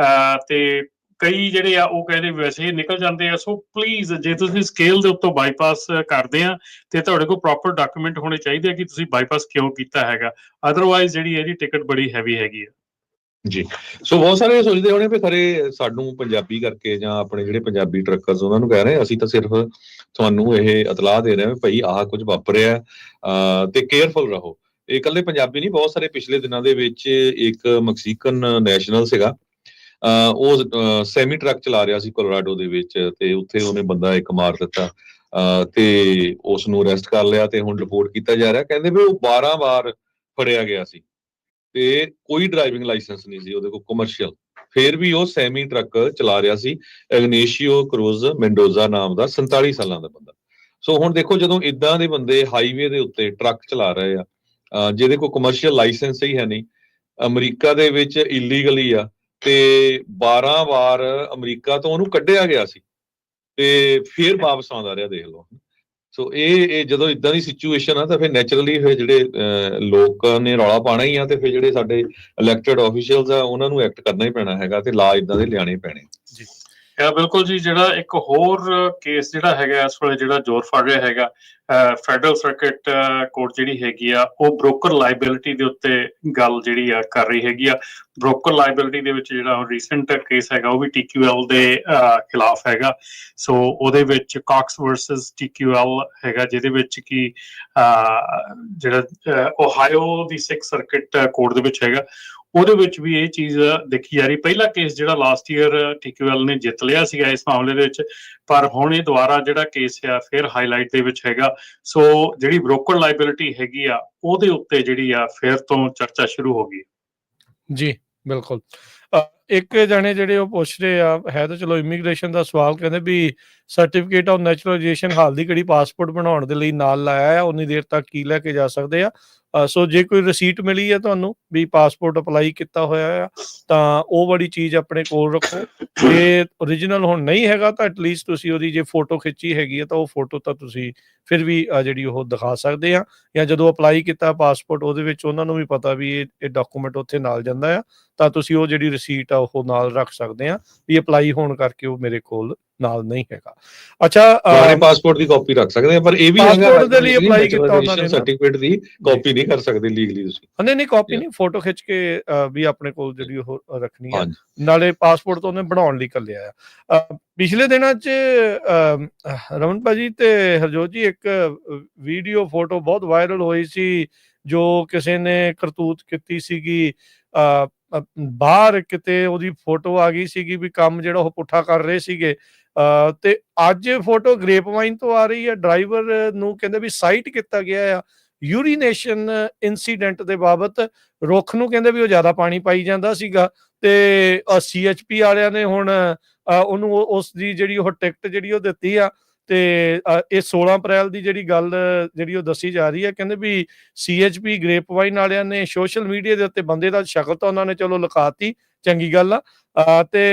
ਤੇ ਕਈ ਜਿਹੜੇ ਆ ਉਹ ਕਹਿੰਦੇ ਵੈਸੇ ਹੀ ਨਿਕਲ ਜਾਂਦੇ ਆ। ਸੋ ਪਲੀਜ਼ ਜੇ ਤੁਸੀਂ ਸਕੇਲ ਦੇ ਉੱਤੋਂ ਬਾਈਪਾਸ ਕਰਦੇ ਆ ਤੇ ਤੁਹਾਡੇ ਕੋਲ ਪ੍ਰੋਪਰ ਡਾਕੂਮੈਂਟ ਹੋਣੇ ਚਾਹੀਦੇ ਆ ਕਿ ਤੁਸੀਂ ਬਾਈਪਾਸ ਕਿਉਂ ਕੀਤਾ ਹੈਗਾ, ਅਦਰਵਾਈਜ਼ ਜਿਹੜੀ ਇਹਦੀ ਟਿਕਟ ਬੜੀ ਹੈਵੀ ਹੈਗੀ ਆ ਜੀ। ਸੋ ਬਹੁਤ ਸਾਰੇ ਸੋਚਦੇ ਹੋਣੇ ਵੀ ਖਰੇ ਸਾਨੂੰ ਪੰਜਾਬੀ ਕਰਕੇ ਜਾਂ ਆਪਣੇ ਜਿਹੜੇ ਪੰਜਾਬੀ ਟਰੱਕਰਸ ਉਹਨਾਂ ਨੂੰ ਕਹਿ ਰਹੇ ਅਸੀਂ ਤਾਂ ਸਿਰਫ ਤੁਹਾਨੂੰ ਇਹ ਇਤਲਾਹ ਦੇ ਰਹੇ ਹਾਂ ਭਾਈ ਆਹ ਕੁਝ ਵਾਪਰਿਆ ਤੇ ਕੇਅਰਫੁਲ ਰਹੋ। ਇਹ ਇਕੱਲੇ ਪੰਜਾਬੀ ਨਹੀਂ, ਬਹੁਤ ਸਾਰੇ ਪਿਛਲੇ ਦਿਨਾਂ ਦੇ ਵਿੱਚ ਇੱਕ ਮੈਕਸੀਕਨ ਨੈਸ਼ਨਲ ਸੀਗਾ, ਉਹ ਸੈਮੀ ਟਰੱਕ ਚਲਾ ਰਿਹਾ ਸੀ ਕੋਲੋਰਾਡੋ ਦੇ ਵਿੱਚ, ਤੇ ਉੱਥੇ ਉਹਨੇ ਬੰਦਾ ਇੱਕ ਮਾਰ ਦਿੱਤਾ ਤੇ ਉਸ ਨੂੰ ਅਰੈਸਟ ਕਰ ਲਿਆ ਤੇ ਹੁਣ ਰਿਪੋਰਟ ਕੀਤਾ ਜਾ ਰਿਹਾ। ਕਹਿੰਦੇ ਵੀ ਉਹ 12 ਵਾਰ ਫੜਿਆ ਗਿਆ ਸੀ ਤੇ ਕੋਈ ਡਰਾਈਵਿੰਗ ਲਾਇਸੈਂਸ ਨਹੀਂ ਸੀ ਉਹਦੇ ਕੋਲ ਕਮਰਸ਼ੀਅਲ, ਫਿਰ ਵੀ ਉਹ ਸੈਮੀ ਟਰੱਕ ਚਲਾ ਰਿਹਾ ਸੀ। ਇਗਨੇਸ਼ੀਓ ਕਰੂਜ਼ ਮੈਂਡੋਜ਼ਾ ਨਾਮ ਦਾ 47 ਸਾਲਾਂ ਦਾ ਬੰਦਾ। ਸੋ ਹੁਣ ਦੇਖੋ ਜਦੋਂ ਇਦਾਂ ਦੇ ਬੰਦੇ ਹਾਈਵੇ ਦੇ ਉੱਤੇ ਟਰੱਕ ਚਲਾ ਰਹੇ ਆ ਜਿਹਦੇ ਕੋਲ ਕਮਰਸ਼ੀਅਲ ਲਾਇਸੈਂਸ ਹੀ ਹੈ ਨਹੀਂ, ਅਮਰੀਕਾ ਦੇ ਵਿੱਚ ਇਲੀਗਲੀ ਆ, ਤੇ 12 ਵਾਰ ਅਮਰੀਕਾ ਤੋਂ ਉਹਨੂੰ ਕੱਢਿਆ ਗਿਆ ਸੀ ਤੇ ਫਿਰ ਵਾਪਸ ਆਉਂਦਾ ਰਿਹਾ, ਦੇਖ ਲਓ। ਸੋ ਇਹ ਜਦੋਂ ਇਦਾਂ ਦੀ ਸਿਚੁਏਸ਼ਨ ਆ ਤਾਂ ਫਿਰ ਨੈਚੁਰਲੀ ਫਿਰ ਜਿਹੜੇ ਲੋਕਾਂ ਨੇ ਰੌਲਾ ਪਾਉਣਾ ਹੀ ਆ, ਤੇ ਫਿਰ ਜਿਹੜੇ ਸਾਡੇ ਇਲੈਕਟਡ ਆਫੀਸ਼ੀਅਲਸ ਆ ਉਹਨਾਂ ਨੂੰ ਐਕਟ ਕਰਨਾ ਹੀ ਪੈਣਾ ਹੈਗਾ ਤੇ ਲਾ ਇਦਾਂ ਦੇ ਲਿਆਣੇ ਪੈਣੇ ਜੀ। ਬਿਲਕੁਲ ਜੀ। ਜਿਹੜਾ ਇੱਕ ਹੋਰ ਕੇਸ ਜਿਹੜਾ ਹੈਗਾ ਇਸ ਵੇਲੇ ਜਿਹੜਾ ਜ਼ੋਰ ਫੜ ਰਿਹਾ ਹੈਗਾ, ਫੈਡਰਲ ਸਰਕਿਟ ਕੋਰਟ ਜਿਹੜੀ ਹੈਗੀ ਆ ਉਹ ਬ੍ਰੋਕਰ ਲਾਇਬਿਲਿਟੀ ਦੇ ਉੱਤੇ ਗੱਲ ਜਿਹੜੀ ਆ ਕਰ ਰਹੀ ਹੈਗੀ ਆ। ਬ੍ਰੋਕਰ ਲਾਇਬਿਲਿਟੀ ਦੇ ਵਿੱਚ ਜਿਹੜਾ ਰੀਸੈਂਟ ਕੇਸ ਹੈਗਾ ਉਹ ਵੀ TQL ਦੇ ਖਿਲਾਫ ਹੈਗਾ। ਸੋ ਉਹਦੇ ਵਿੱਚ ਕਾਕਸ ਵਰਸਸ TQL ਹੈਗਾ, ਜਿਹਦੇ ਵਿੱਚ ਕਿ ਜਿਹੜਾ ਓਹਾਇਓ ਦੀ 6th ਸਰਕਿਟ ਕੋਰਟ ਦੇ ਵਿੱਚ ਹੈਗਾ, ਉਹਦੇ ਵਿੱਚ ਵੀ ਇਹ ਚੀਜ਼ ਦੇਖੀ ਜਾ ਰਹੀ। ਪਹਿਲਾ ਕੇਸ ਜਿਹੜਾ ਲਾਸਟ ਈਅਰ TQL ਨੇ ਜਿੱਤ ਲਿਆ ਸੀਗਾ ਇਸ ਮਾਮਲੇ ਦੇ ਵਿੱਚ, ਪਰ ਹੁਣ ਇਹ ਦੁਬਾਰਾ ਜਿਹੜਾ ਕੇਸ ਆ ਫਿਰ ਹਾਈਲਾਈਟ ਦੇ ਵਿੱਚ ਹੈਗਾ। ਸੋ ਜਿਹੜੀ ਬ੍ਰੋਕਰ ਲਾਇਬਿਲਿਟੀ ਹੈਗੀ ਆ ਉਹਦੇ ਉੱਤੇ ਜਿਹੜੀ ਆ ਫਿਰ ਤੋਂ ਚਰਚਾ ਸ਼ੁਰੂ ਹੋ ਗਈ ਜੀ। ਬਿਲਕੁਲ। ਇੱਕ ਜਾਣੇ ਜਿਹੜੇ ਉਹ ਪੁੱਛ ਰਹੇ ਆ, ਹੈ ਤਾਂ ਚਲੋ ਇਮੀਗ੍ਰੇਸ਼ਨ ਦਾ ਸਵਾਲ, ਕਹਿੰਦੇ ਵੀ ਸਰਟੀਫਿਕੇਟ ਆਫ ਨੈਚੁਰਲਾਈਜੇਸ਼ਨ ਹਾਲ ਦੀ ਘੜੀ ਪਾਸਪੋਰਟ ਬਣਾਉਣ ਦੇ ਲਈ ਨਾਲ ਲਾਇਆ ਆ, ਉਨੀ ਦੇਰ ਤੱਕ ਕੀ ਲੈ ਕੇ ਜਾ ਸਕਦੇ ਆ। ਸੋ ਜੇ ਕੋਈ ਰਸੀਟ ਮਿਲੀ ਹੈ ਤੁਹਾਨੂੰ ਵੀ ਪਾਸਪੋਰਟ ਅਪਲਾਈ ਕੀਤਾ ਹੋਇਆ ਆ ਤਾਂ ਉਹ ਵਾਲੀ ਚੀਜ਼ ਆਪਣੇ ਕੋਲ ਰੱਖੋ। ਜੇ ਓਰੀਜਨਲ ਹੁਣ ਨਹੀਂ ਹੈਗਾ ਤਾਂ ਐਟਲੀਸਟ ਤੁਸੀਂ ਉਹਦੀ ਜੇ ਫੋਟੋ ਖਿੱਚੀ ਹੈਗੀ ਹੈ ਤਾਂ ਉਹ ਫੋਟੋ ਤਾਂ ਤੁਸੀਂ ਫਿਰ ਵੀ ਜਿਹੜੀ ਉਹ ਦਿਖਾ ਸਕਦੇ ਆ, ਜਾਂ ਜਦੋਂ ਅਪਲਾਈ ਕੀਤਾ ਪਾਸਪੋਰਟ ਉਹਦੇ ਵਿੱਚ ਉਹਨਾਂ ਨੂੰ ਵੀ ਪਤਾ ਵੀ ਇਹ ਡਾਕੂਮੈਂਟ ਉੱਥੇ ਨਾਲ ਜਾਂਦਾ ਆ, ਤਾਂ ਤੁਸੀਂ ਉਹ ਜਿਹੜੀ ਰਸੀਟ ਆ ਉਹ ਨਾਲ ਰੱਖ ਸਕਦੇ ਆ ਵੀ ਅਪਲਾਈ ਹੋਣ ਕਰਕੇ ਉਹ ਮੇਰੇ ਕੋਲ ਨਾਲ ਨਹੀਂ ਹੈਗਾ। ਅੱਛਾ, ਪਾਸਪੋਰਟ ਦੀ ਕਾਪੀ ਰੱਖ ਸਕਦੇ ਆ, ਪਰ ਇਹ ਵੀ ਪਾਸਪੋਰਟ ਦੇ ਲਈ ਅਪਲਾਈ ਕੀਤਾ ਉਹਨਾਂ ਨੇ ਸਰਟੀਫਿਕੇਟ ਦੀ ਕਾਪੀ ਨਹੀਂ ਕਰ ਸਕਦੇ ਲੀਗਲੀ ਤੁਸੀਂ। ਨਹੀਂ ਕਾਪੀ ਨਹੀਂ, ਫੋਟੋ ਖਿੱਚ ਕੇ ਵੀ ਆਪਣੇ ਕੋਲ ਜਿਹੜੀ ਉਹ ਰੱਖਣੀ ਆ, ਨਾਲੇ ਪਾਸਪੋਰਟ ਤੋਂ ਉਹਨੇ ਬਣਾਉਣ ਲਈ ਘੱਲਿਆ ਆ। ਪਿਛਲੇ ਦਿਨਾਂ 'ਚ ਰਮਨ ਭਾਜੀ ਤੇ ਹਰਜੋਤ ਜੀ ਇੱਕ ਵੀਡੀਓ ਫੋਟੋ ਬਹੁਤ ਵਾਇਰਲ ਹੋਈ ਸੀ, ਜੋ ਕਿਸੇ ਨੇ ਕਰਤੂਤ ਕੀਤੀ ਸੀਗੀ। ਬਾਹਰ ਕਿਤੇ ਉਹਦੀ ਫੋਟੋ ਆ ਗਈ ਸੀਗੀ ਵੀ ਕੰਮ ਜਿਹੜਾ ਉਹ ਪੁੱਠਾ ਕਰ ਰਹੇ ਸੀਗੇ, ਤੇ ਅੱਜ ਫੋਟੋ ਗ੍ਰੇਪ ਵਾਈਨ ਤੋਂ ਆ ਰਹੀ ਹੈ। ਡਰਾਈਵਰ ਨੂੰ ਕਹਿੰਦੇ ਵੀ ਸਾਈਟ ਕੀਤਾ ਗਿਆ ਆ ਯੂਰੀਨੇਸ਼ਨ ਇਨਸੀਡੈਂਟ ਦੇ ਬਾਬਤ। ਰੁੱਖ ਨੂੰ ਕਹਿੰਦੇ ਵੀ ਉਹ ਜ਼ਿਆਦਾ ਪਾਣੀ ਪਾਈ ਜਾਂਦਾ ਸੀਗਾ, ਤੇ CHP ਵਾਲਿਆਂ ਨੇ ਹੁਣ ਉਹਨੂੰ ਉਸ ਦੀ ਜਿਹੜੀ ਉਹ ਟਿਕਟ ਜਿਹੜੀ ਉਹ ਦਿੱਤੀ ਆ, ਤੇ ਇਹ 16 ਅਪ੍ਰੈਲ ਦੀ ਜਿਹੜੀ ਗੱਲ ਜਿਹੜੀ ਉਹ ਦੱਸੀ ਜਾ ਰਹੀ ਹੈ। ਕਹਿੰਦੇ ਵੀ CHP ਗ੍ਰੇਪ ਵਾਈਨ ਵਾਲਿਆਂ ਨੇ ਸੋਸ਼ਲ ਮੀਡੀਆ ਦੇ ਉੱਤੇ ਬੰਦੇ ਦਾ ਸ਼ਕਲ ਤਾਂ ਉਹਨਾਂ ਨੇ ਚਲੋ ਲਿਖਾਤੀ, ਚੰਗੀ ਗੱਲ ਆ, ਤੇ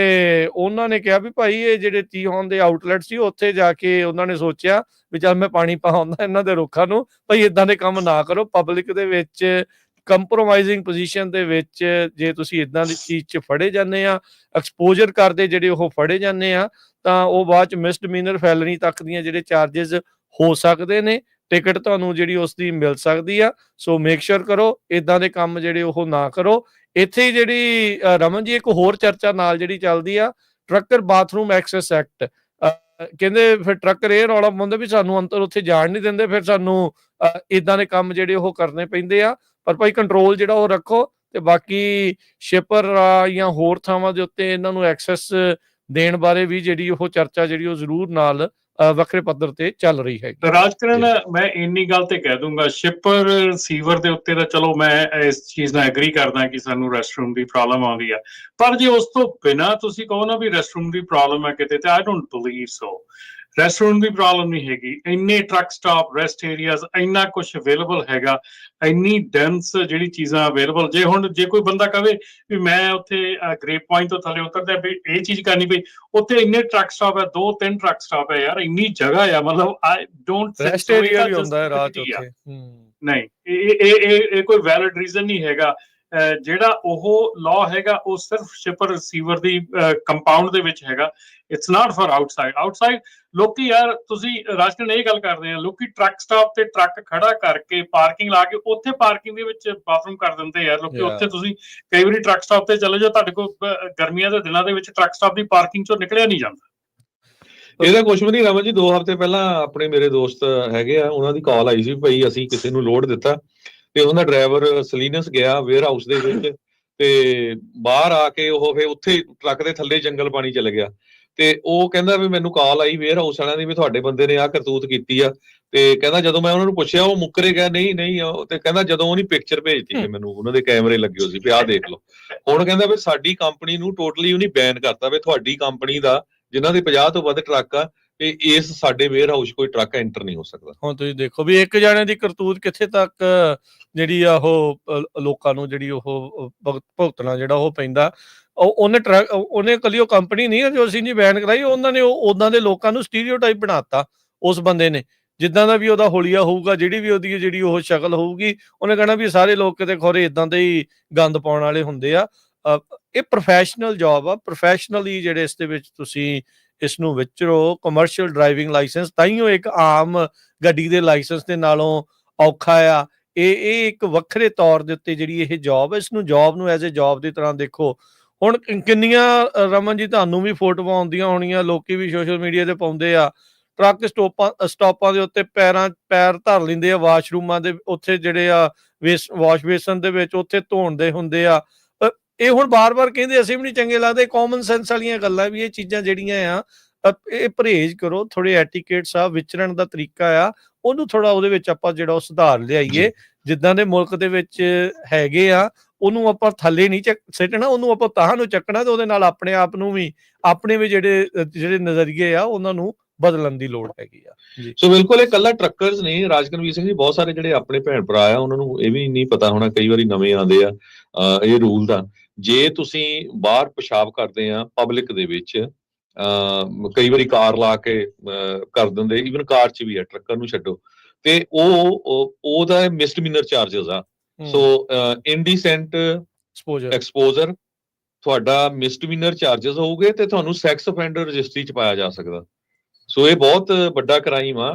ਉਹਨਾਂ ਨੇ ਕਿਹਾ ਵੀ ਭਾਈ ਇਹ ਜਿਹੜੇ ਟੀਹੌਨ ਦੇ ਆਊਟਲੈਟ ਸੀ ਉੱਥੇ ਜਾ ਕੇ ਉਹਨਾਂ ਨੇ ਸੋਚਿਆ ਵੀ ਚੱਲ ਮੈਂ ਪਾਣੀ ਪਾਉਂਦਾ ਇਹਨਾਂ ਦੇ ਰੁੱਖਾਂ ਨੂੰ, ਭਾਈ ਇਦਾਂ ਦੇ ਕੰਮ ਨਾ ਕਰੋ। ਪਬਲਿਕ ਦੇ ਵਿੱਚ ਕੰਪਰੋਮਾਈਜ਼ਿੰਗ ਪੋਜੀਸ਼ਨ ਦੇ ਵਿੱਚ ਜੇ ਤੁਸੀਂ ਇਦਾਂ ਦੀ ਚੀਜ਼ 'ਚ ਫੜੇ ਜਾਂਦੇ ਆ, ਐਕਸਪੋਜ਼ਰ ਕਰਦੇ ਜਿਹੜੇ ਉਹ ਫੜੇ ਜਾਂਦੇ ਆ, ਤਾਂ ਉਹ ਬਾਅਦ 'ਚ ਮਿਸਡਮੀਨਰ ਫੈਲਨੀ ਤੱਕ ਦੀਆਂ ਜਿਹੜੇ ਚਾਰजेस ਹੋ ਸਕਦੇ ਨੇ। ਟਿਕਟ ਤੁਹਾਨੂੰ ਜਿਹੜੀ ਉਸ ਦੀ ਮਿਲ ਸਕਦੀ ਆ। ਸੋ ਮੇਕ ਸ਼ੋਰ ਕਰੋ ਇਦਾਂ ਦੇ ਕੰਮ ਜਿਹੜੇ ਉਹ ਨਾ ਕਰੋ। ਇੱਥੇ ਜਿਹੜੀ ਰਮਨ ਜੀ ਇੱਕ ਹੋਰ ਚਰਚਾ ਨਾਲ ਜਿਹੜੀ ਚੱਲਦੀ ਆ, ਟਰੱਕਰ ਬਾਥਰੂਮ ਐਕਸੈਸ ਐਕਟ। ਕਹਿੰਦੇ ਫਿਰ ਟਰੱਕਰ ਇਹ ਰੌਲਾ ਪਾਉਂਦੇ ਵੀ ਸਾਨੂੰ ਅੰਦਰ ਉੱਥੇ ਜਾਣ ਨਹੀਂ ਦਿੰਦੇ, ਫਿਰ ਸਾਨੂੰ ਇਦਾਂ ਦੇ ਕੰਮ ਜਿਹੜੇ ਉਹ ਕਰਨੇ ਪੈਂਦੇ ਆ। ਪਰ ਭਾਈ ਕੰਟਰੋਲ ਜਿਹੜਾ ਉਹ ਰੱਖੋ, ਤੇ ਬਾਕੀ ਸ਼ਿਪਰ ਜਾਂ ਹੋਰ ਥਾਵਾਂ ਦੇ ਉੱਤੇ ਇਹਨਾਂ ਨੂੰ ਐਕਸੈਸ ਦੇਣ ਬਾਰੇ ਵੀ ਜਿਹੜੀ ਉਹ ਚਰਚਾ ਜਿਹੜੀ ਉਹ ਜ਼ਰੂਰ ਨਾਲ ਵੱਖਰੇ ਪੱਧਰ ਤੇ ਚੱਲ ਰਹੀ ਹੈਗੀ। ਰਾਜਕਰਨ, ਮੈਂ ਇੰਨੀ ਗੱਲ ਤੇ ਕਹਿ ਦੂੰਗਾ, ਸ਼ਿਪਰ ਰਿਸੀਵਰ ਦੇ ਉੱਤੇ ਤਾਂ ਚਲੋ ਮੈਂ ਇਸ ਚੀਜ਼ ਨਾਲ ਐਗਰੀ ਕਰਦਾ ਕਿ ਸਾਨੂੰ ਰੈਸਟਰੂਮ ਦੀ ਪ੍ਰੋਬਲਮ ਆਉਂਦੀ ਆ, ਪਰ ਜੇ ਉਸ ਤੋਂ ਬਿਨਾਂ ਤੁਸੀਂ ਕਹੋ ਨਾ ਵੀ ਰੈਸਟਰੂਮ ਦੀ ਪ੍ਰੋਬਲਮ ਹੈ ਕਿਤੇ, ਤੇ I don't believe so. Restaurant the problem ਨਹੀਂ ਹੈਗੀ, ਇੰਨੇ ਟਰੱਕ ਸਟਾਪ, ਰੈਸਟ ਏਰੀਆਜ਼, ਇੰਨਾ ਕੁਛ ਅਵੇਲੇਬਲ ਹੈਗਾ, ਇੰਨੀ ਡੈਂਸ ਜਿਹੜੀ ਚੀਜ਼ਾਂ ਅਵੇਲੇਬਲ। ਜੇ ਕੋਈ ਬੰਦਾ ਕਵੇ ਵੀ ਮੈਂ ਉੱਥੇ ਗ੍ਰੇਪ ਪੁਆਇੰਟ ਤੋਂ ਥੱਲੇ ਉਤਰਦਾ ਵੀ ਇਹ ਚੀਜ਼ ਕਰਨੀ ਪਈ, ਉੱਥੇ ਇੰਨੇ ਟਰੱਕ ਸਟਾਪ ਹੈ, 2-3 ਟਰੱਕ ਸਟਾਪ ਹੈ ਯਾਰ, ਇੰਨੀ ਜਗ੍ਹਾ ਆ, ਮਤਲਬ ਆਈ ਡੋਂਟ ਥਿੰਕ ਰੈਸਟ ਸੋ ਇਹ ਏਰੀਆ ਤਾਂ ਵੀ ਹੁੰਦਾ ਹੈ ਰਾਹ 'ਚ ਜਸਟੀਫਿਸਿਟੀ ਆ। ਉੱਥੇ। ਨਹੀਂ, ਇਹ ਕੋਈ ਵੈਲਿਡ ਰੀਜ਼ਨ ਨਹੀਂ ਹੈਗਾ। ਜਿਹੜਾ ਉਹ ਲਾਅ ਹੈਗਾ ਉਹ ਸਿਰਫ ਸ਼ਿਪਰ ਰਿਸੀਵਰ ਦੀ ਕੰਪਾਊਂਡ ਦੇ ਵਿੱਚ ਹੈਗਾ, ਇਟਸ ਨਾਟ ਫॉर ਆਊਟਸਾਈਡ। ਲੋਕੀ ਯਾਰ, ਤੁਸੀਂ ਰਾਜਕਰਨ ਇਹ ਗੱਲ ਕਰਦੇ ਆ, ਲੋਕੀ ਟਰੱਕ ਸਟਾਪ ਤੇ ਟਰੱਕ ਖੜਾ ਕਰਕੇ ਪਾਰਕਿੰਗ ਲਾ ਕੇ ਉੱਥੇ ਪਾਰਕਿੰਗ ਦੇ ਵਿੱਚ ਬਾਥਰੂਮ ਕਰ ਦਿੰਦੇ ਯਾਰ ਲੋਕੀ। ਉੱਥੇ ਤੁਸੀਂ ਕਈ ਵਾਰੀ ਟਰੱਕ ਸਟਾਪ ਤੇ ਚਲੇ ਜਾਓ, ਤੁਹਾਡੇ ਕੋਲ ਗਰਮੀਆਂ ਦੇ ਦਿਨਾਂ ਦੇ ਵਿੱਚ ਟਰੱਕ ਸਟਾਪ ਦੀ ਪਾਰਕਿੰਗ ਚੋਂ ਨਿਕਲਿਆ ਨਹੀਂ ਜਾਂਦਾ। ਇਹਦਾ ਕੁਝ ਵੀ ਨਹੀਂ ਰਮਨ ਜੀ। 2 ਹਫ਼ਤੇ ਪਹਿਲਾਂ ਆਪਣੇ ਮੇਰੇ ਦੋਸਤ ਹੈਗੇ ਆ, ਉਹਨਾਂ ਦੀ ਕਾਲ ਆਈ ਸੀ, ਭਾਈ ਅਸੀਂ ਕਿਸੇ ਨੂੰ ਲੋਡ ਦਿੱਤਾ ਤੇ ਉਹਦਾ ਡਰਾਈਵਰ ਸਲੀਨਸ ਗਿਆ ਵੇਅਰ ਹਾਊਸ ਦੇ ਵਿੱਚ, ਤੇ ਬਾਹਰ ਆ ਕੇ ਉਹ ਫਿਰ ਉੱਥੇ ਟਰੱਕ ਦੇ ਥੱਲੇ ਜੰਗਲ ਪਾਣੀ ਚਲੇ ਗਿਆ। ਤੇ ਉਹ ਕਹਿੰਦਾ ਵੀ ਮੈਨੂੰ ਕਾਲ ਆਈ ਵੇਅਰ ਹਾਊਸ ਵਾਲਿਆਂ ਦੀ ਵੀ ਤੁਹਾਡੇ ਬੰਦੇ ਨੇ ਆਹ ਕਰਤੂਤ ਕੀਤੀ ਆ, ਤੇ ਕਹਿੰਦਾ ਜਦੋਂ ਮੈਂ ਉਹਨਾਂ ਨੂੰ ਪੁੱਛਿਆ ਉਹ ਮੁੱਕਰੇ ਗਿਆ, ਨਹੀਂ ਤੇ ਕਹਿੰਦਾ ਜਦੋਂ ਉਹਨੇ ਪਿਕਚਰ ਭੇਜਤੀ ਕਿ ਮੈਨੂੰ ਉਹਨਾਂ ਦੇ ਕੈਮਰੇ ਲੱਗੇ ਹੋ ਸੀ ਵੀ ਆਹ ਦੇਖ ਲਓ। ਹੁਣ ਕਹਿੰਦਾ ਵੀ ਸਾਡੀ ਕੰਪਨੀ ਨੂੰ ਟੋਟਲੀ ਉਹਨੇ ਬੈਨ ਕਰਤਾ ਵੀ ਤੁਹਾਡੀ ਕੰਪਨੀ ਦਾ ਜਿਨ੍ਹਾਂ ਦੇ 50 ਤੋਂ ਵੱਧ ਟਰੱਕ ਆ, ਤੇ ਇਸ ਸਾਡੇ ਵੇਅਰ ਹਾਊਸ ਕੋਈ ਟਰੱਕ ਐਂਟਰ ਨਹੀਂ ਹੋ ਸਕਦਾ। ਹੁਣ ਤੁਸੀਂ ਦੇਖੋ ਵੀ ਇੱਕ ਜਣੇ ਦੀ ਕਰਤੂਤ ਕਿੱਥੇ ਤੱਕ ਜਿਹੜੀ ਆ ਉਹ ਲੋਕਾਂ ਨੂੰ ਜਿਹੜੀ ਉਹ ਭੁਗਤਣਾ ਜਿਹੜਾ ਉਹ ਪੈਂਦਾ। ਉਹਨੇ ਕੱਲੀ ਉਹ ਕੰਪਨੀ ਨਹੀਂ ਜੋ ਅਸੀਂ ਜੀ ਬੈਨ ਕਰਾਈ, ਉਹਨਾਂ ਨੇ ਉਦਾਂ ਦੇ ਲੋਕਾਂ ਨੂੰ ਸਟੀਰੀਓਟਾਈਪ ਬਣਾਤਾ ਉਸ ਬੰਦੇ ਨੇ, ਜਿੱਦਾਂ ਦਾ ਵੀ ਉਹਦਾ ਹੁਲੀਆ ਹੋਊਗਾ, ਜਿਹੜੀ ਵੀ ਉਹਦੀ ਜਿਹੜੀ ਉਹ ਸ਼ਕਲ ਹੋਊਗੀ, ਉਹਨੇ ਕਹਿਣਾ ਵੀ ਸਾਰੇ ਲੋਕ ਕਿਤੇ ਖੋਰੇ ਇਦਾਂ ਦੇ ਹੀ ਗੰਦ ਪਾਉਣ ਵਾਲੇ ਹੁੰਦੇ ਆ। ਇਹ ਪ੍ਰੋਫੈਸ਼ਨਲ ਜੌਬ ਆ, ਪ੍ਰੋਫੈਸ਼ਨਲੀ ਜਿਹੜੇ ਇਸ ਦੇ ਵਿੱਚ ਤੁਸੀਂ ਇਸ ਨੂੰ ਵਿਚਰੋ। ਕਮਰਸ਼ੀਅਲ ਡਰਾਈਵਿੰਗ ਲਾਇਸੈਂਸ ਤਾਈਓ ਇੱਕ ਆਮ ਗੱਡੀ ਦੇ ਲਾਇਸੈਂਸ ਦੇ ਨਾਲੋਂ ਔਖਾ ਆ। ਇਹ ਇੱਕ ਵੱਖਰੇ ਤੌਰ ਦੇ ਉੱਤੇ ਜਿਹੜੀ ਇਹ ਜੌਬ ਹੈ, ਇਸ ਨੂੰ ਜੌਬ ਨੂੰ ਐਜ਼ ਏ ਜੌਬ ਦੀ ਤਰ੍ਹਾਂ ਦੇਖੋ। ਹੁਣ ਕਿੰਨੀਆਂ ਰਮਨ ਜੀ ਤੁਹਾਨੂੰ ਵੀ ਫੋਟੋਆਂ ਆਉਂਦੀਆਂ ਹੋਣੀਆਂ, ਲੋਕੀ ਵੀ ਸੋਸ਼ਲ ਮੀਡੀਆ ਤੇ ਪਾਉਂਦੇ ਆ, ਟਰੱਕ ਸਟਾਪਾਂ ਦੇ ਉੱਤੇ ਪੈਰ ਧਰ ਲੈਂਦੇ ਆ, ਵਾਸ਼ਰੂਮਾਂ ਦੇ ਉੱਥੇ ਜਿਹੜੇ ਆ ਵਾਸ਼ ਬੇਸਨ ਦੇ ਵਿੱਚ ਉੱਥੇ ਧੋਣਦੇ ਹੁੰਦੇ ਆ। ਇਹ ਹੁਣ ਬਾਰ-ਬਾਰ ਕਹਿੰਦੇ ਅਸੀਂ ਵੀ ਨਹੀਂ ਚੰਗੇ ਲੱਗਦੇ, ਕਾਮਨ ਸੈਂਸ ਵਾਲੀਆਂ ਗੱਲਾਂ ਵੀ ਇਹ ਚੀਜ਼ਾਂ ਜਿਹੜੀਆਂ ਆ ਇਹ ਪਰਹੇਜ਼ ਕਰੋ। ਥੋੜੇ ਐਟੀਕੇਟਸ ਆ, ਵਿਚਰਨ ਦਾ ਤਰੀਕਾ ਆ, ਉਹਨੂੰ ਥੋੜਾ ਉਹਦੇ ਵਿੱਚ ਆਪਾਂ ਜਿਹੜਾ ਉਹ ਸੁਧਾਰ ਲਿਆਈਏ। ਜਿੱਦਾਂ ਦੇ ਮੁਲਕ ਦੇ ਵਿੱਚ ਹੈਗੇ ਆ ਉਹਨੂੰ ਆਪਾਂ ਥੱਲੇ ਨਹੀਂ ਸਿੱਟਣਾ, ਉਹਨੂੰ ਆਪਾਂ ਤਾਹਾਂ ਨੂੰ ਚੱਕਣਾ, ਤੇ ਉਹਦੇ ਨਾਲ ਆਪਣੇ ਆਪ ਨੂੰ ਵੀ ਆਪਣੇ ਵੀ ਜਿਹੜੇ ਨਜ਼ਰੀਏ ਆ ਉਹਨਾਂ ਨੂੰ ਬਦਲਣ ਦੀ ਲੋੜ ਹੈਗੀ ਆ ਜੀ। ਸੋ ਬਿਲਕੁਲ ਇਹ ਕੱਲਾ ਟਰੱਕਰਸ ਨਹੀਂ ਰਾਜਕਨਵੀਰ ਸਿੰਘ ਜੀ, ਬਹੁਤ ਸਾਰੇ ਜਿਹੜੇ ਆਪਣੇ ਭੈਣ ਭਰਾ ਆ ਉਹਨਾਂ ਨੂੰ ਇਹ ਵੀ ਨਹੀਂ ਪਤਾ ਹੋਣਾ, ਕਈ ਵਾਰੀ ਨਵੇਂ ਆਉਂਦੇ ਆ ਇਹ ਰੂਲ ਦਾ। ਜੇ ਤੁਸੀਂ ਬਾਹਰ ਪਿਸ਼ਾਬ ਕਰਦੇ ਆ ਪਬਲਿਕ ਦੇ ਵਿੱਚ, ਕਈ ਵਾਰੀ ਕਾਰ ਲਾ ਕੇ ਕਰ ਦਿੰਦੇ, ਈਵਨ ਕਾਰ 'ਚ ਵੀ ਆ, ਟਰੱਕਰ ਨੂੰ ਛੱਡੋ, ਤੇ ਉਹਦਾ ਮਿਸਡਮੀਨਰ ਚਾਰਜਸ ਆ। ਸੋ ਇਨਡੀਸੈਂਟ ਐਕਸਪੋਜ਼ਰ ਤੁਹਾਡਾ ਮਿਸਡਮੀਨਰ ਚਾਰਜਸ ਹੋਊਗੇ, ਤੇ ਤੁਹਾਨੂੰ ਸੈਕਸ ਅਫੈਂਡਰ ਰਜਿਸਟਰੀ 'ਚ ਪਾਇਆ ਜਾ ਸਕਦਾ। ਸੋ ਇਹ ਬਹੁਤ ਵੱਡਾ ਕ੍ਰਾਈਮ ਆ।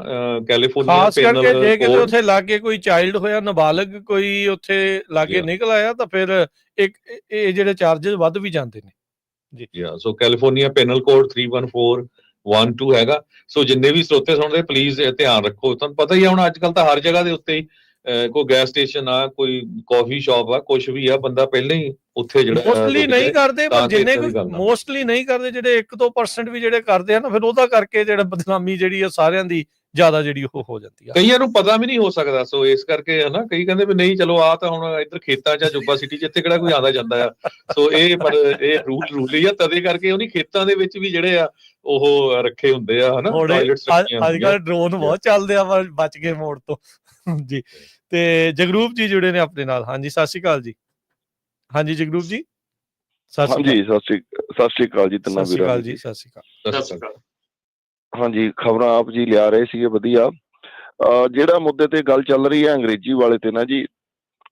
ਕੈਲੀਫੋਰਨੀਆ ਖਾਸ ਕਰਕੇ ਜੇ ਪੈਨਲ ਕਿਤੇ ਉੱਥੇ ਲਾਗੇ ਕੋਈ ਚਾਈਲਡ ਹੋਇਆ, ਨਾਬਾਲਗ ਕੋਈ ਉੱਥੇ ਲਾਗੇ ਨਿਕਲ ਆਇਆ, ਤਾਂ ਫਿਰ ਇਹ ਜਿਹੜੇ ਚਾਰਜਸ ਵੱਧ ਵੀ ਜਾਂਦੇ ਨੇ ਜੀ। ਸੋ ਕੈਲੀਫੋਰਨੀਆ ਪੈਨਲ ਕੋਡ 31412 ਹੈਗਾ। ਸੋ ਜਿੰਨੇ ਵੀ ਸਰੋਤੇ ਸੁਣਦੇ ਪਲੀਜ਼ ਧਿਆਨ ਰੱਖੋ। ਤੁਹਾਨੂੰ ਪਤਾ ਹੀ ਆ ਹੁਣ ਅੱਜ ਕੱਲ ਤਾਂ ਹਰ ਜਗ੍ਹਾ ਦੇ ਉੱਤੇ ਕੋਈ ਗੈਸ ਸਟੇਸ਼ਨ ਆ, ਕੋਈ ਕਾਫੀ ਸ਼ਾਪ ਆ, ਕੁਛ ਵੀ ਆ, ਬੰਦਾ ਪਹਿਲਾਂ ਹੀ ਉੱਥੇ ਜਿਹੜਾ ਮੋਸਟਲੀ ਨਹੀਂ ਕਰਦੇ, ਪਰ ਜਿੰਨੇ ਮੋਸਟਲੀ ਨਹੀਂ ਕਰਦੇ, ਜਿਹੜੇ 1-2% ਵੀ ਜਿਹੜੇ ਕਰਦੇ ਆ ਨਾ, ਫਿਰ ਉਹਦਾ ਕਰਕੇ ਜਿਹੜਾ ਬਦਨਾਮੀ ਜਿਹੜੀ ਆ ਸਾਰਿਆਂ ਦੀ ਜ਼ਿਆਦਾ ਜਿਹੜੀ ਉਹ ਹੋ ਜਾਂਦੀ ਆ। ਕਈਆਂ ਨੂੰ ਪਤਾ ਵੀ ਨਹੀਂ ਹੋ ਸਕਦਾ। ਸੋ ਇਸ ਕਰਕੇ ਹਨਾ, ਕਈ ਕਹਿੰਦੇ ਵੀ ਨਹੀਂ ਚਲੋ ਆ ਤਾਂ ਹੁਣ ਇੱਧਰ ਖੇਤਾਂ 'ਚ ਜੁੱਬਾ ਸਿਟੀ 'ਚ ਇੱਥੇ ਕਿਹੜਾ ਕੋਈ ਆਉਂਦਾ ਜਾਂਦਾ ਆ। ਸੋ ਪਰ ਇਹ ਰੂਲ ਹੀ ਆ, ਤਦੇ ਕਰਕੇ ਉਹਨੀ ਖੇਤਾਂ ਦੇ ਵਿੱਚ ਵੀ ਜਿਹੜੇ ਆ ਉਹ ਰੱਖੇ ਹੁੰਦੇ ਆ ਹਨਾ। ਅੱਜ ਕੱਲ ਡਰੋਨ ਬਹੁਤ ਚੱਲਦੇ ਆ, ਬਚ ਗਏ ਮੋੜ ਤੋਂ ਜੀ। ਤੇ ਜਗਰੂਪ ਜੀ ਜੁੜੇ ਨੇ ਆਪਣੇ ਨਾਲ। ਹਾਂਜੀ, ਸਤਿ ਸ਼੍ਰੀ ਅਕਾਲ ਜੀ। ਹਾਂਜੀ ਜਗਰੂਪ ਜੀ, ਸਤਿ ਸ਼੍ਰੀ ਅਕਾਲ ਜੀ। ਤਿੰਨਾਂ ਵੀਰਾਂ ਜੀ ਸਤਿ ਸ਼੍ਰੀ ਅਕਾਲ। ਹਾਂਜੀ, ਖਬਰਾਂ ਆਪ ਜੀ ਲਿਆ ਰਹੇ ਸੀਗੇ, ਵਧੀਆ। ਜਿਹੜਾ ਮੁੱਦੇ ਤੇ ਗੱਲ ਚੱਲ ਰਹੀ ਹੈ ਅੰਗਰੇਜ਼ੀ ਵਾਲੇ ਤੇ ਨਾ ਜੀ,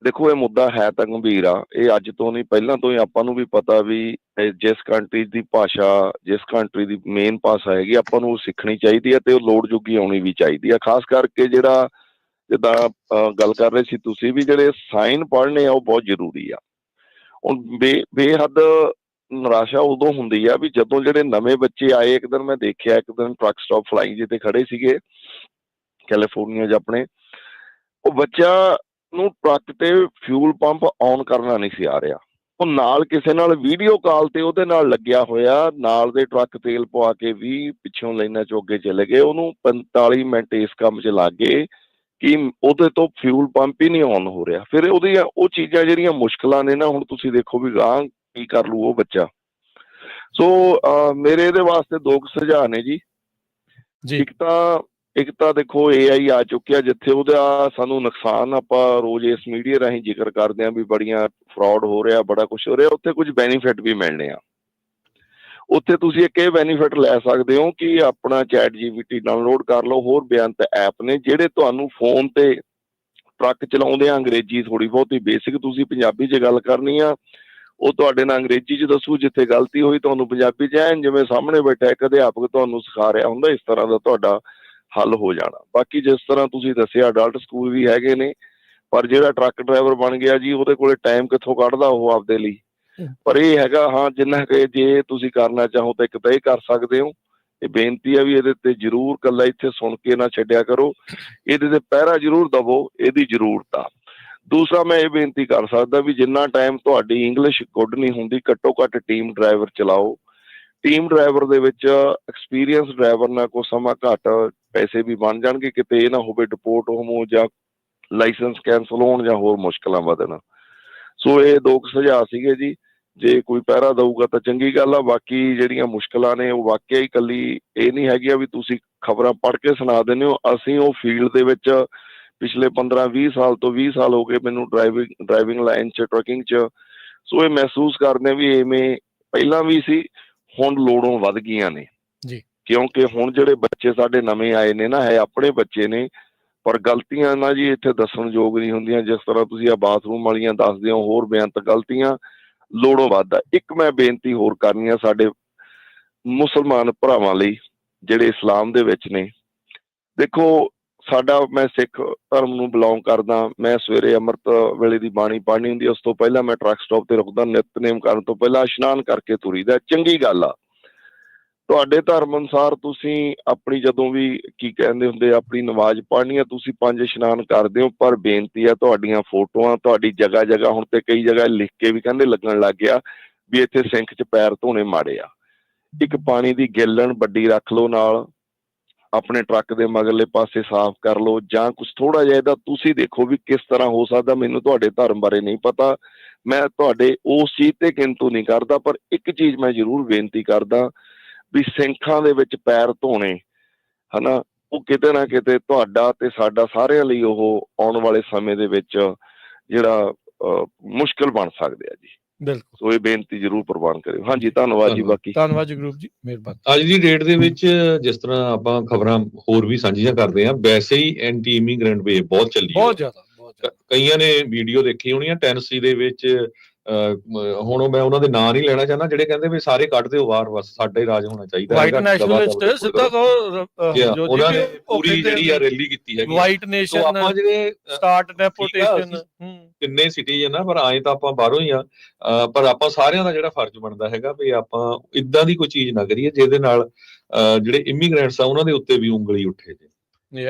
ਦੇਖੋ ਇਹ ਮੁੱਦਾ ਹੈ ਤਾਂ ਗੰਭੀਰ ਆ। ਇਹ ਅੱਜ ਤੋਂ ਨਹੀਂ, ਪਹਿਲਾਂ ਤੋਂ ਹੀ ਆਪਾਂ ਨੂੰ ਵੀ ਪਤਾ ਵੀ ਜਿਸ ਕੰਟਰੀ ਦੀ ਭਾਸ਼ਾ, ਜਿਸ ਕੰਟਰੀ ਦੀ ਮੇਨ ਭਾਸ਼ਾ ਹੈਗੀ, ਆਪਾਂ ਨੂੰ ਸਿੱਖਣੀ ਚਾਹੀਦੀ ਹੈ, ਤੇ ਉਹ ਲੋੜ ਜੋਗੀ ਆਉਣੀ ਵੀ ਚਾਹੀਦੀ ਆ। ਖਾਸ ਕਰਕੇ ਜਿਹੜਾ ਜਿੱਦਾਂ ਗੱਲ ਕਰ ਰਹੇ ਸੀ ਤੁਸੀਂ ਵੀ, ਜਿਹੜੇ ਸਾਈਨ ਪੜ੍ਹਨੇ ਆ ਉਹ ਬਹੁਤ ਜ਼ਰੂਰੀ ਆ। ਹੁਣ ਬੇਹੱਦ ਨਿਰਾਸ਼ਾ ਉਦੋਂ ਹੁੰਦੀ ਆ ਵੀ ਜਦੋਂ ਜਿਹੜੇ ਨਵੇਂ ਬੱਚੇ ਆਏ, ਇੱਕ ਦਿਨ ਮੈਂ ਦੇਖਿਆ, ਇੱਕ ਦਿਨ ਟਰੱਕ ਸਟਾਪ ਫਲਾਈਂਗ ਜਿੱਥੇ ਖੜੇ ਸੀਗੇ ਕੈਲੀਫੋਰਨੀਆ 'ਚ ਆਪਣੇ, ਉਹ ਬੱਚਾ ਨੂੰ ਟਰੱਕ ਤੇ ਫਿਊਲ ਪੰਪ ਔਨ ਕਰਨਾ ਨਹੀਂ ਸੀ ਆ ਰਿਹਾ। ਉਹ ਨਾਲ ਕਿਸੇ ਨਾਲ ਵੀਡੀਓ ਕਾਲ ਤੇ ਉਹਦੇ ਨਾਲ ਲੱਗਿਆ ਹੋਇਆ, ਨਾਲ ਦੇ ਟਰੱਕ ਤੇਲ ਪਵਾ ਕੇ ਵੀ ਪਿੱਛੋਂ ਲਾਈਨਾਂ ਚੋਂ ਅੱਗੇ ਚਲੇ ਗਏ, ਉਹਨੂੰ 45 ਮਿੰਟ ਇਸ ਕੰਮ 'ਚ ਲੱਗ ਗਏ ਕਿ ਉਹਦੇ ਤੋਂ ਫਿਊਲ ਪੰਪ ਹੀ ਨਹੀਂ ਔਨ ਹੋ ਰਿਹਾ। ਫਿਰ ਉਹਦੀਆਂ ਉਹ ਚੀਜ਼ਾਂ ਜਿਹੜੀਆਂ ਮੁਸ਼ਕਲਾਂ ਨੇ ਨਾ, ਹੁਣ ਤੁਸੀਂ ਦੇਖੋ ਵੀ ਗਾਂ ਕੀ ਕਰ ਲੂ ਉਹ ਬੱਚਾ। ਸੋ ਮੇਰੇ ਇਹਦੇ ਵਾਸਤੇ 2 ਸੁਝਾਅ ਨੇ ਜੀ। ਇੱਕ ਤਾਂ ਦੇਖੋ AI ਆ ਚੁੱਕਿਆ, ਜਿੱਥੇ ਉਹਦਾ ਸਾਨੂੰ ਨੁਕਸਾਨ ਆਪਾਂ ਰੋਜ਼ ਇਸ ਮੀਡੀਆ ਰਾਹੀਂ ਜ਼ਿਕਰ ਕਰਦੇ ਹਾਂ ਵੀ ਬੜੀਆਂ ਫਰਾਡ ਹੋ ਰਿਹਾ, ਬੜਾ ਕੁਛ ਹੋ ਰਿਹਾ, ਉੱਥੇ ਕੁਝ ਬੈਨੀਫਿਟ ਵੀ ਮਿਲਣੇ ਆ। ਉੱਥੇ ਤੁਸੀਂ ਇੱਕ ਇਹ ਬੈਨੀਫਿਟ ਲੈ ਸਕਦੇ ਹੋ ਕਿ ਆਪਣਾ ChatGPT ਡਾਊਨਲੋਡ ਕਰ ਲਓ, ਹੋਰ ਬੇਅੰਤ ਐਪ ਨੇ ਜਿਹੜੇ ਤੁਹਾਨੂੰ ਫੋਨ ਤੇ ਟਰੱਕ ਚਲਾਉਂਦੇ ਆ, ਅੰਗਰੇਜ਼ੀ ਥੋੜੀ ਬਹੁਤੀ ਬੇਸਿਕ ਤੁਸੀਂ ਪੰਜਾਬੀ 'ਚ ਗੱਲ ਕਰਨੀ ਆ, ਉਹ ਤੁਹਾਡੇ ਨਾਲ ਅੰਗਰੇਜ਼ੀ 'ਚ ਦੱਸੂ, ਜਿੱਥੇ ਗਲਤੀ ਹੋਈ ਤੁਹਾਨੂੰ ਪੰਜਾਬੀ 'ਚ ਐਨ ਜਿਵੇਂ ਸਾਹਮਣੇ ਬੈਠਾ ਇੱਕ ਅਧਿਆਪਕ ਤੁਹਾਨੂੰ ਸਿਖਾ ਰਿਹਾ ਹੁੰਦਾ, ਇਸ ਤਰ੍ਹਾਂ ਦਾ ਤੁਹਾਡਾ ਹੱਲ ਹੋ ਜਾਣਾ। ਬਾਕੀ ਜਿਸ ਤਰ੍ਹਾਂ ਤੁਸੀਂ ਦੱਸਿਆ ਅਡਲਟ ਸਕੂਲ ਵੀ ਹੈਗੇ ਨੇ, ਪਰ ਜਿਹੜਾ ਟਰੱਕ ਡਰਾਈਵਰ ਬਣ ਗਿਆ ਜੀ, ਉਹਦੇ ਕੋਲੇ ਟਾਈਮ ਕਿੱਥੋਂ ਕੱਢਦਾ ਉਹ ਆਪਦੇ ਲਈ। ਪਰ ਇਹ ਹੈਗਾ ਹਾਂ, ਜਿੰਨਾ ਕਿ ਜੇ ਤੁਸੀਂ ਕਰਨਾ ਚਾਹੋ ਤਾਂ ਇੱਕ ਤਾਂ ਇਹ ਕਰ ਸਕਦੇ ਹੋ। ਇਹ ਬੇਨਤੀ ਆ ਵੀ ਇਹਦੇ ਤੇ ਜ਼ਰੂਰ ਇਕੱਲਾ ਇੱਥੇ ਸੁਣ ਕੇ ਨਾ ਛੱਡਿਆ ਕਰੋ, ਇਹਦੇ ਤੇ ਪਹਿਰਾ ਜ਼ਰੂਰ ਦਵੋ, ਇਹਦੀ ਜ਼ਰੂਰਤ ਆ। ਦੂਸਰਾ ਮੈਂ ਇਹ ਬੇਨਤੀ ਕਰ ਸਕਦਾ ਵੀ ਜਿੰਨਾ ਟਾਈਮ ਤੁਹਾਡੀ ਇੰਗਲਿਸ਼ ਗੁੱਡ ਨਹੀਂ ਹੁੰਦੀ, ਘੱਟੋ ਘੱਟ ਟੀਮ ਡਰਾਈਵਰ ਚਲਾਓ। ਟੀਮ ਡਰਾਈਵਰ ਦੇ ਵਿੱਚ ਐਕਸਪੀਰੀਅੰਸ ਡਰਾਈਵਰ ਨਾਲ ਕੋਈ ਸਮਾਂ ਘੱਟ ਪੈਸੇ ਵੀ ਬਣ ਜਾਣਗੇ, ਕਿਤੇ ਇਹ ਨਾ ਹੋਵੇ ਡਿਪੋਰਟ ਹੋਵੋ ਜਾਂ ਲਾਇਸੈਂਸ ਕੈਂਸਲ ਹੋਣ ਜਾਂ ਹੋਰ ਮੁਸ਼ਕਲਾਂ ਵਧਣ। ਸੋ ਇਹ 2 ਸੁਝਾਅ ਸੀਗੇ ਜੀ। ਜੇ ਕੋਈ ਪਹਿਰਾ ਦਊਗਾ ਤਾਂ ਚੰਗੀ ਗੱਲ ਆ। ਬਾਕੀ ਜਿਹੜੀਆਂ ਮੁਸ਼ਕਲਾਂ ਨੇ ਉਹ ਵਾਕਿਆ ਹੀ ਇਕੱਲੀ ਇਹ ਨਹੀਂ ਹੈਗੀਆਂ ਵੀ ਤੁਸੀਂ ਖਬਰਾਂ ਪੜ੍ਹ ਕੇ ਸੁਣਾ ਦਿੰਦੇ ਹੋ। ਅਸੀਂ ਉਹ ਫੀਲਡ ਦੇ ਵਿੱਚ ਪਿਛਲੇ 15-20 ਸਾਲ ਤੋਂ 20 ਸਾਲ ਹੋ ਗਏ ਮੈਨੂੰ ਡਰਾਈਵਿੰਗ ਲਾਈਨ 'ਚ, ਟਰੱਕਿੰਗ 'ਚ। ਸੋ ਇਹ ਮਹਿਸੂਸ ਕਰਦੇ ਵੀ ਇਵੇਂ ਪਹਿਲਾਂ ਵੀ ਸੀ, ਹੁਣ ਲੋੜੋਂ ਵੱਧ ਗਈਆਂ ਨੇ ਜੀ, ਕਿਉਂਕਿ ਹੁਣ ਜਿਹੜੇ ਬੱਚੇ ਸਾਡੇ ਨਵੇਂ ਆਏ ਨੇ ਨਾ, ਹੈ ਆਪਣੇ ਬੱਚੇ ਨੇ, ਪਰ ਗਲਤੀਆਂ ਨਾ ਜੀ ਇੱਥੇ ਦੱਸਣ ਯੋਗ ਨਹੀਂ ਹੁੰਦੀਆਂ। ਜਿਸ ਤਰ੍ਹਾਂ ਤੁਸੀਂ ਆ ਬਾਥਰੂਮ ਵਾਲੀਆਂ ਦੱਸਦੇ ਹੋ, ਹੋਰ ਬੇਅੰਤ ਗਲਤੀਆਂ ਲੋੜੋਂ ਵੱਧ ਆ। ਇੱਕ ਮੈਂ ਬੇਨਤੀ ਹੋਰ ਕਰਨੀ ਆ ਸਾਡੇ ਮੁਸਲਮਾਨ ਭਰਾਵਾਂ ਲਈ ਜਿਹੜੇ ਇਸਲਾਮ ਦੇ ਵਿੱਚ ਨੇ। ਦੇਖੋ ਸਾਡਾ, ਮੈਂ ਸਿੱਖ ਧਰਮ ਨੂੰ ਬਿਲੋਂਗ ਕਰਦਾ। ਮੈਂ ਸਵੇਰੇ ਅੰਮ੍ਰਿਤ ਵੇਲੇ ਦੀ ਬਾਣੀ ਪੜ੍ਹਨੀ ਹੁੰਦੀ, ਉਸ ਤੋਂ ਪਹਿਲਾਂ ਮੈਂ ਟਰੱਕ ਸਟਾਪ ਤੇ ਰੁਕਦਾ, ਨਿਤਨੇਮ ਕਰਨ ਤੋਂ ਪਹਿਲਾਂ ਇਸ਼ਨਾਨ ਕਰਕੇ ਤੁਰੀਦਾ। ਚੰਗੀ ਗੱਲ ਆ। ਤੁਹਾਡੇ ਧਰਮ ਅਨੁਸਾਰ ਤੁਸੀਂ ਆਪਣੀ ਜਦੋਂ ਵੀ ਕੀ ਕਹਿੰਦੇ ਹੁੰਦੇ ਆਪਣੀ ਨਮਾਜ਼ ਪੜ੍ਹਨੀ ਆ, ਤੁਸੀਂ 5 ਇਸ਼ਨਾਨ ਕਰਦੇ ਹੋ। ਪਰ ਬੇਨਤੀ ਆ, ਤੁਹਾਡੀਆਂ ਫੋਟੋਆਂ ਤੁਹਾਡੀ ਜਗ੍ਹਾ ਜਗ੍ਹਾ ਹੁਣ ਤੇ ਕਈ ਜਗ੍ਹਾ ਲਿਖ ਕੇ ਵੀ ਕਹਿੰਦੇ ਲੱਗਣ ਲੱਗ ਗਿਆ ਵੀ ਇੱਥੇ ਸਿੰਕ 'ਚ ਪੈਰ ਧੋਣੇ ਮਾੜੇ ਆ। ਇੱਕ ਪਾਣੀ ਦੀ ਗੈਲਨ ਵੱਡੀ ਰੱਖ ਲਓ ਨਾਲ, ਆਪਣੇ ਟਰੱਕ ਦੇ ਮਗਰਲੇ ਪਾਸੇ ਸਾਫ਼ ਕਰ ਲਓ, ਜਾਂ ਕੁਛ ਥੋੜਾ ਜਿਹਾ ਇਹਦਾ ਤੁਸੀਂ ਦੇਖੋ ਵੀ ਕਿਸ ਤਰ੍ਹਾਂ ਹੋ ਸਕਦਾ। ਮੈਨੂੰ ਤੁਹਾਡੇ ਧਰਮ ਬਾਰੇ ਨਹੀਂ ਪਤਾ, ਮੈਂ ਤੁਹਾਡੇ ਉਸ ਚੀਜ਼ ਤੇ ਕਿੰਤੂ ਨਹੀਂ ਕਰਦਾ, ਪਰ ਇੱਕ ਚੀਜ਼ ਮੈਂ ਜ਼ਰੂਰ ਬੇਨਤੀ ਕਰਦਾ ਵੀ ਸਿੰਕਾਂ ਦੇ ਵਿੱਚ ਪੈਰ ਧੋਣੇ ਹਨਾ, ਉਹ ਕਿਤੇ ਨਾ ਕਿਤੇ ਤੁਹਾਡਾ ਤੇ ਸਾਡਾ ਸਾਰਿਆਂ ਲਈ ਉਹ ਆਉਣ ਵਾਲੇ ਸਮੇਂ ਦੇ ਵਿੱਚ ਜਿਹੜਾ ਮੁਸ਼ਕਲ ਬਣ ਸਕਦੇ ਆ ਜੀ। ਬਿਲਕੁਲ। ਸੋ ਇਹ ਬੇਨਤੀ ਜ਼ਰੂਰ ਪ੍ਰਵਾਨ ਕਰਿਓ। ਹਾਂਜੀ, ਧੰਨਵਾਦ ਜੀ। ਬਾਕੀ ਧੰਨਵਾਦ ਜਗਰੂਪ ਜੀ, ਮਿਹਰਬਾਨੀ। ਅੱਜ ਦੀ ਡੇਟ ਦੇ ਵਿੱਚ ਜਿਸ ਤਰ੍ਹਾਂ ਆਪਾਂ ਖਬਰਾਂ ਹੋਰ ਵੀ ਸਾਂਝੀਆਂ ਕਰਦੇ ਹਾਂ, ਵੈਸੇ ਹੀ ਐਂਟੀ ਇਮੀਗ੍ਰੈਂਟ ਵੇਵ ਬਹੁਤ ਚੱਲੀ ਹੈ। ਬਹੁਤ ਜ਼ਿਆਦਾ ਕਈਆਂ ਨੇ ਵੀਡੀਓ ਦੇਖੀ ਹੋਣੀਆਂ ਟੈਨਸੀ ਦੇ ਵਿੱਚ। ਹੁਣ ਮੈਂ ਉਹਨਾਂ ਦੇ ਨਾਂ ਨਹੀਂ ਲੈਣਾ ਚਾਹੁੰਦਾ, ਜਿਹੜੇ ਕਹਿੰਦੇ ਵੀ ਸਾਰੇ ਕੱਢ ਦਿਓ ਬਾਹਰ, ਬਸ ਸਾਡਾ ਹੀ ਰਾਜ ਹੋਣਾ ਚਾਹੀਦਾ। ਵਾਈਟ ਨੈਸ਼ਨਲਿਸਟ ਸਿੱਧਾ ਕਹੋ, ਉਹਨਾਂ ਨੇ ਪੂਰੀ ਜਿਹੜੀ ਆ ਰੈਲੀ ਕੀਤੀ ਹੈਗੀ ਵਾਈਟ ਨੇਸ਼ਨ, ਆਪਾਂ ਜਿਹੜੇ ਸਟਾਰਟ ਡੈਪੋਟੇਸ਼ਨ। ਕਿੰਨੇ ਸਿਟੀਜ਼ਨ ਆ, ਪਰ ਆਏ ਤਾਂ ਆਪਾਂ ਬਾਹਰੋਂ ਹੀ ਆ। ਪਰ ਆਪਾਂ ਸਾਰਿਆਂ ਦਾ ਜਿਹੜਾ ਫਰਜ਼ ਬਣਦਾ ਹੈਗਾ ਵੀ ਆਪਾਂ ਇਦਾਂ ਦੀ ਕੋਈ ਚੀਜ਼ ਨਾ ਕਰੀਏ ਜਿਹਦੇ ਨਾਲ ਜਿਹੜੇ ਇਮੀਗ੍ਰੈਂਟਸ ਆ ਉਹਨਾਂ ਦੇ ਉੱਤੇ ਵੀ ਉਂਗਲੀ ਉੱਠੇ ਜੀ।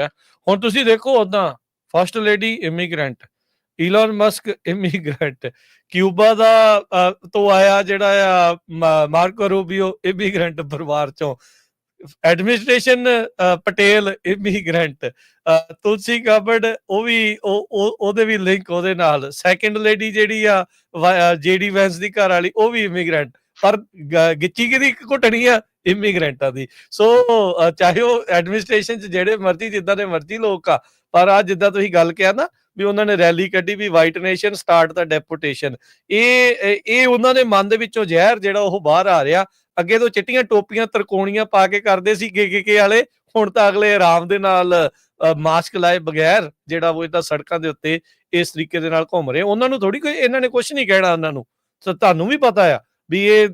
ਹੁਣ ਤੁਸੀਂ ਦੇਖੋ, ਉਦਾਂ first lady immigrant, Elon Musk immigrant, Cuba ਦਾ ਤੋਂ ਆਇਆ ਜਿਹੜਾ ਆ ਮਾਰਕੋ ਰੂਬੀਓ ਇਮੀਗ੍ਰੈਂਟ ਪਰਿਵਾਰ ਚੋਂ, administration Patel immigrant, Tulsi Gabbard ਉਹ ਵੀ ਉਹਦੇ ਵੀ ਲਿੰਕ ਉਹਦੇ ਨਾਲ, ਸੈਕਿੰਡ ਲੇਡੀ ਜਿਹੜੀ ਆ JD ਵੈਂਸ ਦੀ ਘਰ ਵਾਲੀ ਉਹ ਵੀ ਇਮੀਗ੍ਰੈਂਟ, ਪਰ ਗਿੱਚੀ ਕਿਹਦੀ ਘੁੱਟਣੀ ਆ ਇਮੀਗ੍ਰੈਂਟਾਂ ਦੀ। ਸੋ ਚਾਹੇ ਉਹ ਐਡਮਿਨਿਸਟ੍ਰੇਸ਼ਨ 'ਚ ਜਿਹੜੇ ਮਰਜ਼ੀ ਜਿੱਦਾਂ ਦੇ ਮਰਜ਼ੀ ਲੋਕ ਆ, ਪਰ ਆ ਜਿੱਦਾਂ ਤੁਸੀਂ ਗੱਲ ਕਿਹਾ ਨਾ ਵੀ ਉਹਨਾਂ ਨੇ ਰੈਲੀ ਕੱਢੀ ਵੀ ਵਾਈਟ ਨੇਸ਼ਨ ਸਟਾਰਟ ਦਾ ਡੈਪੂਟੇਸ਼ਨ, ਇਹ ਉਹਨਾਂ ਦੇ ਮਨ ਦੇ ਵਿੱਚੋਂ ਜ਼ਹਿਰ ਜਿਹੜਾ ਉਹ ਬਾਹਰ ਆ ਰਿਹਾ। ਅੱਗੇ ਤੋਂ ਚਿੱਟੀਆਂ ਟੋਪੀਆਂ ਤਰਕੋਣੀਆਂ ਪਾ ਕੇ ਕਰਦੇ ਸੀ ਕੇ ਵਾਲੇ, ਹੁਣ ਤਾਂ ਅਗਲੇ ਆਰਾਮ ਦੇ ਨਾਲ ਮਾਸਕ ਲਾਏ ਬਗੈਰ ਜਿਹੜਾ ਉਹ ਏਦਾਂ ਸੜਕਾਂ ਦੇ ਉੱਤੇ ਇਸ ਤਰੀਕੇ ਦੇ ਨਾਲ ਘੁੰਮ ਰਹੇ। ਉਹਨਾਂ ਨੂੰ ਥੋੜੀ ਕੋਈ ਇਹਨਾਂ ਨੇ ਕੁਛ ਨਹੀਂ ਕਹਿਣਾ ਉਹਨਾਂ ਨੂੰ। ਤੁਹਾਨੂੰ ਵੀ ਪਤਾ ਆ ਵੀ ਇਹ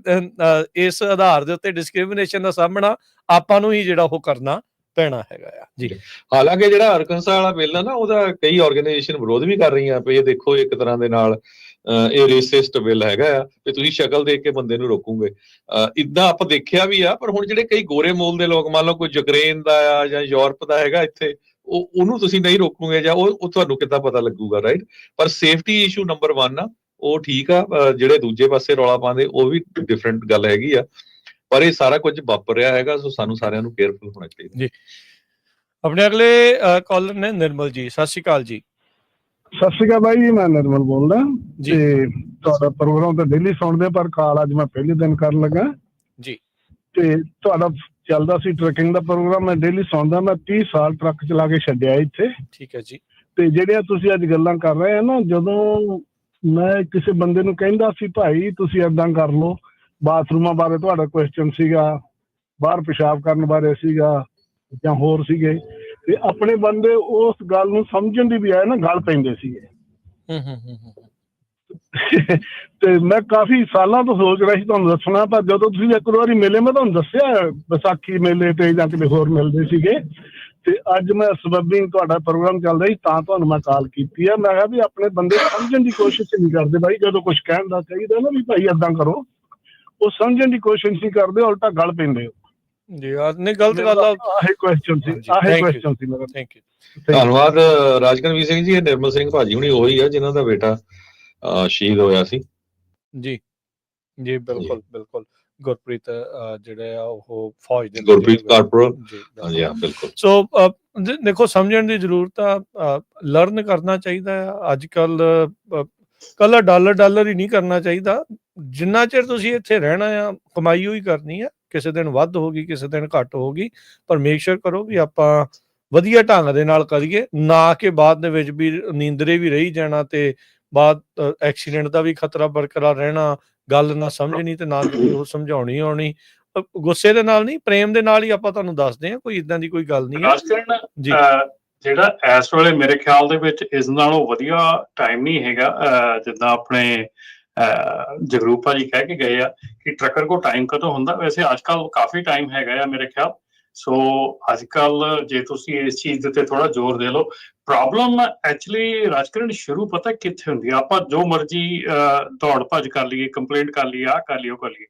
ਇਸ ਆਧਾਰ ਦੇ ਉੱਤੇ ਡਿਸਕ੍ਰਿਮੀਨੇਸ਼ਨ ਦਾ ਸਾਹਮਣਾ ਆਪਾਂ ਨੂੰ ਹੀ ਜਿਹੜਾ ਉਹ ਕਰਨਾ ਪੈਣਾ ਹੈਗਾ ਆ ਜੀ। ਹਾਲਾਂਕਿ ਜਿਹੜਾ ਅਰਕਨਸਾ ਵਾਲਾ ਬਿੱਲ ਆ ਨਾ, ਉਹਦਾ ਕਈ ਆਰਗੇਨਾਈਜੇਸ਼ਨ ਵਿਰੋਧ ਵੀ ਕਰ ਰਹੀਆਂ ਵੀ ਇਹ ਦੇਖੋ ਇੱਕ ਤਰ੍ਹਾਂ ਦੇ ਨਾਲ ਇਹ ਰੇਸਿਸਟ ਬਿੱਲ ਹੈਗਾ ਆ ਤੇ ਤੁਸੀਂ ਸ਼ਕਲ ਦੇਖ ਕੇ ਬੰਦੇ ਨੂੰ ਰੋਕੋਗੇ। ਇਦਾਂ ਆਪਾਂ ਦੇਖਿਆ ਵੀ ਆ, ਪਰ ਹੁਣ ਜਿਹੜੇ ਕਈ ਗੋਰੇ ਮੂਲ ਦੇ ਲੋਕ, ਮੰਨ ਲਓ ਕੋਈ ਯੂਕਰੇਨ ਦਾ ਆ ਜਾਂ ਯੂਰਪ ਦਾ ਹੈਗਾ ਇੱਥੇ, ਉਹਨੂੰ ਤੁਸੀਂ ਨਹੀਂ ਰੋਕੋਗੇ ਜਾਂ ਉਹ ਤੁਹਾਨੂੰ ਕਿੱਦਾਂ ਪਤਾ ਲੱਗੂਗਾ, ਰਾਈਟ? ਪਰ ਸੇਫਟੀ ਇਸ਼ੂ ਨੰਬਰ 1 ਆ, ਉਹ ਠੀਕ ਆ, ਜਿਹੜੇ ਦੂਜੇ ਪਾਸੇ ਰੌਲਾ ਪਾਉਂਦੇ ਉਹ ਵੀ ਡਿਫਰੈਂਟ ਗੱਲ ਹੈਗੀ ਆ, ਪਰ ਇਹ ਸਾਰਾ ਕੁਝ ਵਾਪਰ ਰਿਹਾ ਹੈਗਾ, ਸੋ ਸਾਨੂੰ ਸਾਰਿਆਂ ਨੂੰ ਕੇਅਰਫੁਲ ਹੋਣਾ ਚਾਹੀਦਾ ਜੀ। ਆਪਣੇ ਅਗਲੇ ਕਾਲਰ ਨੇ ਨਿਰਮਲ ਜੀ, ਸਤਿ ਸ਼੍ਰੀ ਅਕਾਲ ਜੀ। ਸਤਿ ਸ਼੍ਰੀ ਅਕਾਲ ਬਾਈ ਜੀ, ਮੈਂ ਨਿਰਮਲ ਬੋਲਦਾ ਜੀ। ਤੇ ਤੁਹਾਡਾ ਪ੍ਰੋਗਰਾਮ ਤਾਂ ਡੇਲੀ ਸੁਣਦੇ, ਪਰ ਕਾਲ ਅੱਜ ਮੈਂ ਪਹਿਲੇ ਦਿਨ ਕਰਨ ਲੱਗਾ ਜੀ। ਤੇ ਤੁਹਾਡਾ ਚੱਲਦਾ ਸੀ ਟਰੱਕਿੰਗ ਦਾ ਪ੍ਰੋਗਰਾਮ, ਮੈਂ ਡੇਲੀ ਸੁਣਦਾ। ਮੈਂ 30 ਸਾਲ ਟਰੱਕ ਚਲਾ ਕੇ ਛੱਡਿਆ ਇੱਥੇ। ਠੀਕ ਹੈ ਜੀ। ਤੇ ਜਿਹੜੀਆਂ ਤੁਸੀਂ ਅੱਜ ਗੱਲਾਂ ਕਰ ਰਹੇ ਹੋ ਨਾ, ਜਦੋਂ ਮੈਂ ਕਿਸੇ ਬੰਦੇ ਨੂੰ ਕਹਿੰਦਾ ਸੀ ਭਾਈ ਤੁਸੀਂ ਏਦਾਂ ਕਰ ਲਓ, ਬਾਥਰੂਮਾਂ ਬਾਰੇ ਤੁਹਾਡਾ ਕੁਐਸਚਨ ਸੀਗਾ, ਬਾਹਰ ਪਿਸ਼ਾਬ ਕਰਨ ਬਾਰੇ ਸੀਗਾ ਜਾਂ ਹੋਰ ਸੀਗੇ, ਤੇ ਆਪਣੇ ਬੰਦੇ ਉਸ ਗੱਲ ਨੂੰ ਸਮਝਣ ਦੀ ਬਜਾਏ ਨਾ ਗੱਲ ਪੈਂਦੇ ਸੀਗੇ। ਤੇ ਮੈਂ ਕਾਫੀ ਸਾਲਾਂ ਤੋਂ ਸੋਚ ਰਿਹਾ ਸੀ ਤੁਹਾਨੂੰ ਦੱਸਣਾ, ਪਰ ਜਦੋਂ ਤੁਸੀਂ ਇੱਕ ਵਾਰੀ ਮਿਲੇ, ਮੈਂ ਤੁਹਾਨੂੰ ਦੱਸਿਆ ਵਿਸਾਖੀ ਮੇਲੇ ਤੇ ਜਾਂ ਕਿਤੇ ਹੋਰ ਮਿਲਦੇ ਸੀਗੇ, ਤੇ ਅੱਜ ਮੈਂ ਸਬੱਬੀ ਤੁਹਾਡਾ ਪ੍ਰੋਗਰਾਮ ਚੱਲ ਰਿਹਾ ਸੀ ਤਾਂ ਤੁਹਾਨੂੰ ਮੈਂ ਕਾਲ ਕੀਤੀ ਆ। ਮੈਂ ਕਿਹਾ ਵੀ ਆਪਣੇ ਬੰਦੇ ਸਮਝਣ ਦੀ ਕੋਸ਼ਿਸ਼ ਨਹੀਂ ਕਰਦੇ ਬਾਈ, ਜਦੋਂ ਕੁਝ ਕਹਿਣ ਦਾ ਚਾਹੀਦਾ ਨਾ ਵੀ ਭਾਈ ਏਦਾਂ ਕਰੋ, ਉਹ ਸਮਝਣ ਦੀ ਕੋਸ਼ਿਸ਼ ਨਹੀਂ ਕਰਦੇ, ਉਲਟਾ ਗੱਲ ਪੈਂਦੇ ਹੋ ਜੀ। ਨਹੀਂ, ਗਲਤ ਗੱਲ ਆ। ਆਹੀ ਕੁਐਸਚਨ ਸੀ ਮੇਰਾ। Thank you. ਧੰਨਵਾਦ ਰਾਜਕਨਵੀਰ ਸਿੰਘ ਜੀ। ਇਹ ਨਿਰਮਲ ਸਿੰਘ ਭਾਜੀ ਹੁਣੀ ਉਹੀ ਆ ਜਿਨ੍ਹਾਂ ਦਾ ਬੇਟਾ ਸ਼ਹੀਦ ਹੋਇਆ ਸੀ। ਜੀ ਜੀ, ਬਿਲਕੁਲ ਬਿਲਕੁਲ। ਗੁਰਪ੍ਰੀਤ ਜਿਹੜੇ ਆ ਉਹ ਫੌਜ ਦੇ ਗੁਰਪ੍ਰੀਤ ਕਾਰਪੋਰਲ। ਜੀ ਹਾਂ ਬਿਲਕੁਲ। ਸੋ ਦੇਖੋ, ਸਮਝਣ ਦੀ ਜ਼ਰੂਰਤ ਆ, ਲਰਨ ਕਰਨਾ ਚਾਹੀਦਾ ਆ। ਅੱਜ ਕੱਲ੍ਹ ਡਾਲਰ ਹੀ ਨਹੀਂ ਕਰਨਾ ਚਾਹੀਦਾ। ਜਿੰਨਾ ਚਿਰ ਤੁਸੀਂ ਇੱਥੇ ਰਹਿਣਾ ਆ, ਕਮਾਈ ਹੋਈ ਕਰਨੀ ਆ। ਕਿਸੇ ਦਿਨ ਵੱਧ ਹੋਗੀ, ਕਿਸੇ ਦਿਨ ਘੱਟ ਹੋਗੀ, ਪਰ ਮੇਕ ਸ਼ੋਰ ਕਰੋ ਵੀ ਆਪਾਂ ਵਧੀਆ ਢੰਗ ਦੇ ਨਾਲ ਕਰੀਏ, ਨਾ ਕਿ ਬਾਅਦ ਦੇ ਵਿੱਚ ਵੀ ਨੀਂਦਰੇ ਵੀ ਰਹੀ ਜਾਣਾ ਤੇ ਬਾਅਦ ਐਕਸੀਡੈਂਟ ਦਾ ਵੀ ਖਤਰਾ ਬਰਕਰਾਰ ਰਹਿਣਾ। ਗੱਲ ਨਾ ਸਮਝਣੀ ਤੇ ਨਾ ਉਹ ਸਮਝਾਉਣੀ ਆਉਣੀ। ਗੁੱਸੇ ਦੇ ਨਾਲ ਨਹੀਂ, ਪ੍ਰੇਮ ਦੇ ਨਾਲ ਹੀ ਆਪਾਂ ਤੁਹਾਨੂੰ ਦੱਸਦੇ ਹਾਂ, ਕੋਈ ਇਦਾਂ ਦੀ ਕੋਈ ਗੱਲ ਨਹੀਂ ਹੈ ਜੀ। ਜਿਹੜਾ ਇਸ ਵੇਲੇ ਮੇਰੇ ਖਿਆਲ ਦੇ ਵਿੱਚ ਇਸ ਨਾਲੋਂ ਵਧੀਆ ਟਾਈਮ ਨਹੀਂ ਹੈਗਾ। ਜਿੱਦਾਂ ਆਪਣੇ ਜਗਰੂਪ ਭਾਜੀ ਕਹਿ ਕੇ ਗਏ ਆ ਕਿ ਟਰੱਕਰ ਕੋਲ ਟਾਈਮ ਕਦੋਂ ਹੁੰਦਾ, ਵੈਸੇ ਅੱਜ ਕੱਲ ਕਾਫੀ ਟਾਈਮ ਹੈਗਾ ਆ ਮੇਰੇ ਖਿਆਲ। ਸੋ ਅੱਜ ਕੱਲ ਜੇ ਤੁਸੀਂ ਇਸ ਚੀਜ਼ ਦੇ ਉੱਤੇ ਥੋੜਾ ਜ਼ੋਰ ਦੇ ਲਓ, ਪ੍ਰੋਬਲਮ ਐਕਚੁਅਲੀ ਰਾਜਕਰਨ ਸ਼ੁਰੂ ਪਤਾ ਕਿੱਥੇ ਹੁੰਦੀ ਆ। ਆਪਾਂ ਜੋ ਮਰਜ਼ੀ ਦੌੜ ਭੱਜ ਕਰ ਲਈਏ, ਕੰਪਲੇਂਟ ਕਰ ਲਈਏ, ਆਹ ਕਰ ਲਈਏ, ਉਹ ਕਰ ਲਈਏ,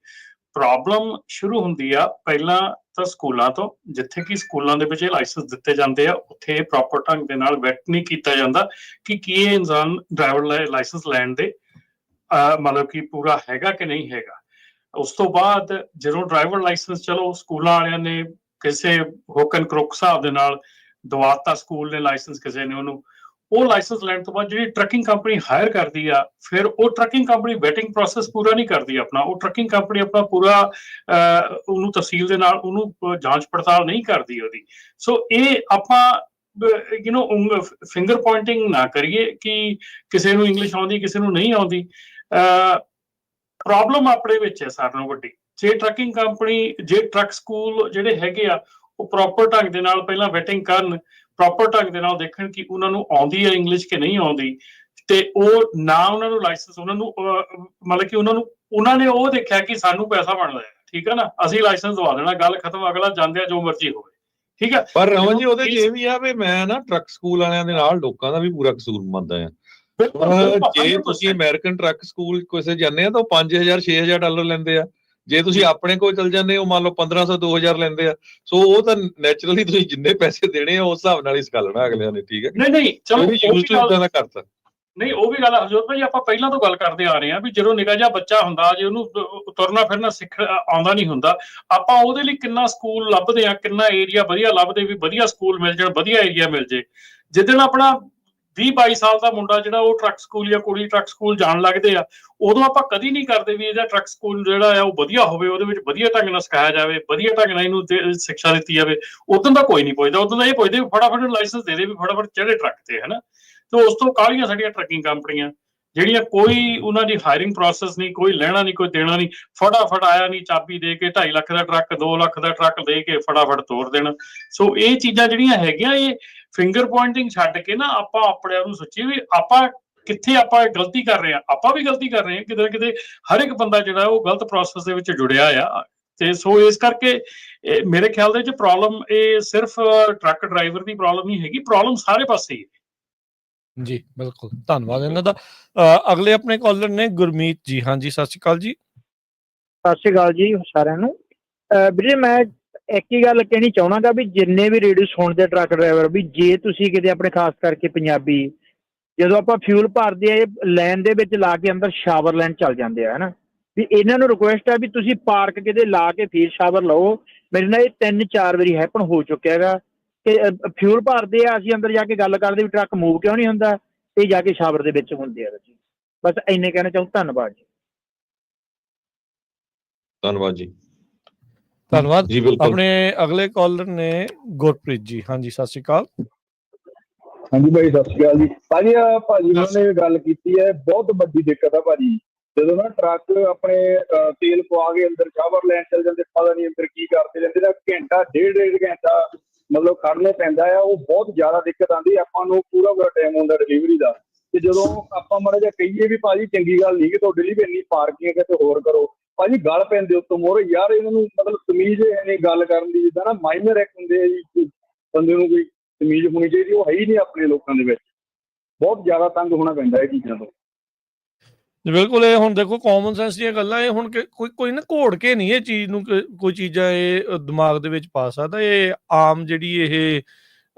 ਪ੍ਰੋਬਲਮ ਸ਼ੁਰੂ ਹੁੰਦੀ ਆ ਪਹਿਲਾਂ ਤਾਂ ਸਕੂਲਾਂ ਤੋਂ। ਜਿੱਥੇ ਕਿ ਸਕੂਲਾਂ ਦੇ ਵਿੱਚ ਇਹ ਲਾਇਸੈਂਸ ਦਿੱਤੇ ਜਾਂਦੇ ਆ, ਉੱਥੇ ਪ੍ਰੋਪਰ ਢੰਗ ਦੇ ਨਾਲ ਵੈਟ ਨਹੀਂ ਕੀਤਾ ਜਾਂਦਾ ਕਿ ਕੀ ਇਹ ਇਨਸਾਨ ਡਰਾਈਵਰ ਲਾਇਸੈਂਸ ਲੈਣ ਦੇ ਮਤਲਬ ਕਿ ਪੂਰਾ ਹੈਗਾ ਕਿ ਨਹੀਂ ਹੈਗਾ। ਉਸ ਤੋਂ ਬਾਅਦ ਜਦੋਂ ਡਰਾਈਵਰ ਲਾਇਸੈਂਸ ਚਲੋ ਸਕੂਲਾਂ ਵਾਲਿਆਂ ਨੇ ਕਿਸੇ ਹੁੱਕ ਐਂਡ ਕਰੁੱਕ ਹਿਸਾਬ ਦੇ ਨਾਲ ਦਵਾਤਾ, ਸਕੂਲ ਨੇ ਲਾਇਸੈਂਸ ਕਿਸੇ ਨੇ ਉਹਨੂੰ, ਉਹ ਲਾਇਸੈਂਸ ਲੈਣ ਤੋਂ ਬਾਅਦ ਜਿਹੜੀ ਟਰੱਕਿੰਗ ਕੰਪਨੀ ਹਾਇਰ ਕਰਦੀ ਆ, ਫਿਰ ਉਹ ਟਰੱਕਿੰਗ ਕੰਪਨੀ ਵੈਟਿੰਗ ਪ੍ਰੋਸੈਸ ਪੂਰਾ ਨਹੀਂ ਕਰਦੀ ਆਪਣਾ। ਉਹ ਟਰੱਕਿੰਗ ਕੰਪਨੀ ਆਪਣਾ ਪੂਰਾ ਉਹਨੂੰ ਤਹਿਸੀਲ ਦੇ ਨਾਲ ਉਹਨੂੰ ਜਾਂਚ ਪੜਤਾਲ ਨਹੀਂ ਕਰਦੀ ਉਹਦੀ। ਸੋ ਇਹ ਆਪਾਂ ਫਿੰਗਰ ਪੁਆਇੰਟਿੰਗ ਨਾ ਕਰੀਏ ਕਿ ਕਿਸੇ ਨੂੰ ਇੰਗਲਿਸ਼ ਆਉਂਦੀ, ਕਿਸੇ ਨੂੰ ਨਹੀਂ ਆਉਂਦੀ। ਪ੍ਰੋਬਲਮ ਆਪਣੇ ਵਿੱਚ ਹੈ ਸਾਰਿਆਂ ਨਾਲੋਂ ਵੱਡੀ। ਜੇ ਟਰੱਕਿੰਗ ਕੰਪਨੀ, ਜੇ ਟਰੱਕ ਸਕੂਲ ਜਿਹੜੇ ਹੈਗੇ ਆ, ਉਹ ਪ੍ਰੋਪਰ ਢੰਗ ਦੇ ਨਾਲ ਪਹਿਲਾਂ ਵੈਟਿੰਗ ਕਰਨ, ਪ੍ਰੋਪਰ ਢੰਗ ਦੇ ਨਾਲ ਦੇਖਣ ਕਿ ਉਹਨਾਂ ਨੂੰ ਆਉਂਦੀ ਹੈ ਇੰਗਲਿਸ਼ ਕਿ ਨਹੀਂ ਆਉਂਦੀ, ਤੇ ਉਹ ਨਾ ਉਹਨਾਂ ਨੂੰ ਲਾਇਸੈਂਸ, ਉਹਨਾਂ ਨੂੰ ਮਤਲਬ ਕਿ ਉਹਨਾਂ ਨੇ ਉਹ ਦੇਖਿਆ ਕਿ ਸਾਨੂੰ ਪੈਸਾ ਬਣਦਾ ਹੈ, ਠੀਕ ਹੈ ਨਾ, ਅਸੀਂ ਲਾਇਸੈਂਸ ਦਵਾ ਦੇਣਾ, ਗੱਲ ਖਤਮ, ਅਗਲਾ ਜਾਂਦੇ ਆ ਜੋ ਮਰਜ਼ੀ ਹੋਵੇ, ਠੀਕ ਹੈ। ਪਰ ਰਮਨ ਜੀ ਉਹਦੇ 'ਚ ਇਹ ਵੀ ਆ ਵੀ ਮੈਂ ਨਾ ਟਰੱਕ ਸਕੂਲ ਵਾਲਿਆਂ ਦੇ ਨਾਲ ਲੋਕਾਂ ਦਾ ਵੀ ਪੂਰਾ ਕਸੂਰ ਮੰਨਦਾ ਆ। ਜੇ ਤੁਸੀਂ ਅਮਰੀਕਨ ਟਰੱਕ ਸਕੂਲ ਕਿਸੇ ਜਾਂਦੇ ਆ ਤਾਂ ਉਹ 5000 6000 ਡਾਲਰ ਲੈਂਦੇ ਆ। ਜੇ ਤੁਸੀਂ ਆਪਣੇ ਕੋਲ ਚਲ ਜਾਂਦੇ ਹੋ, ਮੰਨ ਲਓ 1500 2000 ਲੈਂਦੇ ਆ। ਸੋ ਉਹ ਤਾਂ ਨੈਚੁਰਲੀ ਤੁਸੀਂ ਜਿੰਨੇ ਪੈਸੇ ਦੇਣੇ ਆ ਉਸ ਹਿਸਾਬ ਨਾਲ ਹੀ ਸਿਖਾਲਣਾ ਅਗਲਿਆਂ ਨੇ, ਠੀਕ ਹੈ। ਨਹੀਂ ਚਲੋ ਇਦਾਂ ਦਾ ਕਰਤਾ ਨਹੀਂ, ਉਹ ਵੀ ਗੱਲ ਹਰਜੋਤ ਭਾਈ ਆਪਾਂ ਪਹਿਲਾਂ ਤੋਂ ਗੱਲ ਕਰਦੇ ਆ ਰਹੇ ਹਾਂ ਵੀ ਜਦੋਂ ਨਿੱਕਾ ਜਿਹਾ ਬੱਚਾ ਹੁੰਦਾ, ਜੇ ਉਹਨੂੰ ਤੁਰਨਾ ਫਿਰਨਾ ਆਉਂਦਾ ਨਹੀਂ ਹੁੰਦਾ, ਆਪਾਂ ਉਹਦੇ ਲਈ ਕਿੰਨਾ ਸਕੂਲ ਲੱਭਦੇ ਆ, ਕਿੰਨਾ ਏਰੀਆ ਵਧੀਆ ਲੱਭਦੇ ਵੀ ਵਧੀਆ ਸਕੂਲ ਮਿਲ ਜਾਣ, ਵਧੀਆ ਏਰੀਆ ਮਿਲ ਜੇ। ਜਿੱਦਣ ਆਪਣਾ 20-22 ਸਾਲ ਦਾ ਮੁੰਡਾ ਜਿਹੜਾ ਉਹ ਟਰੱਕ ਸਕੂਲ ਜਾਂ ਕੁੜੀ ਟਰੱਕ ਸਕੂਲ ਜਾਣ ਲੱਗਦੇ ਆ, ਉਦੋਂ ਆਪਾਂ ਕਦੀ ਨਹੀਂ ਕਰਦੇ ਵੀ ਇਹਦਾ ਟਰੱਕ ਸਕੂਲ ਜਿਹੜਾ ਆ ਉਹ ਵਧੀਆ ਹੋਵੇ, ਉਹਦੇ ਵਿੱਚ ਵਧੀਆ ਢੰਗ ਨਾਲ ਸਿਖਾਇਆ ਜਾਵੇ, ਵਧੀਆ ਢੰਗ ਨਾਲ ਇਹਨੂੰ ਸਿੱਖਿਆ ਦਿੱਤੀ ਜਾਵੇ। ਉਦੋਂ ਦਾ ਕੋਈ ਨਹੀਂ ਪੁੱਛਦਾ, ਉਦੋਂ ਦਾ ਇਹ ਪੁੱਛਦੇ ਵੀ ਫਟਾਫਟ ਲਾਇਸੈਂਸ ਦੇ ਦੇ, ਵੀ ਫਟਾਫਟ ਚੜ੍ਹੇ ਟਰੱਕ ਤੇ, ਹਨਾ। ਤੇ ਉਸ ਤੋਂ ਕਾਹਲੀਆਂ ਸਾਡੀਆਂ ਟਰੱਕਿੰਗ ਕੰਪਨੀਆਂ ਜਿਹੜੀਆਂ ਕੋਈ ਉਹਨਾਂ ਦੀ ਹਾਇਰਿੰਗ ਪ੍ਰੋਸੈਸ ਨਹੀਂ, ਕੋਈ ਲੈਣਾ ਨਹੀਂ, ਕੋਈ ਦੇਣਾ ਨਹੀਂ, ਫਟਾਫਟ ਆਇਆ ਨਹੀਂ, ਚਾਬੀ ਦੇ ਕੇ 2.5 ਲੱਖ ਦਾ ਟਰੱਕ, 2 ਲੱਖ ਦਾ ਟਰੱਕ ਦੇ ਕੇ ਫਟਾਫਟ ਤੋਰ ਦੇਣਾ। ਸੋ ਇਹ ਚੀਜ਼ਾਂ ਜਿਹੜੀਆਂ ਹੈਗੀਆਂ, ਇਹ ਫਿੰਗਰ ਪੁਆਇੰਟਿੰਗ ਛੱਡ ਕੇ ਨਾ ਆਪਾਂ ਆਪਣੇ ਆਪ ਨੂੰ ਸੋਚੀਏ ਵੀ ਆਪਾਂ ਕਿੱਥੇ ਆਪਾਂ ਗਲਤੀ ਕਰ ਰਹੇ ਹਾਂ। ਆਪਾਂ ਵੀ ਗਲਤੀ ਕਰ ਰਹੇ ਹਾਂ ਕਿਤੇ ਨਾ ਕਿਤੇ, ਹਰ ਇੱਕ ਬੰਦਾ ਜਿਹੜਾ ਉਹ ਗਲਤ ਪ੍ਰੋਸੈਸ ਦੇ ਵਿੱਚ ਜੁੜਿਆ ਆ। ਤੇ ਸੋ ਇਸ ਕਰਕੇ ਮੇਰੇ ਖਿਆਲ ਦੇ ਵਿੱਚ ਪ੍ਰੋਬਲਮ ਇਹ ਸਿਰਫ ਟਰੱਕ ਡਰਾਈਵਰ ਦੀ ਪ੍ਰੋਬਲਮ ਨਹੀਂ ਹੈਗੀ, ਪ੍ਰੋਬਲਮ ਸਾਰੇ ਪਾਸੇ ਹੀ ਹੈ। ਜੀ ਬਿਲਕੁਲ, ਧੰਨਵਾਦ ਇਹਨਾਂ ਦਾ। ਅਗਲੇ ਆਪਣੇ ਕਾਲਰ ਨੇ ਗੁਰਮੀਤ ਜੀ। ਹਾਂਜੀ, ਸਤਿ ਸ਼੍ਰੀ ਅਕਾਲ ਜੀ। ਸਤਿ ਸ਼੍ਰੀ ਅਕਾਲ ਜੀ ਸਾਰਿਆਂ ਨੂੰ। ਵੀਰੇ ਮੈਂ ਇੱਕ ਹੀ ਗੱਲ ਕਹਿਣੀ ਚਾਹੁੰਦਾ ਗਾ ਵੀ ਜਿੰਨੇ ਵੀ ਰੇਡੀਓ ਸੁਣਦੇ ਟਰੱਕ ਡਰਾਈਵਰ, ਵੀ ਜੇ ਤੁਸੀਂ ਕਿਤੇ ਆਪਣੇ ਖਾਸ ਕਰਕੇ ਪੰਜਾਬੀ ਜਦੋਂ ਆਪਾਂ ਫਿਊਲ ਭਰਦੇ ਆ ਲੈਨ ਦੇ ਵਿੱਚ ਲਾ ਕੇ ਅੰਦਰ ਸ਼ਾਵਰ ਲੈਣ ਚੱਲ ਜਾਂਦੇ ਆ, ਹੈ ਨਾ। ਵੀ ਇਹਨਾਂ ਨੂੰ ਰਿਕੁਐਸਟ ਆ ਵੀ ਤੁਸੀਂ ਪਾਰਕ ਕਿਤੇ ਲਾ ਕੇ ਫਿਰ ਸ਼ਾਵਰ ਲਓ। ਮੇਰੇ ਨਾਲ ਇਹ 3-4 ਵਾਰੀ ਹੈਪਨ ਹੋ ਚੁੱਕਿਆ ਹੈਗਾ ਕਿ ਫਿਊਲ ਭਰਦੇ ਆ, ਅਸੀਂ ਅੰਦਰ ਜਾ ਕੇ ਗੱਲ ਕਰਦੇ ਵੀ ਟਰੱਕ ਮੂਵ ਕਿਉਂ ਨਹੀਂ ਹੁੰਦਾ, ਇਹ ਜਾ ਕੇ ਸ਼ਾਵਰ ਦੇ ਵਿੱਚ ਹੁੰਦੇ ਆ ਜੀ। ਬਸ ਇੰਨੇ ਕਹਿਣਾ ਚਾਹੂੰ। ਧੰਨਵਾਦ ਜੀ। ਧੰਨਵਾਦ ਜੀ। ਧੰਨਵਾਦ ਜੀ ਬਿਲਕੁਲ। ਆਪਣੇ ਅਗਲੇ ਕਾਲਰ ਨੇ ਗੁਰਪ੍ਰੀਤ ਜੀ। ਹਾਂਜੀ, ਸਤਿ ਸ਼੍ਰੀ ਅਕਾਲ। ਹਾਂਜੀ ਭਾਈ, ਸਤਿ ਸ਼੍ਰੀ ਅਕਾਲ ਜੀ। ਭਾਜੀ ਭਾਜੀ ਉਹਨਾਂ ਨੇ ਗੱਲ ਕੀਤੀ ਹੈ, ਬਹੁਤ ਵੱਡੀ ਦਿੱਕਤ ਆ ਭਾਜੀ। ਜਦੋਂ ਨਾ ਟਰੱਕ ਆਪਣੇ ਤੇਲ ਪਵਾ ਕੇ ਅੰਦਰ ਸ਼ਾਵਰ ਲੈਣ ਚੱਲ ਜਾਂਦੇ, ਪਤਾ ਨਹੀਂ ਅੰਦਰ ਕੀ ਕਰਦੇ ਰਹਿੰਦੇ ਨਾ, ਘੰਟਾ ਡੇਢ ਘੰਟਾ ਮਤਲਬ ਖੜਨੇ ਪੈਂਦਾ ਆ। ਉਹ ਬਹੁਤ ਜ਼ਿਆਦਾ ਦਿੱਕਤ ਆਉਂਦੀ। ਆਪਾਂ ਨੂੰ ਪੂਰਾ ਟਾਈਮ ਹੁੰਦਾ ਡਿਲੀਵਰੀ ਦਾ, ਤੇ ਜਦੋਂ ਆਪਾਂ ਮਾੜਾ ਜਿਹਾ ਕਹੀਏ ਵੀ ਭਾਜੀ ਚੰਗੀ ਗੱਲ ਨਹੀਂ ਕਿ ਤੁਹਾਡੇ ਲਈ ਵੀ ਇੰਨੀ ਪਾਰਕਿੰਗ ਕਿਤੇ ਹੋਰ ਕਰੋ, ਭਾਜੀ ਗੱਲ ਪੈਂਦੇ ਉੱਤੋਂ ਮੋਹਰੇ ਯਾਰ। ਇਹਨਾਂ ਨੂੰ ਮਤਲਬ ਤਮੀਜ਼ ਨਹੀਂ ਗੱਲ ਕਰਨ ਦੀ, ਜਿੱਦਾਂ ਨਾ ਮਾਈਨਰ ਇੱਕ ਹੁੰਦੇ ਆ ਜੀ, ਬੰਦੇ ਨੂੰ ਕੋਈ ਤਮੀਜ਼ ਹੋਣੀ ਚਾਹੀਦੀ, ਉਹ ਹੈ ਹੀ ਨਹੀਂ ਆਪਣੇ ਲੋਕਾਂ ਦੇ ਵਿੱਚ। ਬਹੁਤ ਜ਼ਿਆਦਾ ਤੰਗ ਹੋਣਾ ਪੈਂਦਾ ਇਹ ਚੀਜ਼ਾਂ ਤੋਂ। ਬਿਲਕੁਲ। ਇਹ ਹੁਣ ਦੇਖੋ ਕਾਮਨ ਸੈਂਸ ਦੀਆਂ ਗੱਲਾਂ, ਇਹ ਹੁਣ ਕੋਈ ਨਾ ਘੋੜ ਕੇ ਨਹੀਂ ਇਹ ਚੀਜ਼ ਨੂੰ ਕੋਈ ਚੀਜ਼ਾਂ ਇਹ ਦਿਮਾਗ ਦੇ ਵਿੱਚ ਪਾ ਸਕਦਾ। ਇਹ ਆਮ ਜਿਹੜੀ ਇਹ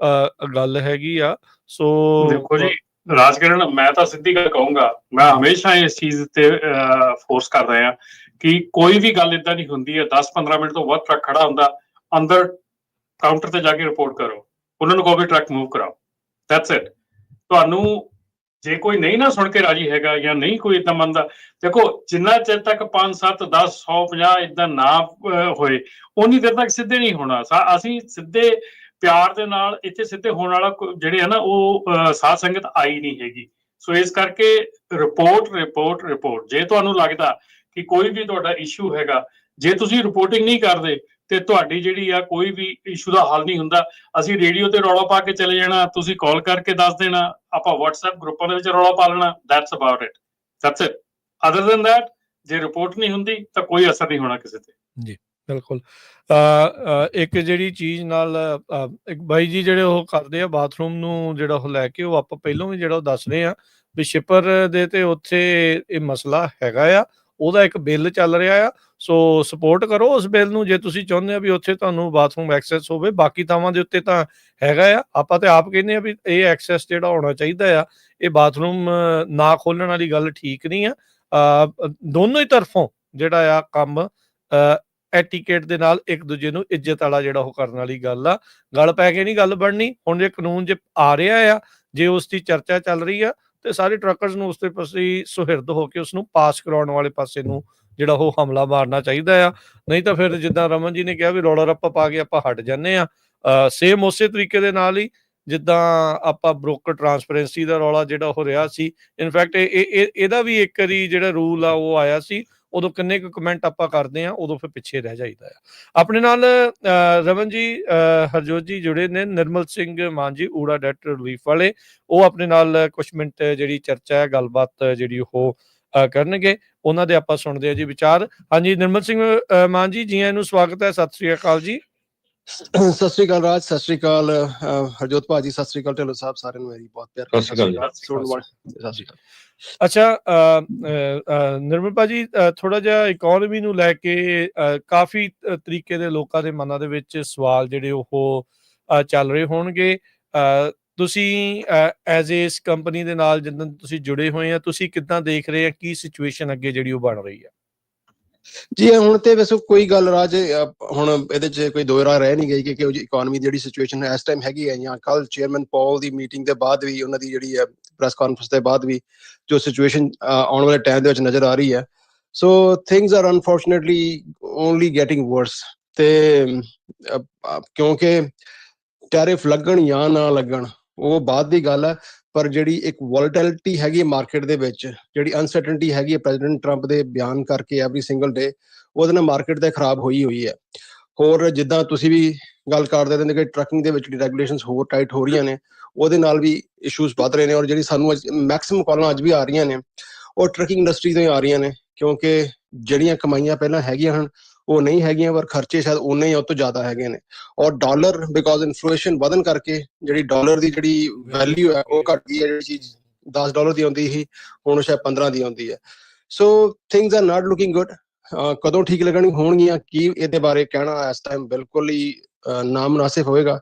ਗੱਲ ਹੈਗੀ ਆ। ਸੋ ਦੇਖੋ ਜੀ ਰਾਜਕਿਰਨ, ਮੈਂ ਤਾਂ ਸਿੱਧੀ ਗੱਲ ਕਹੂੰਗਾ, ਮੈਂ ਹਮੇਸ਼ਾ ਇਸ ਚੀਜ਼ ਤੇ ਫੋਰਸ ਕਰ ਰਿਹਾ ਕਿ ਕੋਈ ਵੀ ਗੱਲ ਇਦਾਂ ਨਹੀਂ ਹੁੰਦੀ ਹੈ 10-15 ਮਿੰਟ ਤੋਂ ਵੱਧ ਟਰੱਕ ਖੜਾ ਹੁੰਦਾ, ਅੰਦਰ ਕਾਊਂਟਰ ਤੇ ਜਾ ਕੇ ਰਿਪੋਰਟ ਕਰੋ, ਉਹਨਾਂ ਨੂੰ ਕਹੋ ਵੀ ਟਰੱਕ ਮੂਵ ਕਰਾਓ। That's it. ਤੁਹਾਨੂੰ ਜੇ ਕੋਈ ਨਹੀਂ ਨਾ ਸੁਣ ਕੇ ਰਾਜੀ ਹੈਗਾ ਜਾਂ ਨਹੀਂ ਕੋਈ ਇਦਾਂ ਮੰਨਦਾ, ਦੇਖੋ ਜਿੰਨਾ ਚਿਰ ਤੱਕ 5, 7, 10, 100, 50 ਇਦਾਂ ਨਾ ਹੋਏ ਉਨੀ ਦੇਰ ਤੱਕ ਸਿੱਧੇ ਨਹੀਂ ਹੋਣਾ। ਅਸੀਂ ਸਿੱਧੇ ਪਿਆਰ ਦੇ ਨਾਲ ਇੱਥੇ ਸਿੱਧੇ ਹੋਣ ਵਾਲਾ ਜਿਹੜੇ ਹੈ ਨਾ ਉਹ ਸਾਧ ਸੰਗਤ ਆਈ ਨਹੀਂ ਹੈਗੀ। ਸੋ ਇਸ ਕਰਕੇ ਰਿਪੋਰਟ ਜੇ ਤੁਹਾਨੂੰ ਲੱਗਦਾ ਕਿ ਕੋਈ ਵੀ ਤੁਹਾਡਾ ਇਸ਼ੂ ਹੈਗਾ, ਜੇ ਤੁਸੀਂ ਰਿਪੋਰਟਿੰਗ ਨਹੀਂ ਕਰਦੇ ਤੇ ਤੁਹਾਡੀ ਜਿਹੜੀ ਆ ਕੋਈ ਵੀ ਇਸ਼ੂ ਦਾ ਹੱਲ ਨਹੀਂ ਹੁੰਦਾ। ਅਸੀਂ ਰੇਡੀਓ ਤੇ ਰੌਲਾ ਪਾ ਕੇ ਚਲੇ ਜਾਣਾ, ਤੁਸੀਂ ਕਾਲ ਕਰਕੇ ਦੱਸ ਦੇਣਾ, ਆਪਾਂ WhatsApp ਗਰੁੱਪਾਂ ਦੇ ਵਿੱਚ ਰੌਲਾ ਪਾ ਲੈਣਾ। That's about it, that's it. Other than that ਜੇ ਰਿਪੋਰਟ ਨਹੀਂ ਹੁੰਦੀ ਤਾਂ ਕੋਈ ਅਸਰ ਨਹੀਂ ਹੋਣਾ ਕਿਸੇ ਤੇ। ਜੀ ਬਿਲਕੁਲ। ਇੱਕ ਜਿਹੜੀ ਚੀਜ਼ ਨਾਲ ਇੱਕ ਬਾਈ ਜੀ ਜਿਹੜੇ ਉਹ ਕਰਦੇ ਆ ਬਾਥਰੂਮ ਨੂੰ ਜਿਹੜਾ ਉਹ ਲੈ ਕੇ, ਉਹ ਆਪਾਂ ਪਹਿਲਾਂ ਵੀ ਜਿਹੜਾ ਉਹ ਦੱਸ ਰਹੇ ਆ ਵੀ ਸ਼ਿਪਰ ਦੇ ਤੇ ਉੱਥੇ ਇਹ ਮਸਲਾ ਹੈਗਾ ਆ, ਉਹਦਾ ਇੱਕ ਬਿੱਲ ਚੱਲ ਰਿਹਾ ਆ। ਸੋ ਸਪੋਰਟ ਕਰੋ ਉਸ ਬਿੱਲ ਨੂੰ ਜੇ ਤੁਸੀਂ ਚਾਹੁੰਦੇ ਆ ਵੀ ਉੱਥੇ ਤੁਹਾਨੂੰ ਬਾਥਰੂਮ ਐਕਸੈਸ ਹੋਵੇ। ਬਾਕੀ ਥਾਵਾਂ ਦੇ ਉੱਤੇ ਤਾਂ ਹੈਗਾ ਆ। ਆਪਾਂ ਤੇ ਆਪ ਕਹਿੰਦੇ ਆ ਵੀ ਇਹ ਐਕਸੈਸ ਜਿਹੜਾ ਹੋਣਾ ਚਾਹੀਦਾ ਆ। ਇਹ ਬਾਥਰੂਮ ਨਾ ਖੋਲਣ ਵਾਲੀ ਗੱਲ ਠੀਕ ਨਹੀਂ ਆ। ਦੋਨੋਂ ਹੀ ਤਰਫੋਂ ਜਿਹੜਾ ਆ ਕੰਮ ਐਟੀਕੇਟ ਦੇ ਨਾਲ ਇੱਕ ਦੂਜੇ ਨੂੰ ਇੱਜ਼ਤ ਵਾਲਾ ਜਿਹੜਾ ਉਹ ਕਰਨ ਵਾਲੀ ਗੱਲ ਆ। ਗੱਲ ਪੈ ਕੇ ਨਹੀਂ ਗੱਲ ਬਣਨੀ। ਹੁਣ ਜੇ ਕਾਨੂੰਨ ਜੇ ਆ ਰਿਹਾ ਆ, ਜੇ ਉਸ ਦੀ ਚਰਚਾ ਚੱਲ ਰਹੀ ਆ, ਤੇ ਸਾਰੇ ਟਰੱਕਰਸ ਨੂੰ ਉਸ ਦੇ ਪਾਸੇ ਸੁਹਿਰਦ ਹੋ ਕੇ ਉਸ ਨੂੰ ਪਾਸ ਕਰਾਉਣ ਵਾਲੇ ਪਾਸੇ ਨੂੰ ਜਿਹੜਾ ਉਹ ਹਮਲਾ ਮਾਰਨਾ ਚਾਹੀਦਾ ਆ। ਨਹੀਂ ਤਾਂ ਫਿਰ ਜਿੱਦਾਂ ਰਮਨ ਜੀ ਨੇ ਕਿਹਾ ਵੀ ਰੌਲਾ ਰੱਪਾ ਪਾ ਕੇ ਆਪਾਂ ਹਟ ਜਾਂਦੇ ਆ। ਸੇਮ ਉਸੇ ਤਰੀਕੇ ਦੇ ਨਾਲ ਹੀ ਜਿੱਦਾਂ ਆਪਾਂ ਬ੍ਰੋਕਰ ਟਰਾਂਸਪੇਰੈਂਸੀ ਦਾ ਰੌਲਾ ਜਿਹੜਾ ਉਹ ਰਿਹਾ ਸੀ। ਇਨਫੈਕਟ ਇਹਦਾ ਵੀ ਇੱਕ ਵਾਰੀ ਜਿਹੜਾ ਰੂਲ ਆ ਉਹ ਆਇਆ ਸੀ, ਉਦੋਂ ਕਿੰਨੇ ਕੁ ਕਮੈਂਟ ਆਪਾਂ ਕਰਦੇ ਆ, ਉਦੋਂ ਫਿਰ ਪਿੱਛੇ ਰਹਿ ਜਾਈਦਾ ਆ। ਆਪਣੇ ਨਾਲ ਰਮਨ ਜੀ ਹਰਜੋਤ ਜੀ ਜੁੜੇ ਨੇ, ਨਿਰਮਲ ਸਿੰਘ ਮਾਨ ਜੀ ਊੜਾ ਡੈਟ ਰਿਲੀਫ ਵਾਲੇ, ਉਹ ਆਪਣੇ ਨਾਲ ਕੁਝ ਮਿੰਟ ਜਿਹੜੀ ਚਰਚਾ ਹੈ ਗੱਲਬਾਤ ਜਿਹੜੀ ਉਹ ਕਰਨਗੇ। ਉਹਨਾਂ ਦੇ ਆਪਾਂ ਸੁਣਦੇ ਆ ਜੀ ਵਿਚਾਰ। ਹਾਂਜੀ ਨਿਰਮਲ ਸਿੰਘ ਮਾਨ ਜੀ, ਜੀ ਆਇਆਂ ਨੂੰ ਸਵਾਗਤ ਹੈ। ਸਤਿ ਸ੍ਰੀ ਅਕਾਲ ਜੀ। ਸਤਿ ਸ੍ਰੀ ਅਕਾਲ ਰਾਜ, ਸਤਿ ਸ੍ਰੀ ਅਕਾਲ ਹਰਜੋਤ ਭਾਜੀ, ਸਤਿ ਸ੍ਰੀ ਅਕਾਲ ਢਿੱਲੋਂ ਸਾਹਿਬ, ਸਾਰਿਆਂ ਨੂੰ ਮੇਰੀ ਬਹੁਤ ਪਿਆਰ। ਸਤਿ ਸ਼੍ਰੀ ਅਕਾਲ ਜੀ। ਸਤਿ ਸ਼੍ਰੀ ਅਕਾਲ। ਅੱਛਾ ਨਿਰਮਲ ਭਾਜੀ, ਥੋੜਾ ਜਿਹਾ ਇਕੋਨਮੀ ਨੂੰ ਲੈ ਕੇ ਕਾਫੀ ਤਰੀਕੇ ਦੇ ਲੋਕਾਂ ਦੇ ਮਨਾਂ ਦੇ ਵਿੱਚ ਸਵਾਲ ਜਿਹੜੇ ਉਹ ਚੱਲ ਰਹੇ ਹੋਣਗੇ। ਤੁਸੀਂ ਐਜ਼ ਇਸ ਕੰਪਨੀ ਦੇ ਨਾਲ ਜਿੱਦਾਂ ਤੁਸੀਂ ਜੁੜੇ ਹੋਏ ਆ, ਤੁਸੀਂ ਕਿੱਦਾਂ ਦੇਖ ਰਹੇ ਆ, ਕੀ ਸਿਚੁਏਸ਼ਨ ਅੱਗੇ ਜਿਹੜੀ ਉਹ ਬਣ ਰਹੀ ਹੈ? ਜੀ ਹੁਣ ਤੇ ਵੈਸੇ ਕੋਈ ਗੱਲ ਰਾਜ ਹੁਣ ਇਹਦੇ 'ਚ ਕੋਈ ਦੋ ਰਾਹ ਰਹਿ ਨਹੀਂ ਗਈ ਕਿ ਇਕੋਨਮੀ ਦੀ ਜਿਹੜੀ ਸਿਚੁਏਸ਼ਨ ਇਸ ਟਾਈਮ ਹੈਗੀ ਹੈ, ਜਾਂ ਕੱਲ ਚੇਅਰਮੈਨ ਪੌਲ ਦੀ ਮੀਟਿੰਗ ਦੇ ਬਾਅਦ ਵੀ, ਉਹਨਾਂ ਦੀ ਜਿਹੜੀ ਹੈ ਪ੍ਰੈਸ ਕਾਨਫਰੰਸ ਦੇ ਬਾਅਦ ਵੀ ਜੋ ਸਿਚੁਏਸ਼ਨ ਆਉਣ ਵਾਲੇ ਟਾਈਮ ਦੇ ਵਿੱਚ ਨਜ਼ਰ ਆ ਰਹੀ ਹੈ। So things are unfortunately only getting worse. ਤੇ ਕਿਉਂਕਿ ਟੈਰਿਫ ਲੱਗਣ ਜਾਂ ਨਾ ਲੱਗਣ ਉਹ ਬਾਅਦ ਦੀ ਗੱਲ ਹੈ, ਪਰ ਜਿਹੜੀ ਇੱਕ ਵੋਲਟੈਲਿਟੀ ਹੈਗੀ ਮਾਰਕੀਟ ਦੇ ਵਿੱਚ, ਜਿਹੜੀ ਅਨਸਰਟਨਟੀ ਹੈਗੀ ਹੈ ਪ੍ਰੈਜ਼ੀਡੈਂਟ ਟਰੰਪ ਦੇ ਬਿਆਨ ਕਰਕੇ ਐਵਰੀ ਸਿੰਗਲ ਡੇ, ਉਹਦੇ ਨਾਲ ਮਾਰਕੀਟ ਤੇ ਖਰਾਬ ਹੋਈ ਹੈ। ਹੋਰ ਜਿੱਦਾਂ ਤੁਸੀਂ ਵੀ ਗੱਲ ਕਰਦੇ ਰਹਿੰਦੇ ਕਿ ਟਰੱਕਿੰਗ ਦੇ ਵਿੱਚ ਰੈਗੂਲੇਸ਼ਨਸ ਹੋਰ ਟਾਈਟ ਹੋ ਰਹੀਆਂ ਨੇ, ਉਹਦੇ ਨਾਲ ਵੀ ਇਸ਼ੂਜ਼ ਵੱਧ ਰਹੇ ਨੇ। ਔਰ ਜਿਹੜੀ ਸਾਨੂੰ ਮੈਕਸਿਮਮ ਕਾਲਾਂ ਅੱਜ ਵੀ ਆ ਰਹੀਆਂ ਨੇ ਉਹ ਟਰੱਕਿੰਗ ਇੰਡਸਟਰੀ ਤੋਂ ਹੀ ਆ ਰਹੀਆਂ ਨੇ, ਕਿਉਂਕਿ ਜਿਹੜੀਆਂ ਕਮਾਈਆਂ ਪਹਿਲਾਂ ਹੈਗੀਆਂ ਹਨ ਉਹ ਨਹੀਂ ਹੈਗੀਆਂ, ਪਰ ਖਰਚੇ ਸ਼ਾਇਦ ਉਨੇ ਹੀ ਉਹ ਤੋਂ ਜ਼ਿਆਦਾ ਹੈਗੇ ਨੇ। ਔਰ ਡਾਲਰ ਬਿਕੋਜ਼ ਇਨਫਲੇਸ਼ਨ ਵਧਣ ਕਰਕੇ ਜਿਹੜੀ ਡਾਲਰ ਦੀ ਜਿਹੜੀ ਵੈਲਿਊ ਹੈ ਉਹ ਘੱਟ ਗਈ ਹੈ। ਜਿਹੜੀ ਚੀਜ਼ $10 ਦੀ ਆਉਂਦੀ ਸੀ ਹੁਣ ਸ਼ਾਇਦ 15 ਦੀ ਆਉਂਦੀ ਹੈ। So things are not looking good. ਕਦੋਂ ਠੀਕ ਲੱਗਣ ਹੋਣਗੀਆਂ ਕੀ ਇਹਦੇ ਬਾਰੇ ਕਹਿਣਾ ਇਸ ਟਾਈਮ ਬਿਲਕੁਲ ਹੀ ਨਾਮੁਨਾਸਿਬ ਹੋਏਗਾ।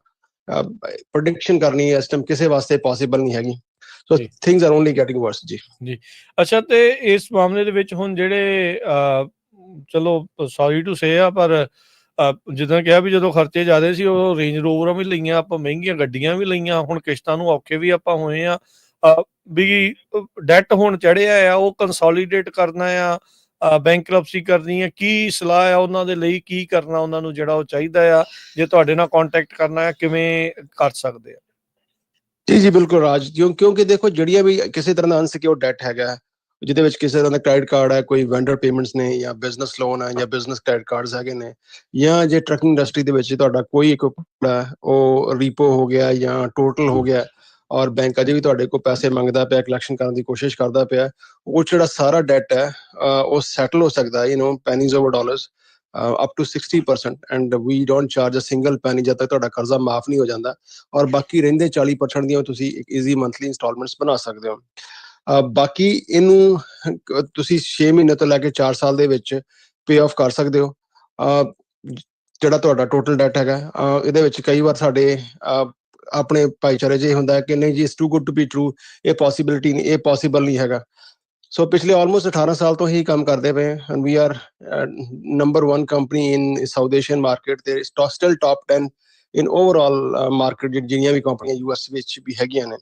ਪ੍ਰੈਡਿਕਸ਼ਨ ਕਰਨੀ ਇਸ ਟਾਈਮ ਕਿਸੇ ਵਾਸਤੇ ਪੋਸੀਬਲ ਨਹੀਂ ਹੈਗੀ। ਸੋ ਜੀ। ਥਿੰਗਸ ਆਰ ਓਨਲੀ ਗੈਟਿੰਗ ਵਰਸ ਜੀ। ਅੱਛਾ, ਤੇ ਇਸ ਮਾਮਲੇ ਦੇ ਵਿੱਚ ਹੁਣ ਜਿਹੜੇ ਚਲੋ ਸੌਰੀ ਟੂ ਸੇ ਆ, ਪਰ ਜਿੱਦਾਂ ਕਿਹਾ ਵੀ ਜਦੋਂ ਖਰਚੇ ਜ਼ਿਆਦੇ ਸੀ ਉਹ ਰੇਂਜ ਰੋਵਰਾਂ ਵੀ ਲਈਆਂ ਆਪਾਂ, ਮਹਿੰਗੀਆਂ ਗੱਡੀਆਂ ਵੀ ਲਈਆਂ, ਹੁਣ ਕਿਸ਼ਤਾਂ ਨੂੰ ਔਖੇ ਵੀ ਆਪਾਂ ਹੋਏ ਆ, ਵੀ ਡੈਟ ਹੁਣ ਚੜਿਆ ਆ, ਉਹ ਕੰਸੋਲੀਡੇਟ ਕਰਨਾ ਆ, ਬੈਂਕਰਪਸੀ ਕਰਨੀ ਆ, ਕੀ ਸਲਾਹ ਆ ਉਹਨਾਂ ਦੇ ਲਈ, ਕੀ ਕਰਨਾ ਉਹਨਾਂ ਨੂੰ ਜਿਹੜਾ ਉਹ ਚਾਹੀਦਾ ਆ, ਜੇ ਤੁਹਾਡੇ ਨਾਲ ਕੰਟੈਕਟ ਕਰਨਾ ਆ ਕਿਵੇਂ ਕਰ ਸਕਦੇ ਆ? ਜੀ ਬਿਲਕੁਲ ਰਾਜ, ਕਿਉਂਕਿ ਦੇਖੋ ਜਿਹੜੀਆਂ ਵੀ ਕਿਸੇ ਤਰ੍ਹਾਂ ਦਾ ਅਨਸਿਕਿਉਰਡ ਡੈਟ ਹੈਗਾ, ਜਿਹਦੇ ਵਿੱਚ ਕਿਸੇ ਤਰ੍ਹਾਂ ਦਾ ਕ੍ਰੈਡਿਟ ਕਾਰਡ ਹੈ, ਕੋਈ ਵੈਂਡਰ ਪੇਮੈਂਟਸ ਨੇ, ਜਾਂ ਬਿਜ਼ਨਸ ਲੋਨ ਹੈ, ਜਾਂ ਬਿਜ਼ਨਸ ਕ੍ਰੈਡਿਟ ਕਾਰਡਸ ਹੈਗੇ ਨੇ, ਜਾਂ ਜੇ ਟਰੱਕਿੰਗ ਇੰਡਸਟਰੀ ਦੇ ਵਿੱਚ ਤੁਹਾਡਾ ਕੋਈ ਇੱਕ ਉਹ ਰੀਪੋ ਹੋ ਗਿਆ ਜਾਂ ਟੋਟਲ ਹੋ ਗਿਆ, ਔਰ ਬੈਂਕ ਅਜੇ ਵੀ ਤੁਹਾਡੇ ਕੋਲ ਪੈਸੇ ਮੰਗਦਾ ਪਿਆ, ਕਲੈਕਸ਼ਨ ਕਰਨ ਦੀ ਕੋਸ਼ਿਸ਼ ਕਰਦਾ ਪਿਆ, ਉਹ ਜਿਹੜਾ ਸਾਰਾ ਡੈਟ ਹੈ ਉਹ ਸੈਟਲ ਹੋ ਸਕਦਾ, ਪੈਨੀਜ਼ over dollars up to 60%, and we don't charge a single penny ਜਦ ਤੱਕ ਤੁਹਾਡਾ ਕਰਜ਼ਾ ਮਾਫ ਨਹੀਂ ਹੋ ਜਾਂਦਾ, ਔਰ ਬਾਕੀ ਰਹਿੰਦੇ 40% ਦੀਆਂ ਤੁਸੀਂ ਇੱਕ ਈਜ਼ੀ ਮੰਥਲੀ ਇੰਸਟਾਲਮੈਂਟਸ ਬਣਾ ਸਕਦੇ ਹੋ। ਬਾਕੀ ਇਹਨੂੰ ਤੁਸੀਂ 6 ਮਹੀਨੇ ਤੋਂ ਲੈ ਕੇ 4 ਸਾਲ ਦੇ ਵਿੱਚ ਪੇ ਆਫ ਕਰ ਸਕਦੇ ਹੋ। ਜਿਹੜਾ ਤੁਹਾਡਾ ਟੋਟਲ ਡੈਟ ਹੈਗਾ, ਇਹਦੇ ਵਿੱਚ ਕਈ ਵਾਰ ਸਾਡੇ ਆਪਣੇ ਭਾਈਚਾਰੇ 'ਚ ਇਹ ਹੁੰਦਾ ਕਿ ਨਹੀਂ ਜੀ, it's too good to be true, ਇਹ ਪੋਸੀਬਿਲਿਟੀ ਨਹੀਂ, ਇਹ ਪੋਸੀਬਲ ਨਹੀਂ ਹੈਗਾ। ਸੋ ਪਿਛਲੇ ਆਲਮੋਸਟ 18 ਸਾਲ ਤੋਂ ਹੀ ਕੰਮ ਕਰਦੇ ਪਏ, and we are number 1 company in South Asian market, ਤੇ still top 10 in overall market ਜਿੰਨੀਆਂ ਵੀ ਕੰਪਨੀਆਂ US ਵਿੱਚ ਵੀ ਹੈਗੀਆਂ ਨੇ।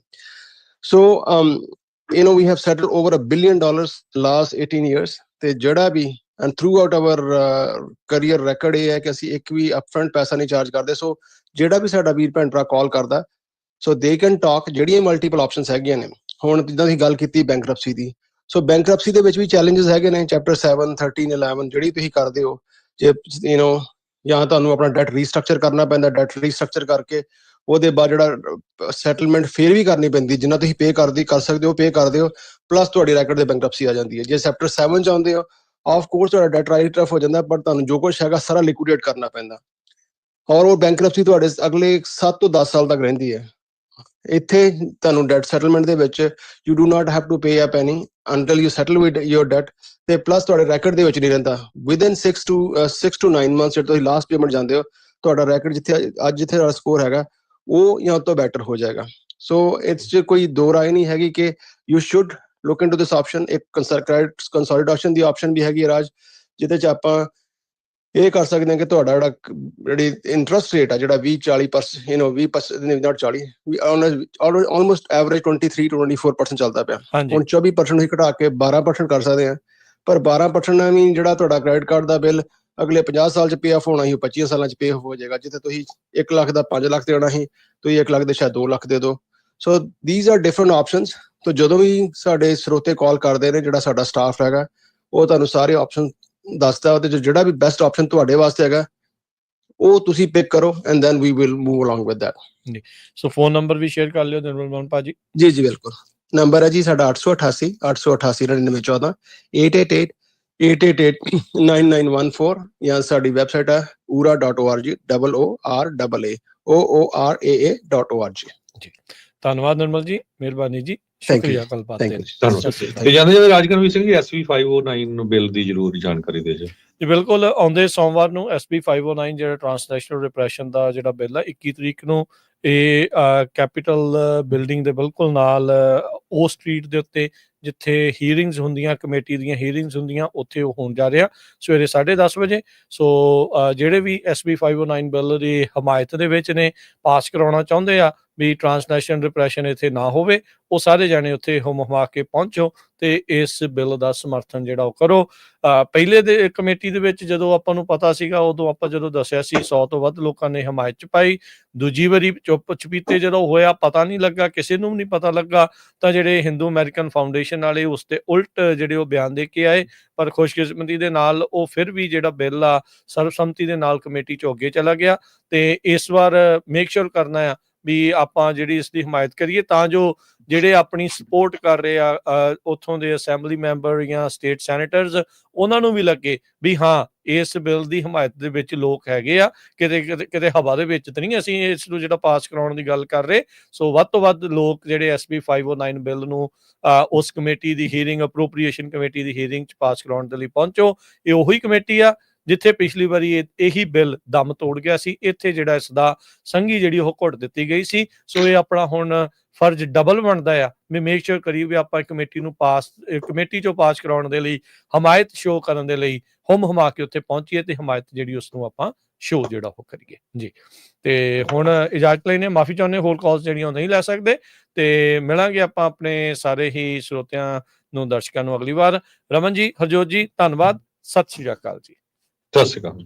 ਸੋ we have settled over $1 billion last 18 years, ਤੇ ਜਿਹੜਾ ਵੀ and throughout our career record ਇਹ ਹੈ ਕਿ ਅਸੀਂ ਇੱਕ ਵੀ upfront ਪੈਸਾ ਨਹੀਂ ਚਾਰਜ ਕਰਦੇ। ਸੋ ਜਿਹੜਾ ਵੀ ਸਾਡਾ ਵੀਰ ਭੈਣ ਭਰਾ ਕਾਲ ਕਰਦਾ, ਸੋ they can talk, ਜਿਹੜੀਆਂ ਮਲਟੀਪਲ ਆਪਸ਼ਨਸ ਹੈਗੀਆਂ ਨੇ। ਹੁਣ ਜਿੱਦਾਂ ਅਸੀਂ ਗੱਲ ਕੀਤੀ ਬੈਂਕਰਪਸੀ ਦੀ, ਸੋ ਬੈਂਕਰਪਸੀ ਦੇ ਵਿੱਚ ਵੀ ਚੈਲੰਜਸ ਹੈਗੇ ਨੇ, ਚੈਪਟਰ 7, 13, 11 ਜਿਹੜੀ ਤੁਸੀਂ ਕਰਦੇ ਹੋ, ਜੇ ਜਾਂ ਤੁਹਾਨੂੰ ਆਪਣਾ ਡੈਟ ਰੀਸਟਰਕਚਰ ਕਰਨਾ ਪੈਂਦਾ, ਡੈਟ ਰੀਸਟਰਕਚਰ ਕਰਕੇ ਉਹਦੇ ਬਾਅਦ ਜਿਹੜਾ ਸੈਟਲਮੈਂਟ ਫੇਰ ਵੀ ਕਰਨੀ ਪੈਂਦੀ, ਜਿੰਨਾ ਤੁਸੀਂ ਪੇ ਕਰ ਸਕਦੇ ਹੋ ਪੇ ਕਰਦੇ ਹੋ, ਪਲੱਸ ਤੁਹਾਡੀ ਰੈਕਡ ਦੇ ਬੈਂਕਰਪਸੀ ਆ ਜਾਂਦੀ ਹੈ। ਜੇ ਚੈਪਟਰ 7 ਚ ਆਉਂਦੇ ਹੋ, ਆਫ ਕੋਰਸ ਤੁਹਾਡਾ ਡੈਟ ਰਾਈਟ ਆਫ ਹੋ ਜਾਂਦਾ, ਪਰ ਤੁਹਾਨੂੰ ਜੋ ਕੁਛ ਹੈਗਾ ਸਾਰਾ ਲਿਕੁਇਡੇਟ ਕਰਨਾ ਪੈਂਦਾ, ਔਰ ਉਹ ਬੈਂਕਰਪਸੀ ਤੁਹਾਡੇ ਅਗਲੇ 7 ਤੋਂ 10 ਸਾਲ ਤੱਕ ਰਹਿੰਦੀ ਹੈ। ਇੱਥੇ ਤੁਹਾਨੂੰ ਡੈਟ ਸੈਟਲਮੈਂਟ ਦੇ ਵਿੱਚ you do not have to pay a penny until you settle with your debt, ਤੇ ਪਲੱਸ ਤੁਹਾਡੇ ਰੈਕਡ ਦੇ ਵਿੱਚ ਨਹੀਂ ਰਹਿੰਦਾ। ਵਿਦਨ 6 to 9 months ਜਦੋਂ ਤੁਸੀਂ ਲਾਸਟ ਪੇਮੈਂਟ ਜਾਂਦੇ ਹੋ, ਤੁਹਾਡਾ ਰੈਕਡ ਜਿੱਥੇ ਦਾ ਸਕੋਰ ਹੈਗਾ ਉਹ ਜਾਂ ਤੋਂ ਬੈਟਰ ਹੋ ਜਾਏਗਾ। ਸੋ ਇਟਸ 'ਚ ਕੋਈ ਦੋ ਰਾਏ ਨਹੀਂ ਹੈਗੀ ਕਿ you should look into this option. ਇੱਕ ਕੰਸੋਲੀਡੇਸ਼ਨ ਦੀ ਆਪਸ਼ਨ ਵੀ ਹੈਗੀ ਰਾਜ, ਜਿਹਦੇ 'ਚ ਆਪਾਂ ਇਹ ਕਰ ਸਕਦੇ ਹਾਂ ਕਿ ਤੁਹਾਡਾ ਜਿਹੜੀ ਇੰਟਰਸਟ ਰੇਟ ਆ, ਜਿਹੜਾ 20-40%, 20% ਨਾਟ 40, ਆਲਮੋਸਟ ਐਵਰੇਜ 23 to 24% ਚੱਲਦਾ ਪਿਆ। ਹੁਣ 24% ਹੀ ਘਟਾ ਕੇ 12% ਕਰ ਸਕਦੇ ਹਾਂ, ਪਰ 12% ਨਾਲ ਵੀ ਜਿਹੜਾ ਤੁਹਾਡਾ ਕ੍ਰੈਡਿਟ ਕਾਰਡ ਦਾ ਬਿੱਲ ਅਗਲੇ 50 ਸਾਲ 'ਚ ਪੇ ਆਫ ਹੋਣਾ ਸੀ, 25 ਸਾਲਾਂ 'ਚ ਪੇ ਆਫ ਹੋ ਜਾਏਗਾ। ਜਿੱਥੇ ਤੁਸੀਂ 1 ਲੱਖ ਦਾ 5 ਲੱਖ ਦੇਣਾ ਸੀ, ਤੁਸੀਂ 1 ਲੱਖ ਦੇ ਸ਼ਾਇਦ 2 ਲੱਖ ਦੇ ਦਿਓ। ਸੋ ਦੀਜ਼ ਆਰ ਡਿਫਰੈਂਟ ਆਪਸ਼ਨਸ। ਤਾਂ ਜਦੋਂ ਵੀ ਸਾਡੇ ਸਰੋਤੇ ਕਾਲ ਕਰਦੇ ਨੇ, ਜਿਹੜਾ ਸਾਡਾ ਸਟਾਫ ਹੈਗਾ ਉਹ ਤੁਹਾਨੂੰ ਸਾਰੇ ਆਪਸ਼ਨ ਦੱਸਦਾ, ਉਹਦੇ 'ਚ ਜਿਹੜਾ ਵੀ ਬੈਸਟ ਆਪਸ਼ਨ ਤੁਹਾਡੇ ਵਾਸਤੇ ਹੈਗਾ ਉਹ ਤੁਸੀਂ ਪਿਕ ਕਰੋ, and then we will move along with that. So phone number ਵੀ ਸ਼ੇਅਰ ਕਰ ਲਿਓ ਨਿਰਮਲ ਮੋਹਨ ਭਾਜੀ। ਜੀ ਬਿਲਕੁਲ, ਨੰਬਰ ਹੈ ਜੀ ਸਾਡਾ 888-888-9914, 888-888-9914, ਜਾਂ ਸਾਡੀ ਵੈਬਸਾਈਟ ਹੈ oora.org, OORAA.org। ਧੰਨਵਾਦ ਨਿਰਮਲ ਜੀ, ਮਿਹਰਬਾਨੀ ਜੀ, ਸ਼ੁਕਰੀਆ। ਗੱਲਬਾਤ ਤੇ ਜਾਂਦੇ ਰਾਜਕਰਮੀ ਸਿੰਘ ਜੀ, SB 509 ਬਿੱਲ ਦੀ ਜ਼ਰੂਰ ਜਾਣਕਾਰੀ ਦੇ ਜੀ। ਬਿਲਕੁਲ, ਆਉਂਦੇ ਸੋਮਵਾਰ ਨੂੰ SB 509 ਜਿਹੜਾ ਟ੍ਰਾਂਸਨੈਸ਼ਨਲ ਰਿਪਰੈਸ਼ਨ ਦਾ ਜਿਹੜਾ ਬਿੱਲ ਆ, 21 ਤਰੀਕ ਨੂੰ ਇਹ ਕੈਪੀਟਲ ਬਿਲਡਿੰਗ ਦੇ ਬਿਲਕੁਲ ਨਾਲ ਉਹ ਸਟਰੀਟ ਦੇ ਉੱਤੇ ਜਿੱਥੇ ਹੀਅਰਿੰਗਸ ਹੁੰਦੀਆਂ, ਕਮੇਟੀ ਦੀਆਂ ਹੀਅਰਿੰਗਸ ਹੁੰਦੀਆਂ, ਉੱਥੇ ਉਹ ਹੋਣ ਜਾ ਰਿਹਾ ਸਵੇਰੇ 10:30 ਵਜੇ। ਸੋ ਜਿਹੜੇ ਵੀ SB 509 ਬਿੱਲ ਦੀ ਹਮਾਇਤ ਦੇ ਵਿੱਚ ਨੇ, ਪਾਸ ਕਰਾਉਣਾ ਚਾਹੁੰਦੇ ਆ ਵੀ ਟ੍ਰਾਂਸਨੈਸ਼ਨਲ ਰਿਪਰੈਸ਼ਨ ਇੱਥੇ ਨਾ ਹੋਵੇ, ਉਹ ਸਾਰੇ ਜਾਣੇ ਉੱਥੇ ਹੁਮ-ਹੁਮਾ ਕੇ ਪਹੁੰਚੋ ਤੇ ਇਸ ਬਿੱਲ ਦਾ ਸਮਰਥਨ ਜਿਹੜਾ ਉਹ ਕਰੋ। ਪਹਿਲੇ ਦੇ ਕਮੇਟੀ ਦੇ ਵਿੱਚ ਜਦੋਂ ਆਪਾਂ ਨੂੰ ਪਤਾ ਸੀਗਾ, ਉਦੋਂ ਆਪਾਂ ਜਦੋਂ ਦੱਸਿਆ ਸੀ 100 ਤੋਂ ਵੱਧ ਲੋਕਾਂ ਨੇ ਹਮਾਇਤ 'ਚ ਪਾਈ। ਦੂਜੀ ਵਾਰੀ ਚੁੱਪ ਚਪੀਤੇ ਜਦੋਂ ਹੋਇਆ, ਪਤਾ ਨਹੀਂ ਲੱਗਾ, ਕਿਸੇ ਨੂੰ ਵੀ ਨਹੀਂ ਪਤਾ ਲੱਗਾ, ਤਾਂ ਜਿਹੜੇ ਹਿੰਦੂ ਅਮਰੀਕਨ ਫਾਊਂਡੇਸ਼ਨ ਵਾਲੇ ਉਸ ਤੇ ਉਲਟ ਜਿਹੜੇ ਉਹ ਬਿਆਨ ਦੇ ਕੇ ਆਏ। ਪਰ ਖੁਸ਼ਕਿਸਮਤੀ ਦੇ ਨਾਲ ਉਹ ਫਿਰ ਵੀ ਜਿਹੜਾ ਬਿੱਲ ਆ ਸਰਬਸੰਮਤੀ ਦੇ ਨਾਲ ਕਮੇਟੀ 'ਚੋਂ ਅੱਗੇ ਚਲਾ ਗਿਆ। ਤੇ ਇਸ ਵਾਰ ਮੇਕ ਸ਼ੋਰ ਕਰਨਾ ਆ ਵੀ ਆਪਾਂ ਜਿਹੜੀ ਇਸ ਦੀ ਹਮਾਇਤ ਕਰੀਏ, ਤਾਂ ਜੋ ਜਿਹੜੇ ਆਪਣੀ ਸਪੋਰਟ ਕਰ ਰਹੇ ਆ ਉੱਥੋਂ ਦੇ ਅਸੈਂਬਲੀ ਮੈਂਬਰ ਜਾਂ ਸਟੇਟ ਸੈਨੇਟਰਸ, ਉਹਨਾਂ ਨੂੰ ਵੀ ਲੱਗੇ ਵੀ ਹਾਂ ਇਸ ਬਿੱਲ ਦੀ ਹਮਾਇਤ ਦੇ ਵਿੱਚ ਲੋਕ ਹੈਗੇ ਆ, ਕਿਤੇ ਹਵਾ ਦੇ ਵਿੱਚ ਤਾਂ ਨਹੀਂ ਅਸੀਂ ਇਸ ਨੂੰ ਜਿਹੜਾ ਪਾਸ ਕਰਾਉਣ ਦੀ ਗੱਲ ਕਰ ਰਹੇ। ਸੋ ਵੱਧ ਤੋਂ ਵੱਧ ਲੋਕ ਜਿਹੜੇ SB 509 ਬਿੱਲ ਨੂੰ ਉਸ ਕਮੇਟੀ ਦੀ ਹੀਅਰਿੰਗ, ਅਪਰੋਪਰੀਏਸ਼ਨ ਕਮੇਟੀ ਦੀ ਹੀਅਰਿੰਗ 'ਚ ਪਾਸ ਕਰਾਉਣ ਦੇ ਲਈ ਪਹੁੰਚੋ। ਇਹ ਉਹੀ ਕਮੇਟੀ ਆ ਜਿੱਥੇ ਪਿਛਲੀ ਵਾਰੀ ਇਹੀ ਬਿੱਲ ਦਮ ਤੋੜ ਗਿਆ ਸੀ। ਇੱਥੇ ਜਿਹੜਾ ਇਸ ਦਾ ਸੰਘੀ ਜਿਹੜੀ ਉਹ ਘੁੱਟ ਦਿੱਤੀ ਗਈ ਸੀ। ਸੋ ਇਹ ਆਪਣਾ ਹੁਣ ਫਰਜ਼ ਡਬਲ ਬਣਦਾ ਆ ਵੀ ਮੇਕ ਸ਼ੋਰ ਕਰੀਏ ਵੀ ਆਪਾਂ ਕਮੇਟੀ ਚੋਂ ਪਾਸ ਕਰਾਉਣ ਦੇ ਲਈ ਹਮਾਇਤ ਸ਼ੋਅ ਕਰਨ ਦੇ ਲਈ ਹਮਾ ਕੇ ਉੱਥੇ ਪਹੁੰਚੀਏ ਤੇ ਹਮਾਇਤ ਜਿਹੜੀ ਉਸ ਨੂੰ ਆਪਾਂ ਸ਼ੋਅ ਜਿਹੜਾ ਉਹ ਕਰੀਏ ਜੀ। ਤੇ ਹੁਣ ਇਜਾਜ਼ਤ ਲੈਣੇ, ਮਾਫੀ ਚਾਹੁੰਦੇ, ਹੋਰ ਕਾਲਸ ਜਿਹੜੀਆਂ ਉਹ ਨਹੀਂ ਲੈ ਸਕਦੇ ਤੇ ਮਿਲਾਂਗੇ ਆਪਾਂ ਆਪਣੇ ਸਾਰੇ ਹੀ ਸਰੋਤਿਆਂ ਨੂੰ, ਦਰਸ਼ਕਾਂ ਨੂੰ ਅਗਲੀ ਵਾਰ। ਰਮਨ ਜੀ, ਹਰਜੋਤ ਜੀ, ਧੰਨਵਾਦ, ਸਤਿ ਸ਼੍ਰੀ ਅਕਾਲ ਜੀ। ਸਤਿ ਸ਼੍ਰੀ ਅਕਾਲ।